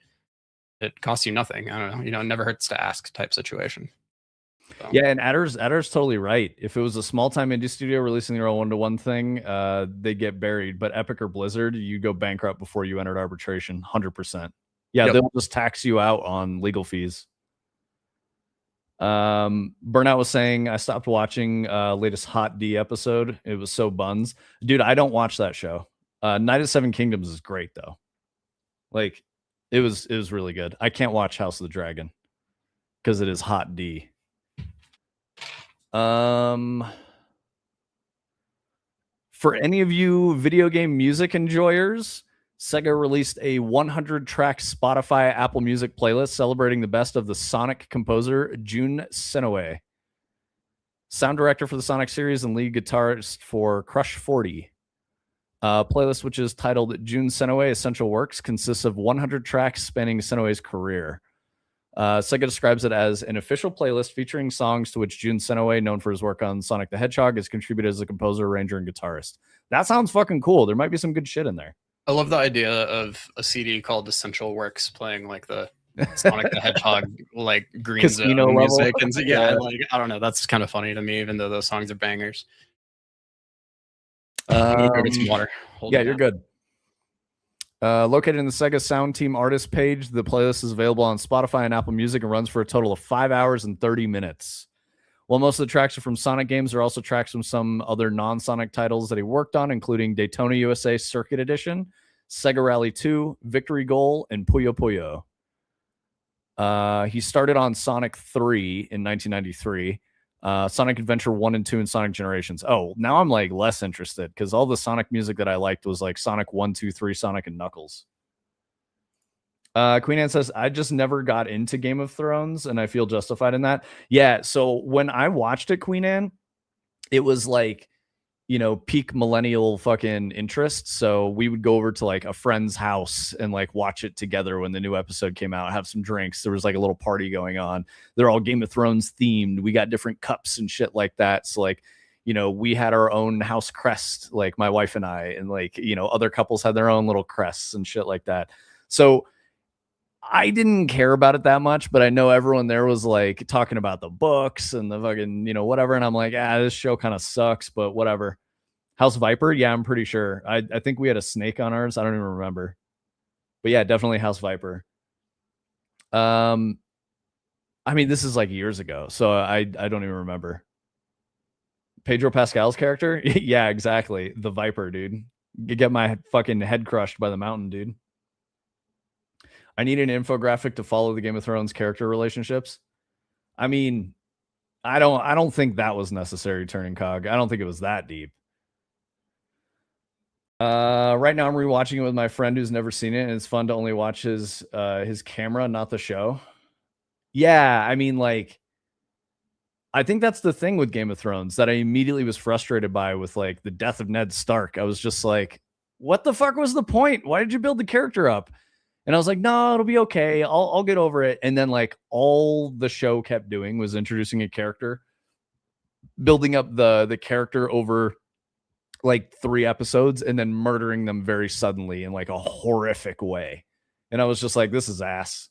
Speaker 2: it costs you nothing. I don't know, it never hurts to ask type situation. So.
Speaker 1: Yeah, and Adder's totally right. If it was a small-time indie studio releasing their own one-to-one thing, they get buried. But Epic or Blizzard, you go bankrupt before you entered arbitration, 100%. Yeah, they'll just tax you out on legal fees. Burnout was saying, I stopped watching latest Hot D episode. It was so buns. Dude, I don't watch that show. Night of Seven Kingdoms is great, though. Like, it was really good. I can't watch House of the Dragon because it is Hot D. For any of you video game music enjoyers, Sega released a 100-track Spotify Apple Music playlist celebrating the best of the Sonic composer Jun Senoue, sound director for the Sonic series and lead guitarist for Crush 40. Playlist, which is titled Jun Senoue Essential Works, consists of 100 tracks spanning Senoue's career. Sega describes it as an official playlist featuring songs to which Jun Senoue, known for his work on Sonic the Hedgehog, has contributed as a composer, arranger, and guitarist. That sounds fucking cool. There might be some good shit in there.
Speaker 2: I love the idea of a CD called Essential Works playing like the Sonic the Hedgehog, like green zone music. And like, I don't know. That's kind of funny to me, even though those songs are bangers. I'm gonna go get some water.
Speaker 1: You're good. Located in the Sega Sound Team artist page, the playlist is available on Spotify and Apple Music and runs for a total of 5 hours and 30 minutes. While most of the tracks are from Sonic games, there are also tracks from some other non-Sonic titles that he worked on, including Daytona USA Circuit Edition, Sega Rally 2, Victory Goal, and Puyo Puyo. He started on Sonic 3 in 1993. Sonic Adventure 1 and 2 and Sonic Generations. Oh, now I'm like less interested because all the Sonic music that I liked was like Sonic 1, 2, 3, Sonic and Knuckles. Queen Anne says, I just never got into Game of Thrones and I feel justified in that. Yeah, so when I watched it, Queen Anne, it was like, peak millennial fucking interest. So we would go over to like a friend's house and like watch it together when the new episode came out, have some drinks. There was like a little party going on. They're all Game of Thrones themed. We got different cups and shit like that. So like, we had our own house crest, like my wife and I, and like, other couples had their own little crests and shit like that. So I didn't care about it that much, but I know everyone there was like talking about the books and the fucking, whatever. And I'm like, this show kind of sucks, but whatever. House Viper? Yeah, I'm pretty sure. I think we had a snake on ours. I don't even remember. But yeah, definitely House Viper. I mean, this is like years ago, so I don't even remember. Pedro Pascal's character? Yeah, exactly. The Viper, dude. You get my fucking head crushed by the mountain, dude. I need an infographic to follow the Game of Thrones character relationships. I mean, I don't think that was necessary, turning cog. I don't think it was that deep. Right now I'm rewatching it with my friend who's never seen it, and it's fun to only watch his camera, not the show. Yeah, I mean, like, I think that's the thing with Game of Thrones that I immediately was frustrated by with like the death of Ned Stark. I was just like, what the fuck was the point? Why did you build the character up? And I was like, no, it'll be okay. I'll get over it. And then like all the show kept doing was introducing a character, building up the character over like 3 episodes, and then murdering them very suddenly in like a horrific way. And I was just like, this is ass.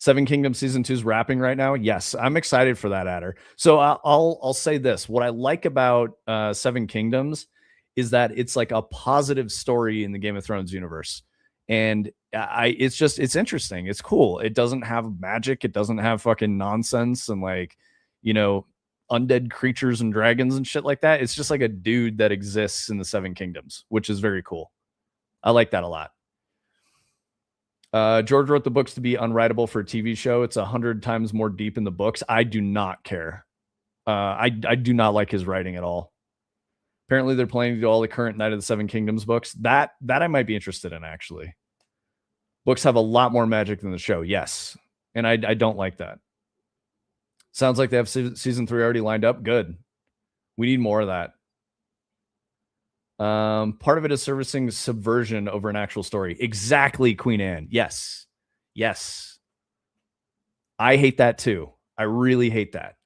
Speaker 1: Seven Kingdoms season 2 is wrapping right now. Yes, I'm excited for that, Adder. So I'll say this: what I like about Seven Kingdoms is that it's like a positive story in the Game of Thrones universe, and it's interesting. It's cool. It doesn't have magic. It doesn't have fucking nonsense and like, you know, undead creatures and dragons and shit like that. It's just like a dude that exists in the Seven Kingdoms, which is very cool. I like that a lot. George wrote the books to be unwritable for a TV show. It's 100 times more deep in the books. I do not care. I do not like his writing at all. Apparently, they're planning to do all the current Knight of the Seven Kingdoms books. That I might be interested in, actually. Books have a lot more magic than the show, yes. And I don't like that. Sounds like they have season 3 already lined up. Good. We need more of that. Part of it is servicing subversion over an actual story. Exactly, Queen Anne. Yes. I hate that too. I really hate that.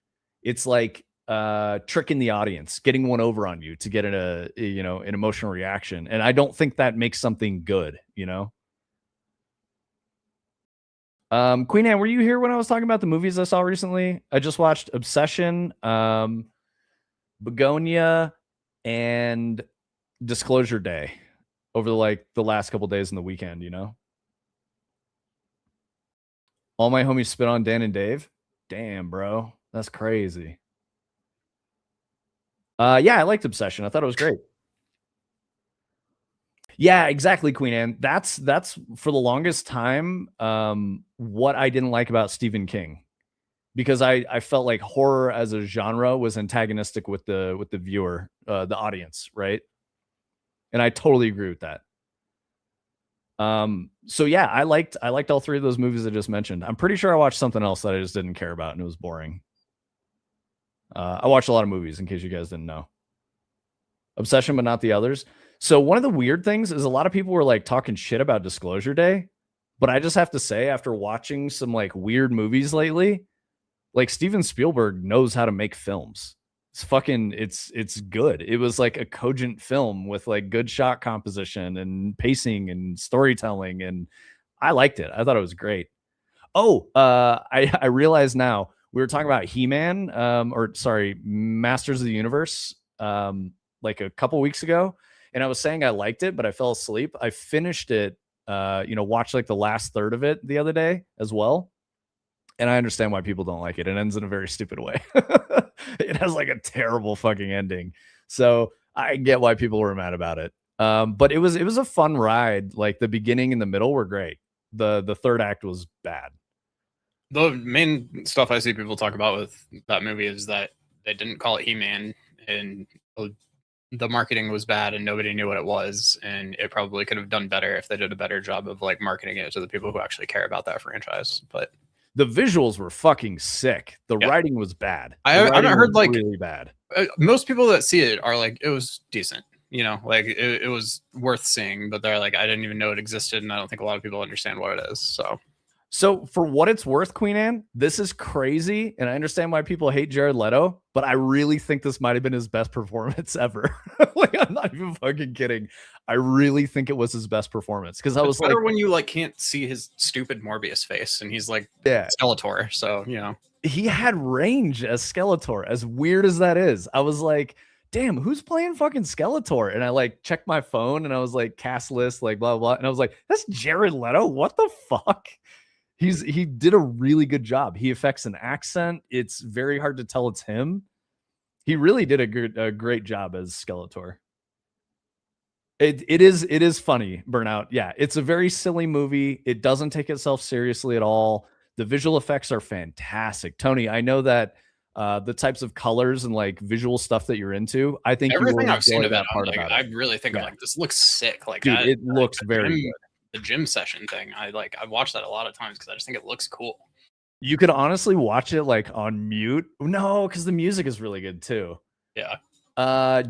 Speaker 1: It's like tricking the audience, getting one over on you to get an emotional reaction. And I don't think that makes something good, you know? Queen Anne, were you here when I was talking about the movies I saw recently? I just watched Obsession, Begonia, and Disclosure Day over the last couple days in the weekend, you know? All my homies spit on Dan and Dave. Damn, bro. That's crazy. Yeah, I liked Obsession. I thought it was great. Yeah, exactly, Queen Anne. That's for the longest time what I didn't like about Stephen King, because I felt like horror as a genre was antagonistic with the viewer, the audience, right? And I totally agree with that. So yeah, I liked all 3 of those movies I just mentioned. I'm pretty sure I watched something else that I just didn't care about and it was boring. I watched a lot of movies, in case you guys didn't know. Obsession, but not the others. So one of the weird things is a lot of people were like talking shit about Disclosure Day, but I just have to say, after watching some like weird movies lately, like Steven Spielberg knows how to make films. It's good. It was like a cogent film with like good shot composition and pacing and storytelling, and I liked it. I thought it was great. Oh, I realize now we were talking about He-Man, Masters of the Universe, like a couple weeks ago, and I was saying I liked it, but I fell asleep. I finished it, watched like the last third of it the other day as well. And I understand why people don't like it. It ends in a very stupid way. It has like a terrible fucking ending. So I get why people were mad about it. But it was a fun ride. Like the beginning and the middle were great. The third act was bad.
Speaker 2: The main stuff I see people talk about with that movie is that they didn't call it He-Man, and the marketing was bad and nobody knew what it was, and it probably could have done better if they did a better job of like marketing it to the people who actually care about that franchise. But
Speaker 1: the visuals were fucking sick. The writing was bad.
Speaker 2: I haven't heard like
Speaker 1: really bad.
Speaker 2: Most people that see it are like, it was decent, you know, like it was worth seeing, but they're like, I didn't even know it existed, and I don't think a lot of people understand what it is.
Speaker 1: So for what it's worth, Queen Anne, this is crazy, and I understand why people hate Jared Leto, but I really think this might have been his best performance ever. Like, I'm not even fucking kidding. I really think it was his best performance, because I was
Speaker 2: better when you like can't see his stupid Morbius face, and he's like Skeletor. So you know,
Speaker 1: he had range as Skeletor, as weird as that is. I was like, damn, who's playing fucking Skeletor? And I like checked my phone, and I was like, cast list, like blah blah, and I was like, that's Jared Leto. What the fuck? He did a really good job. He affects an accent. It's very hard to tell it's him. He really did a great job as Skeletor. It is funny, Burnout. Yeah, it's a very silly movie. It doesn't take itself seriously at all. The visual effects are fantastic. Tony, I know that the types of colors and like visual stuff that you're into, I think
Speaker 2: Everything I've seen
Speaker 1: enjoy
Speaker 2: of it,
Speaker 1: part
Speaker 2: like,
Speaker 1: about
Speaker 2: I
Speaker 1: it.
Speaker 2: really think I'm like, this looks sick. Like,
Speaker 1: Dude, it looks very good.
Speaker 2: The gym session thing, I've watched that a lot of times because I just think it looks cool.
Speaker 1: You could honestly watch it like on mute. No, because the music is really good too.
Speaker 2: Yeah.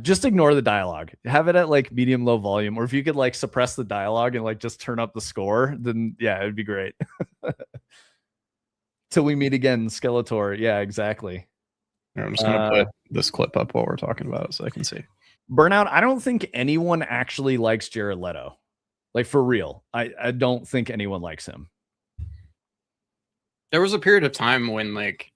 Speaker 1: Just ignore the dialogue. Have it at like medium low volume, or if you could like suppress the dialogue and like just turn up the score, then yeah, it'd be great. Till we meet again, Skeletor. Yeah, exactly.
Speaker 2: I'm just gonna put this clip up while we're talking about it so I can see.
Speaker 1: Burnout. I don't think anyone actually likes Jared Leto. Like for real. I don't think anyone likes him.
Speaker 2: There was a period of time when like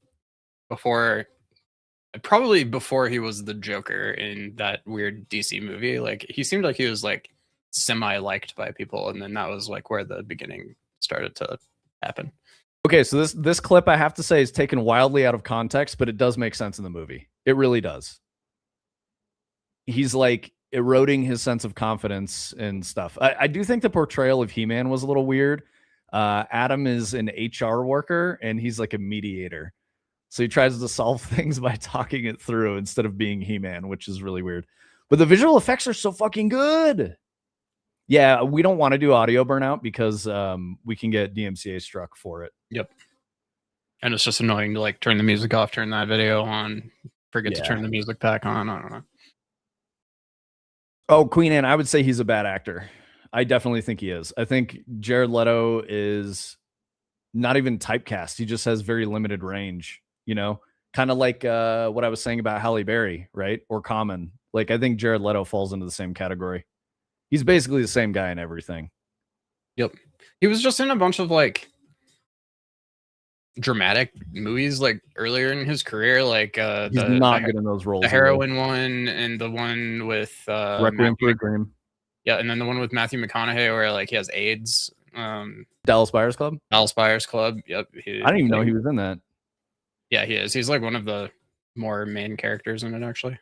Speaker 2: probably before he was the Joker in that weird DC movie, like he seemed like he was like semi-liked by people, and then that was like where the beginning started to happen.
Speaker 1: Okay, so this clip, I have to say, is taken wildly out of context, but it does make sense in the movie. It really does. He's like eroding his sense of confidence and stuff. I do think the portrayal of He-Man was a little weird. Adam is an HR worker, and he's like a mediator. So he tries to solve things by talking it through instead of being He-Man, which is really weird. But the visual effects are so fucking good. Yeah, we don't want to do audio burnout because we can get DMCA struck for it.
Speaker 2: Yep. And it's just annoying to like turn the music off, turn that video on, forget to turn the music back on. I don't know.
Speaker 1: Oh, Queen Anne, I would say he's a bad actor. I definitely think he is. I think Jared Leto is not even typecast. He just has very limited range, you know, kind of like what I was saying about Halle Berry, right? Or Common. Like, I think Jared Leto falls into the same category. He's basically the same guy in everything.
Speaker 2: Yep. He was just in a bunch of like dramatic movies like earlier in his career, like
Speaker 1: he's not good in those roles.
Speaker 2: The heroin one and the one with
Speaker 1: Requiem for a Dream.
Speaker 2: Yeah, and then the one with Matthew McConaughey where like he has AIDS.
Speaker 1: Dallas Buyers Club.
Speaker 2: Dallas Buyers Club. Yep.
Speaker 1: I didn't even know he was in that.
Speaker 2: Yeah, he is. He's like one of the more main characters in it, actually.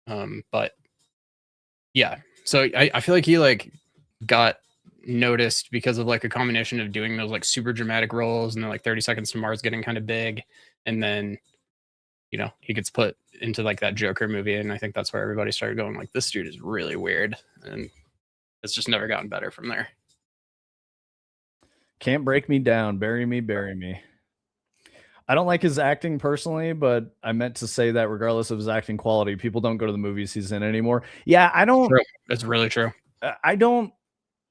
Speaker 2: But yeah, so I feel like he like got noticed because of like a combination of doing those like super dramatic roles and then like 30 Seconds to Mars getting kind of big, and then you know he gets put into like that Joker movie, and I think that's where everybody started going like, this dude is really weird, and it's just never gotten better from there.
Speaker 1: Can't break me down, bury me, bury me. I don't like his acting personally, but I meant to say that regardless of his acting quality, people don't go to the movies he's in anymore. Yeah, I don't.
Speaker 2: True. It's really true.
Speaker 1: I don't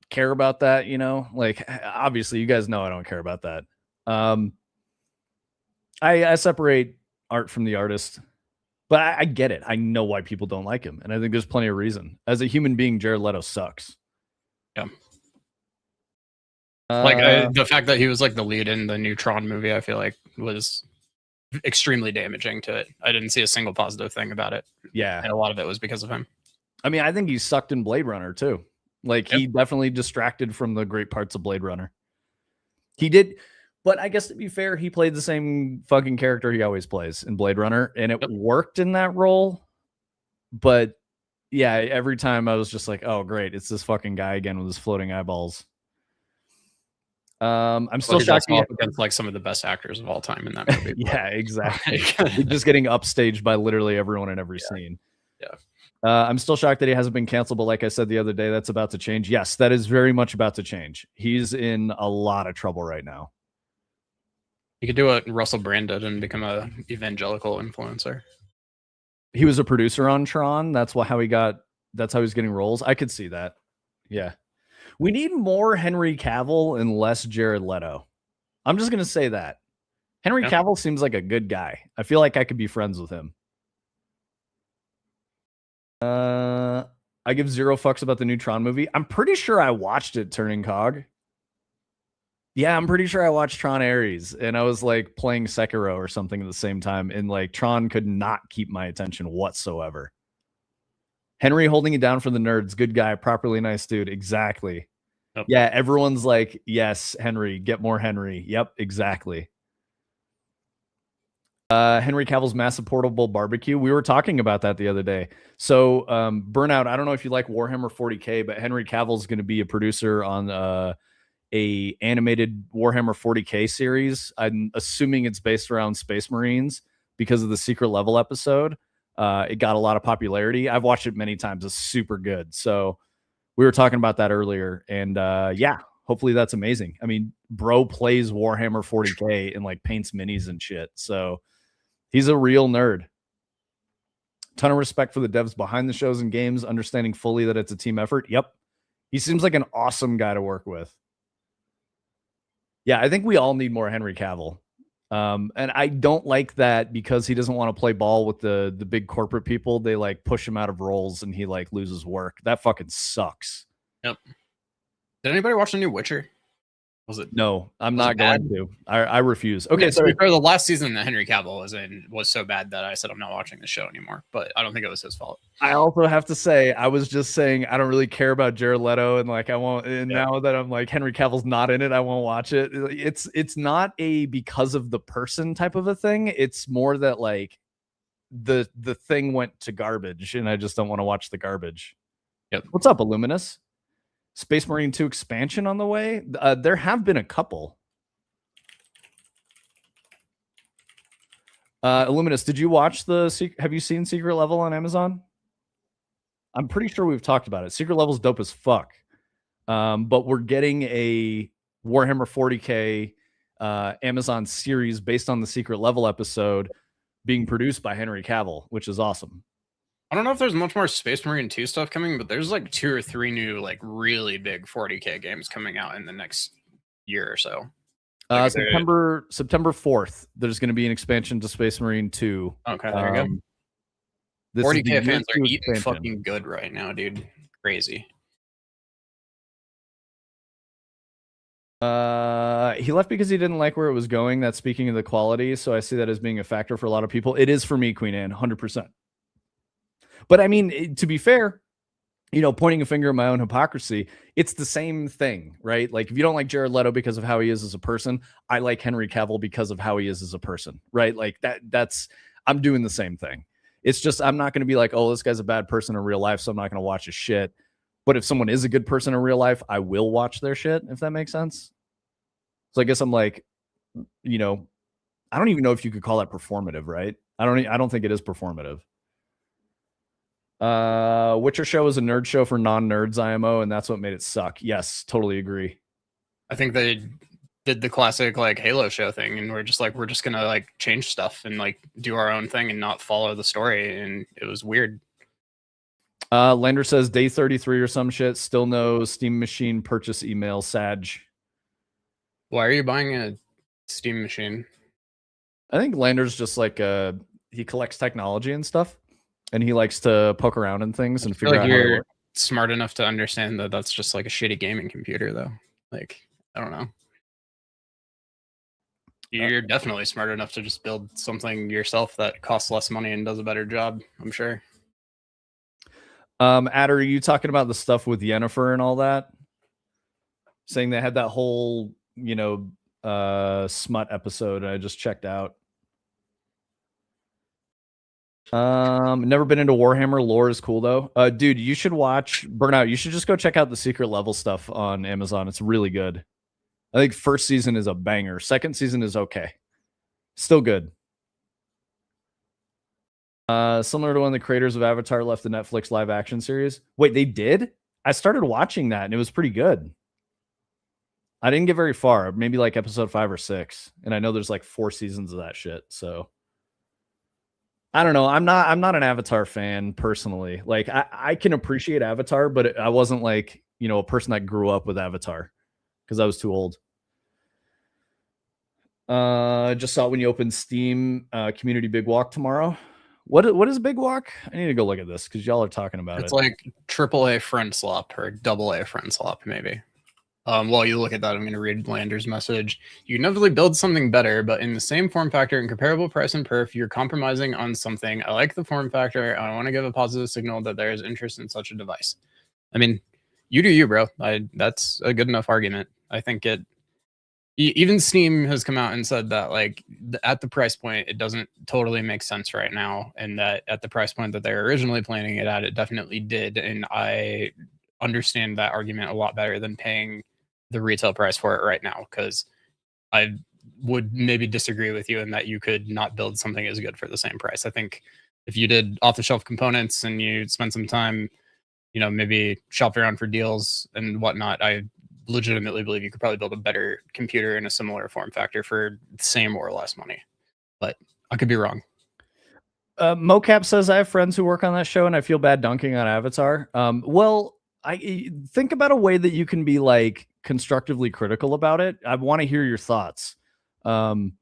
Speaker 1: care about that, you know. Like, obviously, you guys know I don't care about that. I separate art from the artist, but I get it. I know why people don't like him, and I think there's plenty of reason. As a human being, Jared Leto sucks.
Speaker 2: Yeah. Like the fact that he was like the lead in the new Tron movie, I feel like was extremely damaging to it. I didn't see a single positive thing about it.
Speaker 1: Yeah.
Speaker 2: And a lot of it was because of him.
Speaker 1: I mean, I think he sucked in Blade Runner too. Like he definitely distracted from the great parts of Blade Runner. He did, but I guess to be fair, he played the same fucking character he always plays in Blade Runner, and it worked in that role. But yeah, every time I was just like, oh great, it's this fucking guy again with his floating eyeballs. I'm still shocked
Speaker 2: against like some of the best actors of all time in that movie.
Speaker 1: Yeah, exactly. Just getting upstaged by literally everyone in every scene.
Speaker 2: Yeah.
Speaker 1: I'm still shocked that he hasn't been canceled, but like I said the other day, that's about to change. Yes, that is very much about to change. He's in a lot of trouble right now.
Speaker 2: You could do what Russell Brand did and become a evangelical influencer.
Speaker 1: He was a producer on Tron. That's how he's getting roles. I could see that. Yeah. We need more Henry Cavill and less Jared Leto. I'm just going to say that. Henry Cavill seems like a good guy. I feel like I could be friends with him. I give zero fucks about the new Tron movie. I'm pretty sure I watched it, Turning Cog. Yeah, I'm pretty sure I watched Tron Ares, and I was like playing Sekiro or something at the same time, and like Tron could not keep my attention whatsoever. Henry holding it down for the nerds. Good guy, properly nice dude. Exactly. Yep. Yeah, everyone's like, yes, Henry, get more Henry. Yep, exactly. Henry Cavill's massive portable barbecue. We were talking about that the other day. So Burnout, I don't know if you like Warhammer 40K, but Henry Cavill's going to be a producer on a animated Warhammer 40K series. I'm assuming it's based around Space Marines because of the secret level episode. It got a lot of popularity. I've watched it many times. It's super good. So we were talking about that earlier, and yeah, hopefully that's amazing. I mean, bro plays Warhammer 40K and like paints minis and shit. So he's a real nerd. Ton of respect for the devs behind the shows and games, understanding fully that it's a team effort. Yep. He seems like an awesome guy to work with. Yeah, I think we all need more Henry Cavill. And I don't like that because he doesn't want to play ball with the big corporate people. They like push him out of roles and he like loses work. That fucking sucks.
Speaker 2: Yep. Did anybody watch the new Witcher? Was it?
Speaker 1: No, I'm not going to. I refuse. Okay,
Speaker 2: so the last season that Henry Cavill was in was so bad that I said I'm not watching the show anymore. But I don't think it was his fault.
Speaker 1: I also have to say, I was just saying I don't really care about Jared Leto, and like I won't. And now that I'm like Henry Cavill's not in it, I won't watch it. It's not a because of the person type of a thing. It's more that like the thing went to garbage, and I just don't want to watch the garbage.
Speaker 2: Yep.
Speaker 1: What's up, Illuminus? Space Marine 2 expansion on the way. There have been a couple. Illuminus, did you watch have you seen Secret Level on Amazon? I'm pretty sure we've talked about it. Secret Level's dope as fuck. But we're getting a Warhammer 40K Amazon series based on the Secret Level episode being produced by Henry Cavill, which is awesome.
Speaker 2: I don't know if there's much more Space Marine 2 stuff coming, but there's like 2 or 3 new like really big 40K games coming out in the next year or so. Like
Speaker 1: September 4th, there's going to be an expansion to Space Marine 2.
Speaker 2: Okay, there you go. 40K fans are eating fucking good right now, dude. Crazy.
Speaker 1: He left because he didn't like where it was going. That's speaking of the quality. So I see that as being a factor for a lot of people. It is for me, Queen Anne, 100%. But I mean, to be fair, you know, pointing a finger at my own hypocrisy, it's the same thing, right? Like if you don't like Jared Leto because of how he is as a person, I like Henry Cavill because of how he is as a person, right? Like that's I'm doing the same thing. It's just I'm not going to be like, oh, this guy's a bad person in real life, so I'm not going to watch his shit. But if someone is a good person in real life, I will watch their shit, if that makes sense. So I guess I'm like, you know, I don't even know if you could call that performative, right? I don't think it is performative. Witcher show is a nerd show for non-nerds, IMO, and that's what made it suck. Yes, totally agree.
Speaker 2: I think they did the classic like Halo show thing, and we're just gonna like change stuff and like do our own thing and not follow the story, and it was weird.
Speaker 1: Lander says day 33 or some shit. Still no Steam Machine purchase email. Sag.
Speaker 2: Why are you buying a Steam Machine?
Speaker 1: I think Lander's just like he collects technology and stuff. And he likes to poke around in things and figure out how
Speaker 2: you're smart enough to understand that that's just like a shitty gaming computer, though. Like, I don't know. You're definitely smart enough to just build something yourself that costs less money and does a better job, I'm sure.
Speaker 1: Adder, are you talking about the stuff with Yennefer and all that? Saying they had that whole, you know, smut episode I just checked out. Never been into Warhammer. Lore is cool though. Dude, you should watch Burnout. You should just go check out the Secret Level stuff on Amazon. It's really good. I think first season is a banger. Second season is okay. Still good. Similar to when the creators of Avatar left the Netflix live action series. Wait, they did? I started watching that and it was pretty good. I didn't get very far, maybe like episode 5 or 6. And I know there's like 4 seasons of that shit. So I don't know. I'm not an Avatar fan personally. Like I can appreciate Avatar, but I wasn't like, you know, a person that grew up with Avatar because I was too old. Just saw it when you open Steam Community Big Walk tomorrow. What is Big Walk? I need to go look at this because y'all are talking about it.
Speaker 2: It's like AAA friend swap or AA friend swap, maybe. While you look at that, I'm going to read Lander's message. You can inevitably build something better, but in the same form factor and comparable price and perf, you're compromising on something. I like the form factor. I want to give a positive signal that there is interest in such a device. I mean, you do you, bro. That's a good enough argument. I think even Steam has come out and said that like at the price point, it doesn't totally make sense right now. And that at the price point that they're originally planning it at, it definitely did. And I understand that argument a lot better than paying the retail price for it right now, because I would maybe disagree with you in that you could not build something as good for the same price. I think if you did off the shelf components and you spent some time, maybe shopped around for deals and whatnot, I legitimately believe you could probably build a better computer in a similar form factor for the same or less money. But I could be wrong.
Speaker 1: Mocap says I have friends who work on that show, and I feel bad dunking on Avatar. Well, I think about a way that you can be like constructively critical about it. I want to hear your thoughts. Don't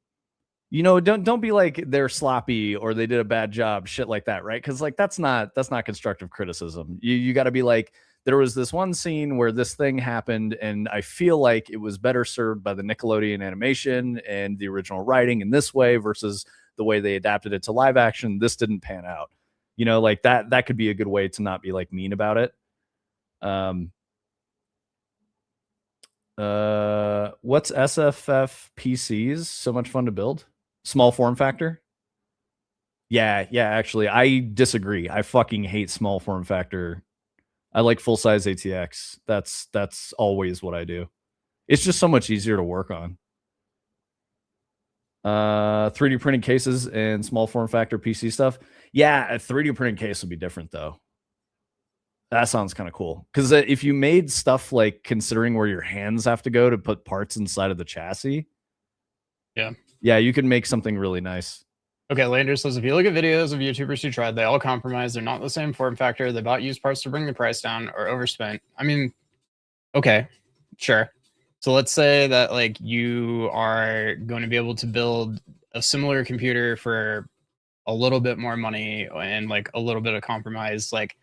Speaker 1: be like they're sloppy or they did a bad job, shit like that, right? Because like that's not constructive criticism. You got to be like, there was this one scene where this thing happened, and I feel like it was better served by the Nickelodeon animation and the original writing in this way versus the way they adapted it to live action. This didn't pan out. Like that could be a good way to not be like mean about it. What's SFF PCs? So much fun to build. Small form factor. Yeah, actually, I disagree. I fucking hate small form factor. I like full size ATX. That's always what I do. It's just so much easier to work on. 3D printing cases and small form factor PC stuff. Yeah, a 3D printing case would be different though. That sounds kind of cool. Because if you made stuff like considering where your hands have to go to put parts inside of the chassis, yeah, you can make something really nice.
Speaker 2: Okay, Lander says, if you look at videos of YouTubers who tried, they all compromise. They're not the same form factor. They bought used parts to bring the price down or overspent. I mean, okay, sure. So let's say that like you are going to be able to build a similar computer for a little bit more money and like a little bit of compromise. Like,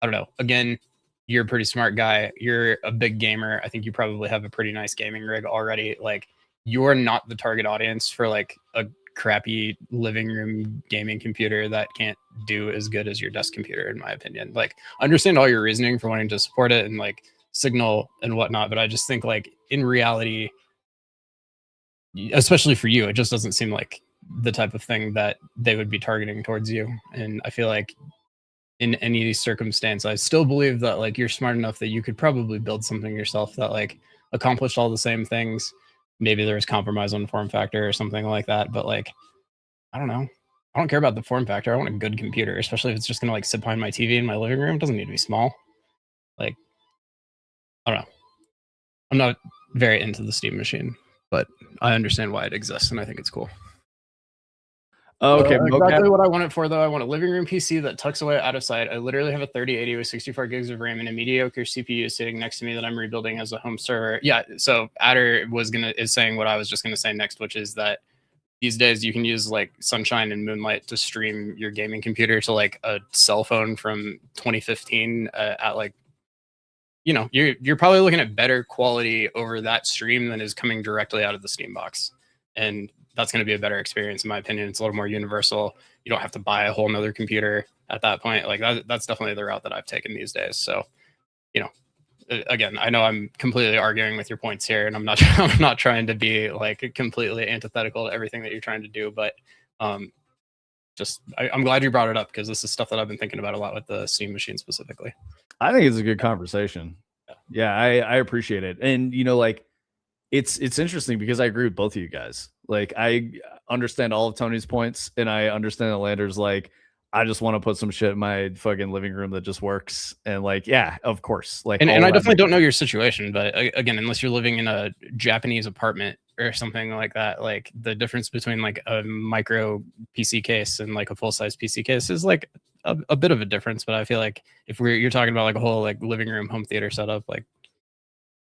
Speaker 2: I don't know. Again, you're a pretty smart guy. You're a big gamer. I think you probably have a pretty nice gaming rig already. Like, you're not the target audience for like a crappy living room gaming computer that can't do as good as your desk computer, in my opinion. Like, I understand all your reasoning for wanting to support it and like signal and whatnot, but I just think like in reality, especially for you, it just doesn't seem like the type of thing that they would be targeting towards you. And I feel like in any circumstance, I still believe that like you're smart enough that you could probably build something yourself that like accomplished all the same things. Maybe there was compromise on form factor or something like that, but like, I don't know. I don't care about the form factor. I want a good computer, especially if it's just gonna like sit behind my TV in my living room. It doesn't need to be small. Like, I don't know. I'm not very into the Steam machine, but I understand why it exists, and I think it's cool.
Speaker 1: Okay,
Speaker 2: exactly what I want it for, though. I want a living room PC that tucks away out of sight. I literally have a 3080 with 64 gigs of RAM and a mediocre CPU sitting next to me that I'm rebuilding as a home server. Yeah, so Adder is saying what I was just gonna say next, which is that these days you can use like Sunshine and Moonlight to stream your gaming computer to like a cell phone from 2015 at like, you're probably looking at better quality over that stream than is coming directly out of the Steam box. And that's going to be a better experience, in my opinion. It's a little more universal. You don't have to buy a whole nother computer at that point. Like that's definitely the route that I've taken these days. So, again, I know I'm completely arguing with your points here, and I'm not trying to be like completely antithetical to everything that you're trying to do, but I'm glad you brought it up because this is stuff that I've been thinking about a lot with the Steam machine specifically.
Speaker 1: I think it's a good conversation. Yeah, I appreciate it. And like it's interesting because I agree with both of you guys. Like I understand all of Tony's points, and I understand that Lander's like, I just want to put some shit in my fucking living room that just works. And like, yeah, of course. Like,
Speaker 2: and I definitely don't know your situation, but again, unless you're living in a Japanese apartment or something like that, like the difference between like a micro PC case and like a full size PC case is like a bit of a difference. But I feel like if you're talking about like a whole like living room home theater setup, like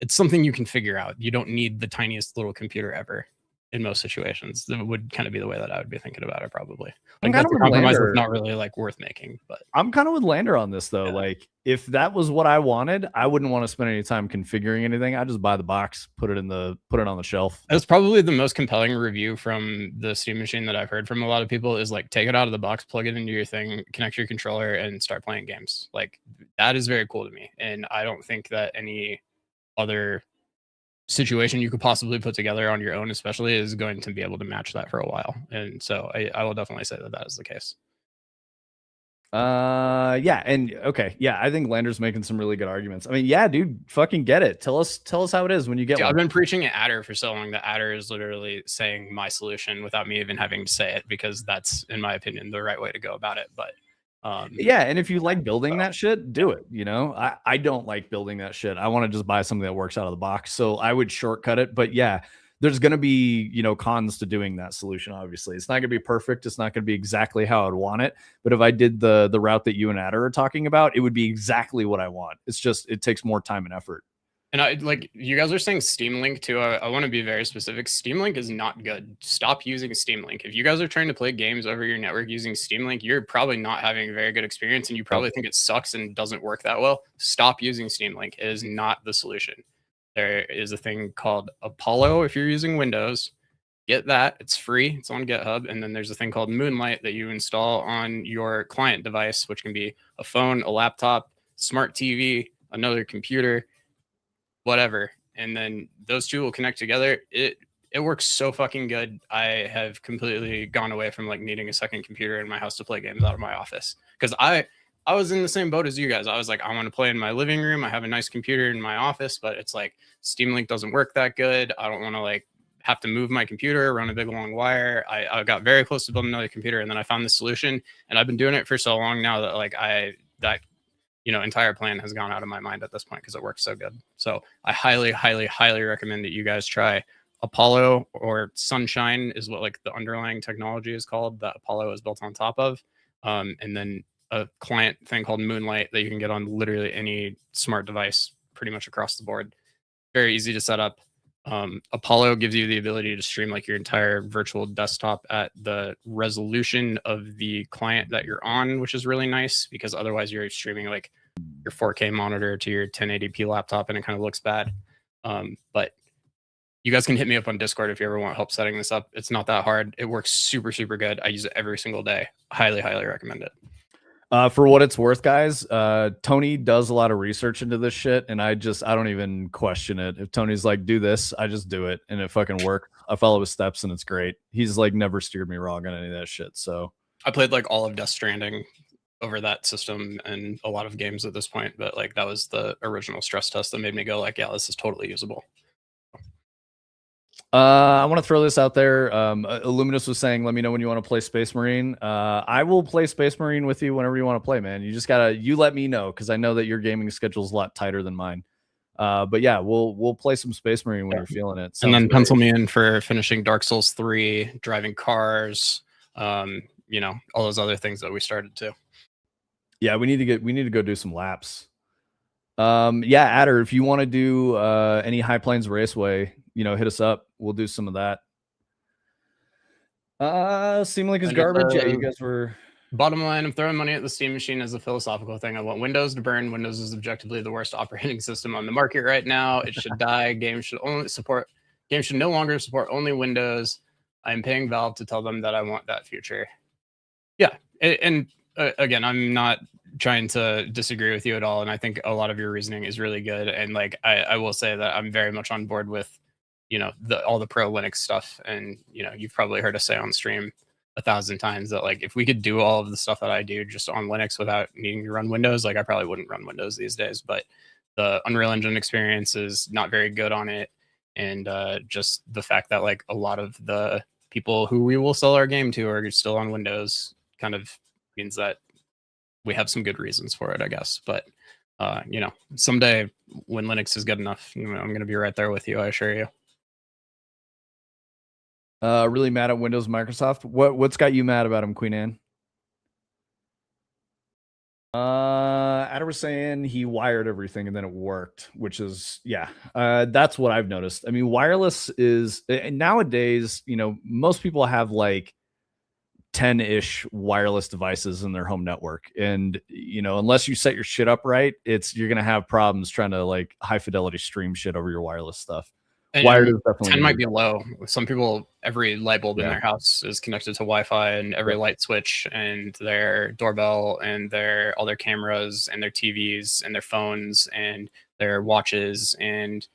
Speaker 2: it's something you can figure out. You don't need the tiniest little computer ever in most situations. That would kind of be the way that I would be thinking about it, probably. Like that's a compromise that's not really like worth making. But
Speaker 1: I'm kind of with Lander on this though. Yeah. Like if that was what I wanted, I wouldn't want to spend any time configuring anything. I just buy the box, put it on the shelf.
Speaker 2: That's probably the most compelling review from the Steam machine that I've heard from a lot of people is like, take it out of the box, plug it into your thing, connect your controller, and start playing games. Like that is very cool to me. And I don't think that any other situation you could possibly put together on your own, especially, is going to be able to match that for a while. And so I will definitely say that is the case.
Speaker 1: Yeah, and okay, yeah, I think Lander's making some really good arguments. I mean, yeah, dude, fucking get it. Tell us how it is when you get
Speaker 2: Dude,
Speaker 1: one.
Speaker 2: I've been preaching at Adder for so long that Adder is literally saying my solution without me even having to say it, because that's, in my opinion, the right way to go about it. But
Speaker 1: yeah, and if you like building that shit, do it. You know, I don't like building that shit. I want to just buy something that works out of the box. So I would shortcut it. But yeah, there's going to be, you know, cons to doing that solution. Obviously, it's not going to be perfect. It's not going to be exactly how I'd want it. But if I did the route that you and Adder are talking about, it would be exactly what I want. It's just it takes more time and effort.
Speaker 2: And I like, you guys are saying Steam Link too. I want to be very specific. Steam Link is not good. Stop using Steam Link. If you guys are trying to play games over your network using Steam Link, you're probably not having a very good experience, and you probably think it sucks and doesn't work that well. Stop using Steam Link. It is not the solution. There is a thing called Apollo if you're using Windows. Get that. It's free. It's on GitHub. And then there's a thing called Moonlight that you install on your client device, which can be a phone, a laptop, smart TV, another computer, whatever. And then those two will connect together. It works so fucking good. I have completely gone away from like needing a second computer in my house to play games out of my office, because I was in the same boat as you guys. I was like, I want to play in my living room. I have a nice computer in my office, but it's like Steam Link doesn't work that good. I don't want to like have to move my computer, run a big long wire. I got very close to building another computer, and then I found the solution, and I've been doing it for so long now that like that entire plan has gone out of my mind at this point because it works so good. So I highly, highly, highly recommend that you guys try Apollo, or Sunshine is what like the underlying technology is called that Apollo is built on top of. And then a client thing called Moonlight that you can get on literally any smart device pretty much across the board. Very easy to set up. Apollo gives you the ability to stream like your entire virtual desktop at the resolution of the client that you're on, which is really nice, because otherwise you're streaming like your 4K monitor to your 1080p laptop and it kind of looks bad. But you guys can hit me up on Discord if you ever want help setting this up. It's not that hard. It works super, super good. I use it every single day. Highly, highly recommend it.
Speaker 1: For what it's worth, guys, Tony does a lot of research into this shit, and I don't even question it. If Tony's like, do this, I just do it, and it fucking works. I follow his steps, and it's great. He's like never steered me wrong on any of that shit. So
Speaker 2: I played like all of Death Stranding over that system and a lot of games at this point, but like that was the original stress test that made me go like, yeah, this is totally usable.
Speaker 1: I want to throw this out there. Illuminous was saying, let me know when you want to play Space Marine. I will play Space Marine with you whenever you want to play, man. You just you let me know, because I know that your gaming schedule is a lot tighter than mine. But yeah, we'll play some Space Marine when you're feeling it.
Speaker 2: And then pencil me in for finishing Dark Souls 3, driving cars, all those other things that we started to.
Speaker 1: Yeah, we need to go do some laps. Yeah, Adder, if you want to do any High Plains Raceway, hit us up. We'll do some of that. Steam Link is garbage. Yeah, you guys were.
Speaker 2: Bottom line, I'm throwing money at the Steam machine as a philosophical thing. I want Windows to burn. Windows is objectively the worst operating system on the market right now. It should die. Games should no longer support only Windows. I'm paying Valve to tell them that I want that future. Yeah, and again, I'm not trying to disagree with you at all, and I think a lot of your reasoning is really good. And like, I will say that I'm very much on board with all the pro Linux stuff. And you've probably heard us say on stream 1,000 times that like, if we could do all of the stuff that I do just on Linux without needing to run Windows, like I probably wouldn't run Windows these days. But the Unreal Engine experience is not very good on it, and just the fact that like a lot of the people who we will sell our game to are still on Windows kind of means that we have some good reasons for it, I guess. But someday when Linux is good enough, I'm going to be right there with you, I assure you.
Speaker 1: Really mad at Windows and Microsoft. What's got you mad about them, Queen Anne? Adam was saying he wired everything and then it worked, which is, yeah, that's what I've noticed. I mean, wireless is nowadays, most people have like 10-ish wireless devices in their home network. And, unless you set your shit up right, you're going to have problems trying to like high fidelity stream shit over your wireless stuff.
Speaker 2: Wired is definitely 10 might be low. Some people, every light bulb in their house is connected to Wi-Fi, and every light switch and their doorbell and all their cameras and their TVs and their phones and their watches and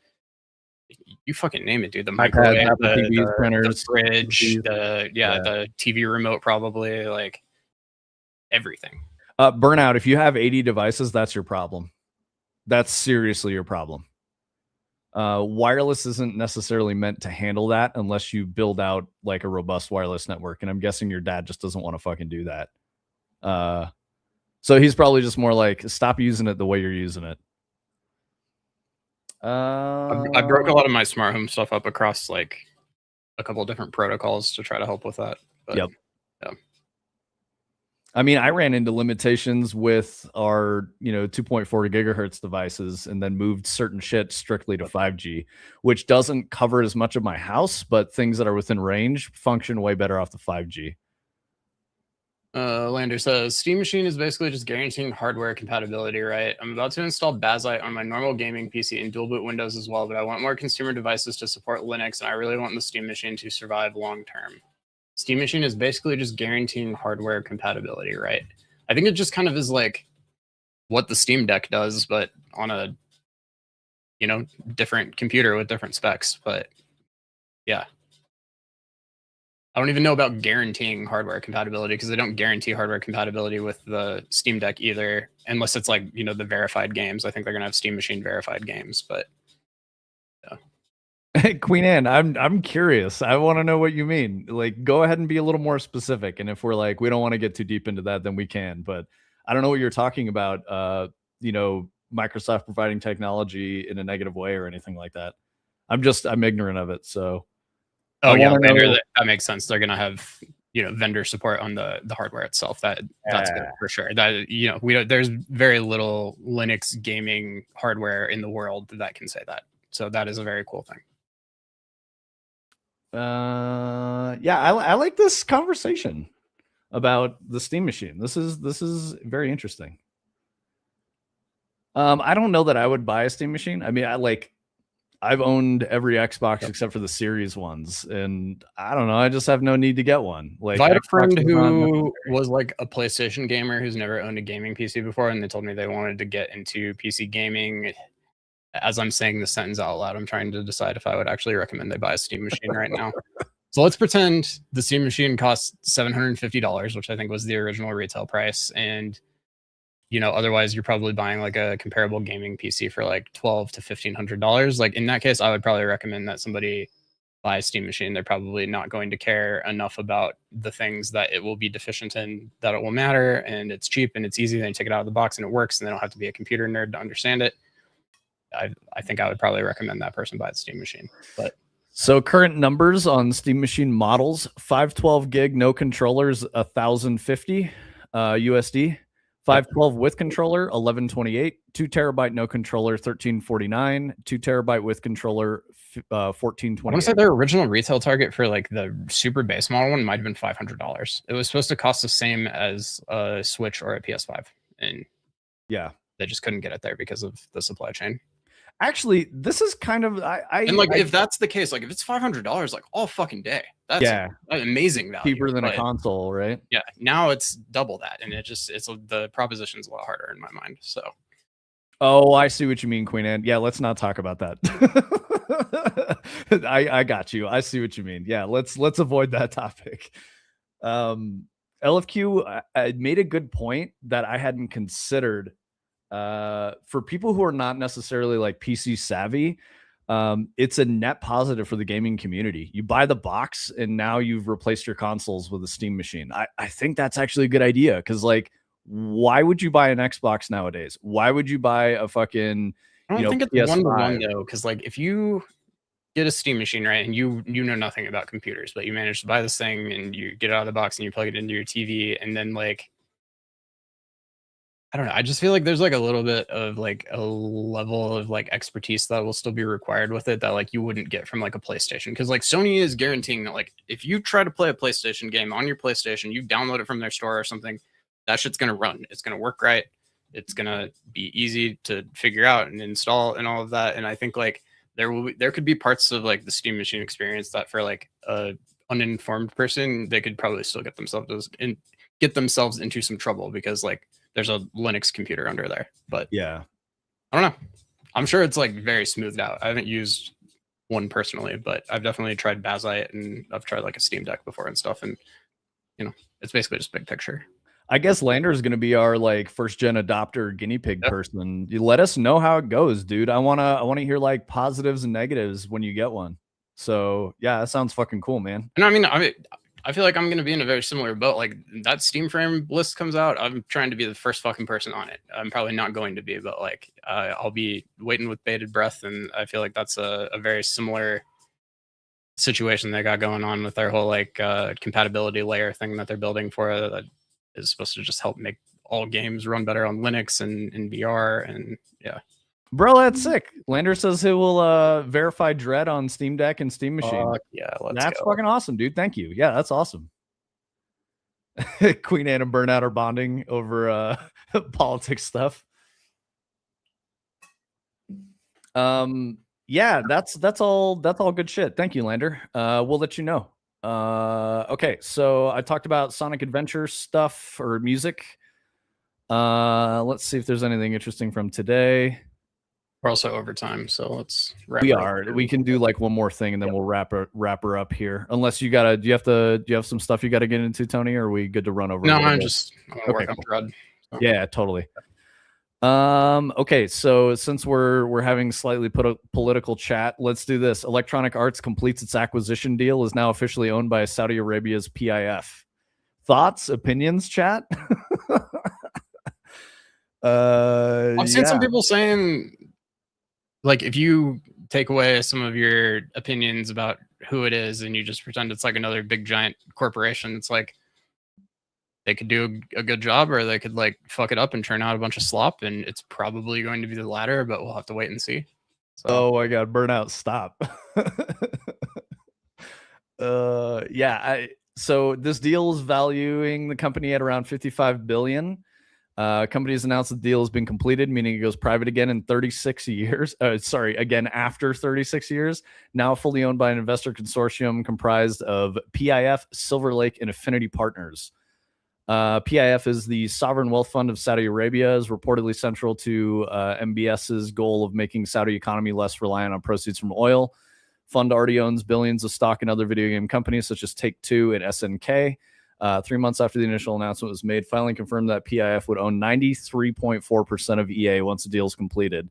Speaker 2: you fucking name it, dude. The microwave, the printers, the fridge, the TV remote, probably like everything.
Speaker 1: Burnout, if you have 80 devices, that's your problem. That's seriously your problem. Wireless isn't necessarily meant to handle that unless you build out like a robust wireless network. And I'm guessing your dad just doesn't want to fucking do that. So he's probably just more like, stop using it the way you're using it.
Speaker 2: I broke a lot of my smart home stuff up across like a couple of different protocols to try to help with that. But,
Speaker 1: yep.
Speaker 2: Yeah.
Speaker 1: I mean, I ran into limitations with our, 2.4 gigahertz devices and then moved certain shit strictly to 5G, which doesn't cover as much of my house, but things that are within range function way better off the 5G.
Speaker 2: Lander says, Steam Machine is basically just guaranteeing hardware compatibility, right? I'm about to install Bazzite on my normal gaming PC and dual boot Windows as well, but I want more consumer devices to support Linux, and I really want the Steam Machine to survive long term. Steam Machine is basically just guaranteeing hardware compatibility, right? I think it just kind of is like what the Steam Deck does, but on a, different computer with different specs. But yeah. I don't even know about guaranteeing hardware compatibility because they don't guarantee hardware compatibility with the Steam Deck either, unless it's like, the verified games. I think they're going to have Steam Machine verified games, but yeah.
Speaker 1: Hey, Queen Anne, I'm curious. I want to know what you mean. Like, go ahead and be a little more specific. And if we're like, we don't want to get too deep into that, then we can. But I don't know what you're talking about. Microsoft providing technology in a negative way or anything like that. I'm ignorant of it. So.
Speaker 2: Oh yeah, vendor, that makes sense. They're gonna have vendor support on the hardware itself. That's good for sure. That there's very little Linux gaming hardware in the world that can say that. So that is a very cool thing.
Speaker 1: Yeah, I like this conversation about the Steam Machine. This is very interesting. I don't know that I would buy a Steam Machine. I mean, I've owned every Xbox except for the Series ones, and I don't know. I just have no need to get one. Like,
Speaker 2: I had a friend who was like a PlayStation gamer who's never owned a gaming PC before, and they told me they wanted to get into PC gaming. As I'm saying this sentence out loud, I'm trying to decide if I would actually recommend they buy a Steam Machine right now. So let's pretend the Steam Machine costs $750, which I think was the original retail price, and otherwise you're probably buying like a comparable gaming PC for like $1,200 to $1,500. Like in that case, I would probably recommend that somebody buy a Steam Machine. They're probably not going to care enough about the things that it will be deficient in that it will matter, and it's cheap and it's easy. They take it out of the box and it works, and they don't have to be a computer nerd to understand it. I think I would probably recommend that person buy the Steam Machine. But
Speaker 1: so current numbers on Steam Machine models: 512 gig, no controllers, 1,050 USD. 512 with controller, 1128. 2 terabyte no controller, 1349. 2 terabyte with controller, 1420.
Speaker 2: I want to say their original retail target for like the super base model one might have been $500. It was supposed to cost the same as a Switch or a PS5, and
Speaker 1: yeah,
Speaker 2: they just couldn't get it there because of the supply chain.
Speaker 1: Actually, this is kind of
Speaker 2: if that's the case, like if it's $500 like all fucking day, that's an amazing value.
Speaker 1: Cheaper than a console, right?
Speaker 2: Yeah, now it's double that, and the proposition's a lot harder in my mind. So
Speaker 1: oh, I see what you mean, Queen Anne. Yeah, let's not talk about that. I got you. I see what you mean. Yeah, let's avoid that topic. LFQ made a good point that I hadn't considered. For people who are not necessarily like PC savvy, it's a net positive for the gaming community. You buy the box and now you've replaced your consoles with a Steam Machine. I think that's actually a good idea, because like, why would you buy an Xbox nowadays? Why would you buy a fucking
Speaker 2: I don't think it's PS5? One-to-one though, because like if you get a Steam Machine, right, and you know nothing about computers, but you manage to buy this thing and you get it out of the box and you plug it into your TV, and then like I don't know. I just feel like there's like a little bit of like a level of like expertise that will still be required with it that like you wouldn't get from like a PlayStation. Because like Sony is guaranteeing that like if you try to play a PlayStation game on your PlayStation, you download it from their store or something, that shit's gonna run. It's gonna work right. It's gonna be easy to figure out and install and all of that. And I think like there could be parts of like the Steam Machine experience that for like a uninformed person, they could probably still get themselves into some trouble, because like there's a Linux computer under there. But
Speaker 1: yeah,
Speaker 2: I don't know. I'm sure it's like very smoothed out. I haven't used one personally, but I've definitely tried Bazzite and I've tried like a Steam Deck before and stuff. And it's basically just big picture.
Speaker 1: I guess Lander is going to be our like first gen adopter guinea pig person. You let us know how it goes, dude. I wanna hear like positives and negatives when you get one. So yeah, that sounds fucking cool, man.
Speaker 2: And I feel like I'm gonna be in a very similar boat. Like that Steam frame list comes out, I'm trying to be the first fucking person on it. I'm probably not going to be, but like I'll be waiting with bated breath, and I feel like that's a very similar situation they got going on with their whole like compatibility layer thing that they're building for it, that is supposed to just help make all games run better on Linux and in VR. And yeah,
Speaker 1: bro, that's sick. Lander says he will verify Dread on Steam Deck and Steam Machine.
Speaker 2: Yeah,
Speaker 1: that's fucking awesome, dude. Thank you. Yeah, that's awesome. Queen Anne and Burnout are bonding over politics stuff. Yeah, that's all good shit. Thank you, Lander. We'll let you know. Okay, so I talked about Sonic Adventure stuff or music. Let's see if there's anything interesting from today.
Speaker 2: We're also over time, so let's
Speaker 1: wrap we can do like one more thing and then we'll wrap her up here. Unless do you have some stuff you got to get into, Tony, or are we good to run over?
Speaker 2: No, I'm just work on Dread.
Speaker 1: So. Yeah, totally. Okay, so since we're having slightly political chat, let's do this. Electronic Arts completes its acquisition deal, is now officially owned by Saudi Arabia's PIF. Thoughts, opinions, chat?
Speaker 2: I've seen some people saying, like, if you take away some of your opinions about who it is and you just pretend it's like another big giant corporation, it's like they could do a good job, or they could like fuck it up and turn out a bunch of slop, and it's probably going to be the latter, but we'll have to wait and see.
Speaker 1: So. Oh my god, Burnout, stop. Yeah, so this deal is valuing the company at around 55 billion. Company has announced the deal has been completed, meaning it goes private again in 36 years. Again after 36 years. Now fully owned by an investor consortium comprised of PIF, Silver Lake, and Affinity Partners. PIF is the sovereign wealth fund of Saudi Arabia, is reportedly central to MBS's goal of making Saudi economy less reliant on proceeds from oil. Fund already owns billions of stock in other video game companies such as Take-Two and SNK. 3 months after the initial announcement was made, filing confirmed that PIF would own 93.4% of EA once the deal is completed.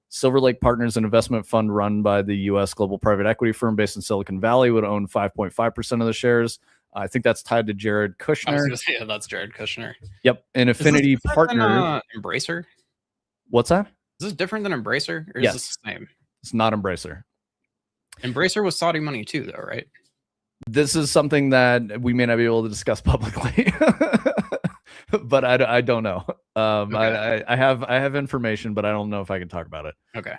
Speaker 1: Silver Lake Partners, an investment fund run by the U.S. global private equity firm based in Silicon Valley, would own 5.5% of the shares. I think that's tied to Jared Kushner.
Speaker 2: I was gonna say, yeah, that's Jared Kushner.
Speaker 1: Yep. And Affinity Partner.
Speaker 2: Embracer?
Speaker 1: What's that?
Speaker 2: Is this different than Embracer? Or
Speaker 1: yes.
Speaker 2: Is this the same?
Speaker 1: It's not Embracer.
Speaker 2: Embracer was Saudi money too, though, right?
Speaker 1: This is something that we may not be able to discuss publicly, but I don't know. Okay. I have information, but I don't know if I can talk about it.
Speaker 2: Okay.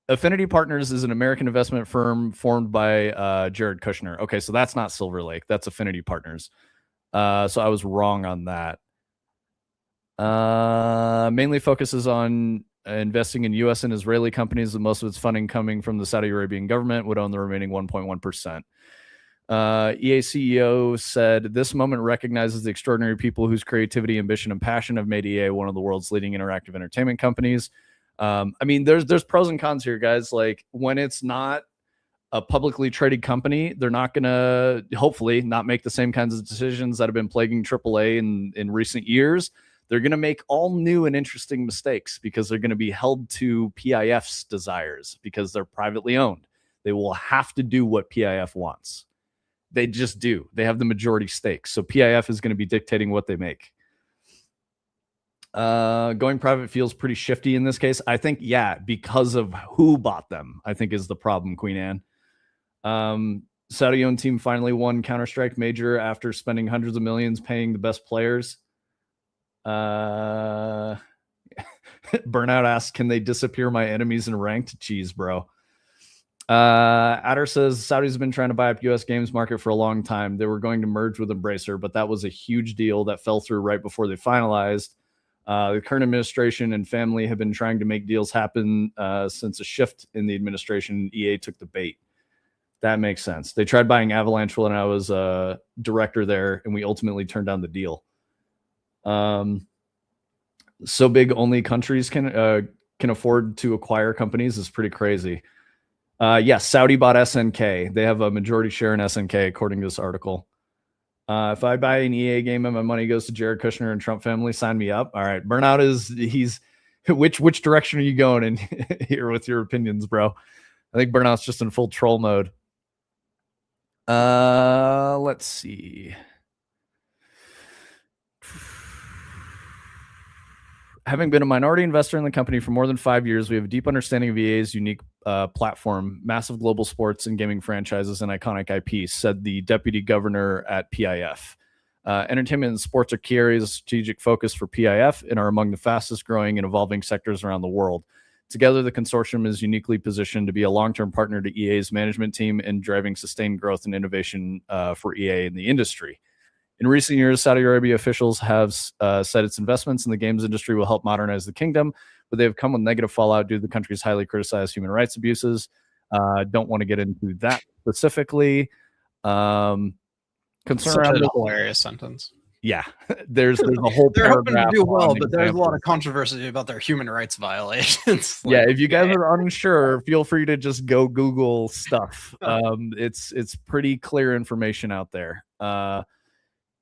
Speaker 1: Affinity Partners is an American investment firm formed by Jared Kushner. Okay, so that's not Silver Lake. That's Affinity Partners. So I was wrong on that. Mainly focuses on investing in U.S. and Israeli companies, with most of its funding coming from the Saudi Arabian government, would own the remaining 1.1%. EA CEO said, "This moment recognizes the extraordinary people whose creativity, ambition, and passion have made EA one of the world's leading interactive entertainment companies." I mean, there's pros and cons here, guys. Like, when it's not a publicly traded company, they're not going to, hopefully, not make the same kinds of decisions that have been plaguing AAA in recent years. They're going to make all new and interesting mistakes because they're going to be held to PIF's desires because they're privately owned. They will have to do what PIF wants. They just do. They have the majority stake. So PIF is going to be dictating what they make. Going private feels pretty shifty in this case. I think, yeah, because of who bought them, I think is the problem, Queen Anne. Saudi-owned team finally won Counter-Strike Major after spending hundreds of millions paying the best players. Burnout asks, can they disappear my enemies in ranked? Jeez, bro. Adder says Saudis have been trying to buy up US games market for a long time. They were going to merge with Embracer, but that was a huge deal that fell through right before they finalized. The current administration and family have been trying to make deals happen since a shift in the administration. EA took the bait. That makes sense. They tried buying Avalanche when I was a director there, and we ultimately turned down the deal. So big only countries can afford to acquire companies is pretty crazy. Yes, Saudi bought SNK. They have a majority share in SNK, according to this article. If I buy an EA game and my money goes to Jared Kushner and Trump family, sign me up. All right, Burnout he's which direction are you going in here with your opinions, bro? I think Burnout's just in full troll mode. Let's see. Having been a minority investor in the company for more than 5 years, we have a deep understanding of EA's unique platform, massive global sports and gaming franchises, and iconic IPs, said the deputy governor at PIF. Entertainment and sports are key areas of strategic focus for PIF and are among the fastest growing and evolving sectors around the world. Together, the consortium is uniquely positioned to be a long-term partner to EA's management team in driving sustained growth and innovation for EA in the industry. In recent years, Saudi Arabia officials have said its investments in the games industry will help modernize the kingdom, but they have come with negative fallout due to the country's highly criticized human rights abuses. Don't want to get into that specifically. Concern
Speaker 2: around a hilarious sentence.
Speaker 1: Yeah, there's a whole
Speaker 3: they're hoping to do well, but there's a lot of controversy about their human rights violations.
Speaker 1: Like, yeah, if you guys are unsure, feel free to just go Google stuff. It's pretty clear information out there.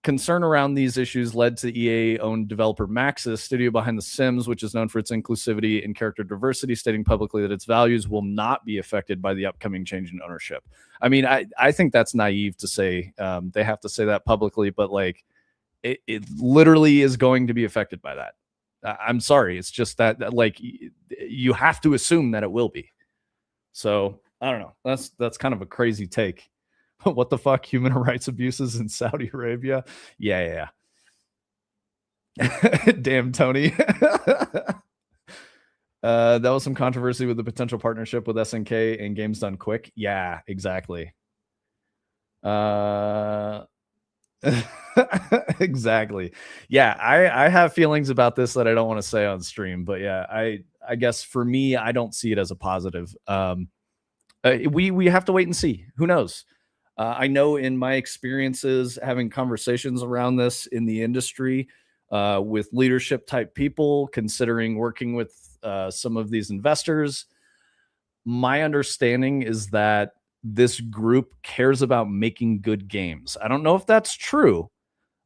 Speaker 1: Concern around these issues led to EA-owned developer Maxis, studio behind The Sims, which is known for its inclusivity and character diversity, stating publicly that its values will not be affected by the upcoming change in ownership. I mean, I think that's naive to say. They have to say that publicly, but like, it literally is going to be affected by that. I'm sorry. It's just that like, you have to assume that it will be. So I don't know. That's kind of a crazy take. What the fuck? Human rights abuses in Saudi Arabia? Yeah. Damn, Tony. That was some controversy with the potential partnership with SNK and Games Done Quick. Yeah, exactly. Exactly. Yeah, I have feelings about this that I don't want to say on stream, but yeah, I guess for me, I don't see it as a positive. We have to wait and see. Who knows? I know in my experiences having conversations around this in the industry with leadership type people, considering working with some of these investors, my understanding is that this group cares about making good games. I don't know if that's true,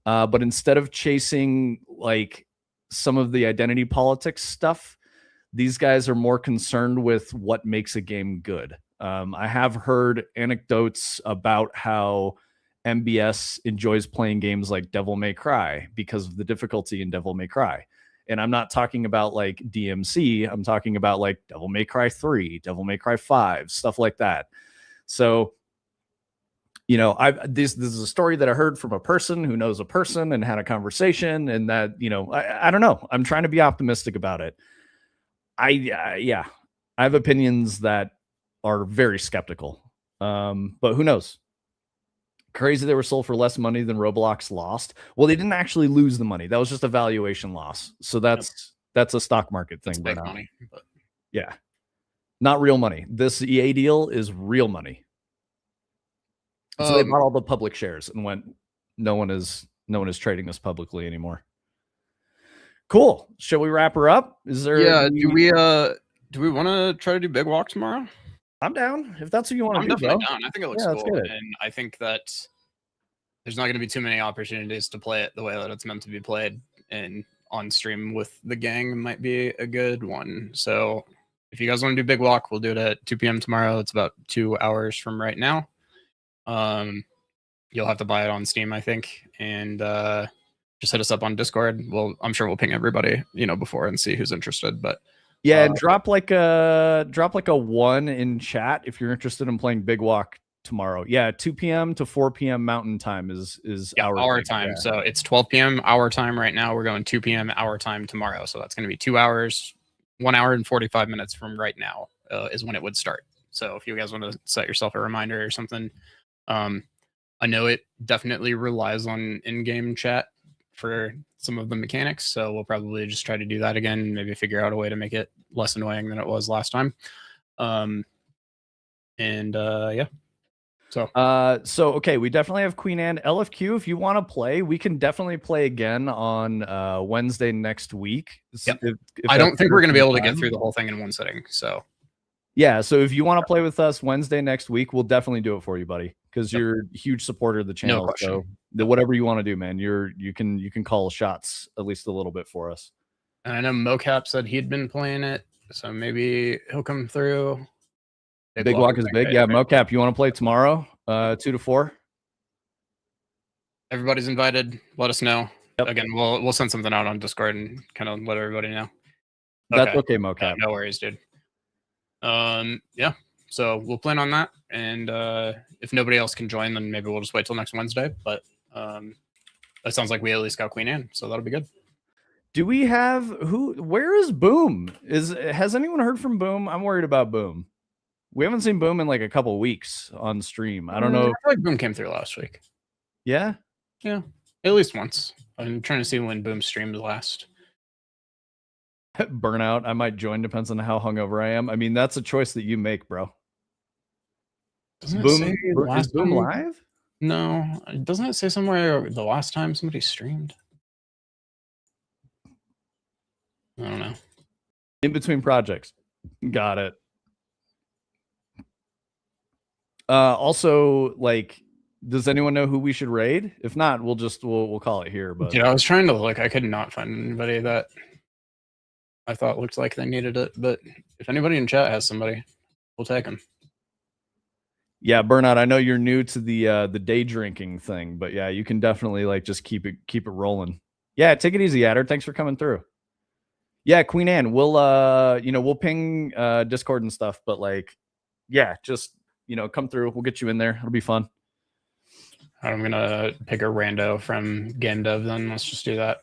Speaker 1: but instead of chasing like some of the identity politics stuff, these guys are more concerned with what makes a game good. I have heard anecdotes about how MBS enjoys playing games like Devil May Cry because of the difficulty in Devil May Cry. And I'm not talking about like DMC. I'm talking about like Devil May Cry 3, Devil May Cry 5, stuff like that. So, you know, this is a story that I heard from a person who knows a person and had a conversation, and that, you know, I don't know. I'm trying to be optimistic about it. I have opinions that are very skeptical. But who knows? Crazy they were sold for less money than Roblox lost. Well, they didn't actually lose the money. That was just a valuation loss. So that's a stock market thing.
Speaker 2: Big money, but
Speaker 1: yeah, not real money. This EA deal is real money. So they bought all the public shares and went, no one is trading this publicly anymore. Cool. Shall we wrap her up? Is there
Speaker 3: do we want to try to do Big Walk tomorrow?
Speaker 1: I'm down if that's what you want to do.
Speaker 2: I'm definitely down. I think it looks cool,
Speaker 1: good.
Speaker 2: And I think that there's not going to be too many opportunities to play it the way that it's meant to be played, and on stream with the gang might be a good one. So if you guys want to do Big Walk, we'll do it at 2 p.m. tomorrow. It's about 2 hours from right now. You'll have to buy it on Steam, I think, and just hit us up on Discord. I'm sure we'll ping everybody, before and see who's interested. But
Speaker 1: yeah, drop like a 1 in chat if you're interested in playing Big Walk tomorrow. Yeah, 2 p.m. to 4 p.m. Mountain Time is
Speaker 2: our time. Yeah. So it's 12 p.m. our time right now. We're going 2 p.m. our time tomorrow. So that's going to be 2 hours, 1 hour and 45 minutes from right now is when it would start. So if you guys want to set yourself a reminder or something, I know it definitely relies on in-game chat for some of the mechanics, so we'll probably just try to do that again, maybe figure out a way to make it less annoying than it was last time. Yeah. So
Speaker 1: okay, we definitely have Queen Anne. LFQ, if you want to play, we can definitely play again on Wednesday next week.
Speaker 2: Yep. If I don't think we're going to be able to get through the whole thing in one sitting, so
Speaker 1: Yeah, so if you want to play with us Wednesday next week, we'll definitely do it for you, buddy, because you're a huge supporter of the channel.
Speaker 2: No question.
Speaker 1: So whatever you want to do, man, you can call shots at least a little bit for us.
Speaker 2: And I know Mocap said he'd been playing it, so maybe he'll come through.
Speaker 1: Big Walk is big. Yeah, Mocap, you want to play tomorrow, 2 to 4?
Speaker 2: Everybody's invited. Let us know.
Speaker 1: Yep.
Speaker 2: Again, we'll send something out on Discord and kind of let everybody know.
Speaker 1: That's okay, Mocap.
Speaker 2: No worries, dude. Yeah. So we'll plan on that, and if nobody else can join, then maybe we'll just wait till next Wednesday. But that sounds like we at least got Queen Anne, so that'll be good.
Speaker 1: Do we have where is Boom? Has anyone heard from Boom? I'm worried about Boom. We haven't seen Boom in like a couple weeks on stream. I don't know.
Speaker 2: I feel like Boom came through last week.
Speaker 1: Yeah?
Speaker 2: Yeah. At least once. I'm trying to see when Boom streamed last.
Speaker 1: Burnout. I might join, depends on how hungover I am. I mean, that's a choice that you make, bro.
Speaker 2: Doesn't
Speaker 1: Boom,
Speaker 2: it say
Speaker 1: is Boom live?
Speaker 2: No. Doesn't it say somewhere the last time somebody streamed? I don't know.
Speaker 1: In between projects. Got it. Also, like, does anyone know who we should raid? If not, we'll call it here. But
Speaker 2: yeah, I was trying to look. I could not find anybody that I thought looked like they needed it. But if anybody in chat has somebody, we'll take them.
Speaker 1: Yeah, Burnout, I know you're new to the day drinking thing, but yeah, you can definitely like just keep it rolling. Yeah, take it easy, Adder. Thanks for coming through. Yeah, Queen Anne, we'll ping Discord and stuff, but like, yeah, just come through. We'll get you in there. It'll be fun.
Speaker 2: I'm gonna pick a rando from Game Dev then. Let's just do that.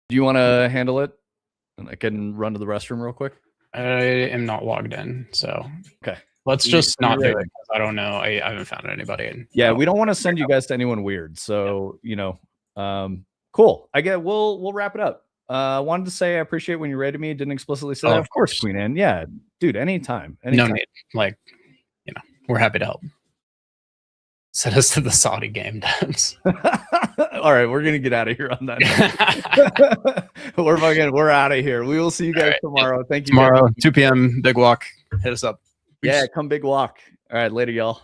Speaker 1: Do you want to handle it? And I can run to the restroom real quick.
Speaker 2: I am not logged in, so
Speaker 1: okay.
Speaker 2: Let's just not do it because I don't know. I haven't found anybody.
Speaker 1: Yeah, we don't want to send you guys to anyone weird. So cool. I get. We'll wrap it up. Wanted to say I appreciate when you rated me. Didn't explicitly say that. Of course, Queen Anne. Yeah, dude. Anytime.
Speaker 2: No need. Like, we're happy to help. Send us to the Saudi game devs.
Speaker 1: All right, we're gonna get out of here on that. We're out of here. We will see you guys tomorrow. Thank you.
Speaker 2: Tomorrow, 2 p.m. Big Walk. Hit us up.
Speaker 1: Yeah, come Big Walk. All right, later, y'all.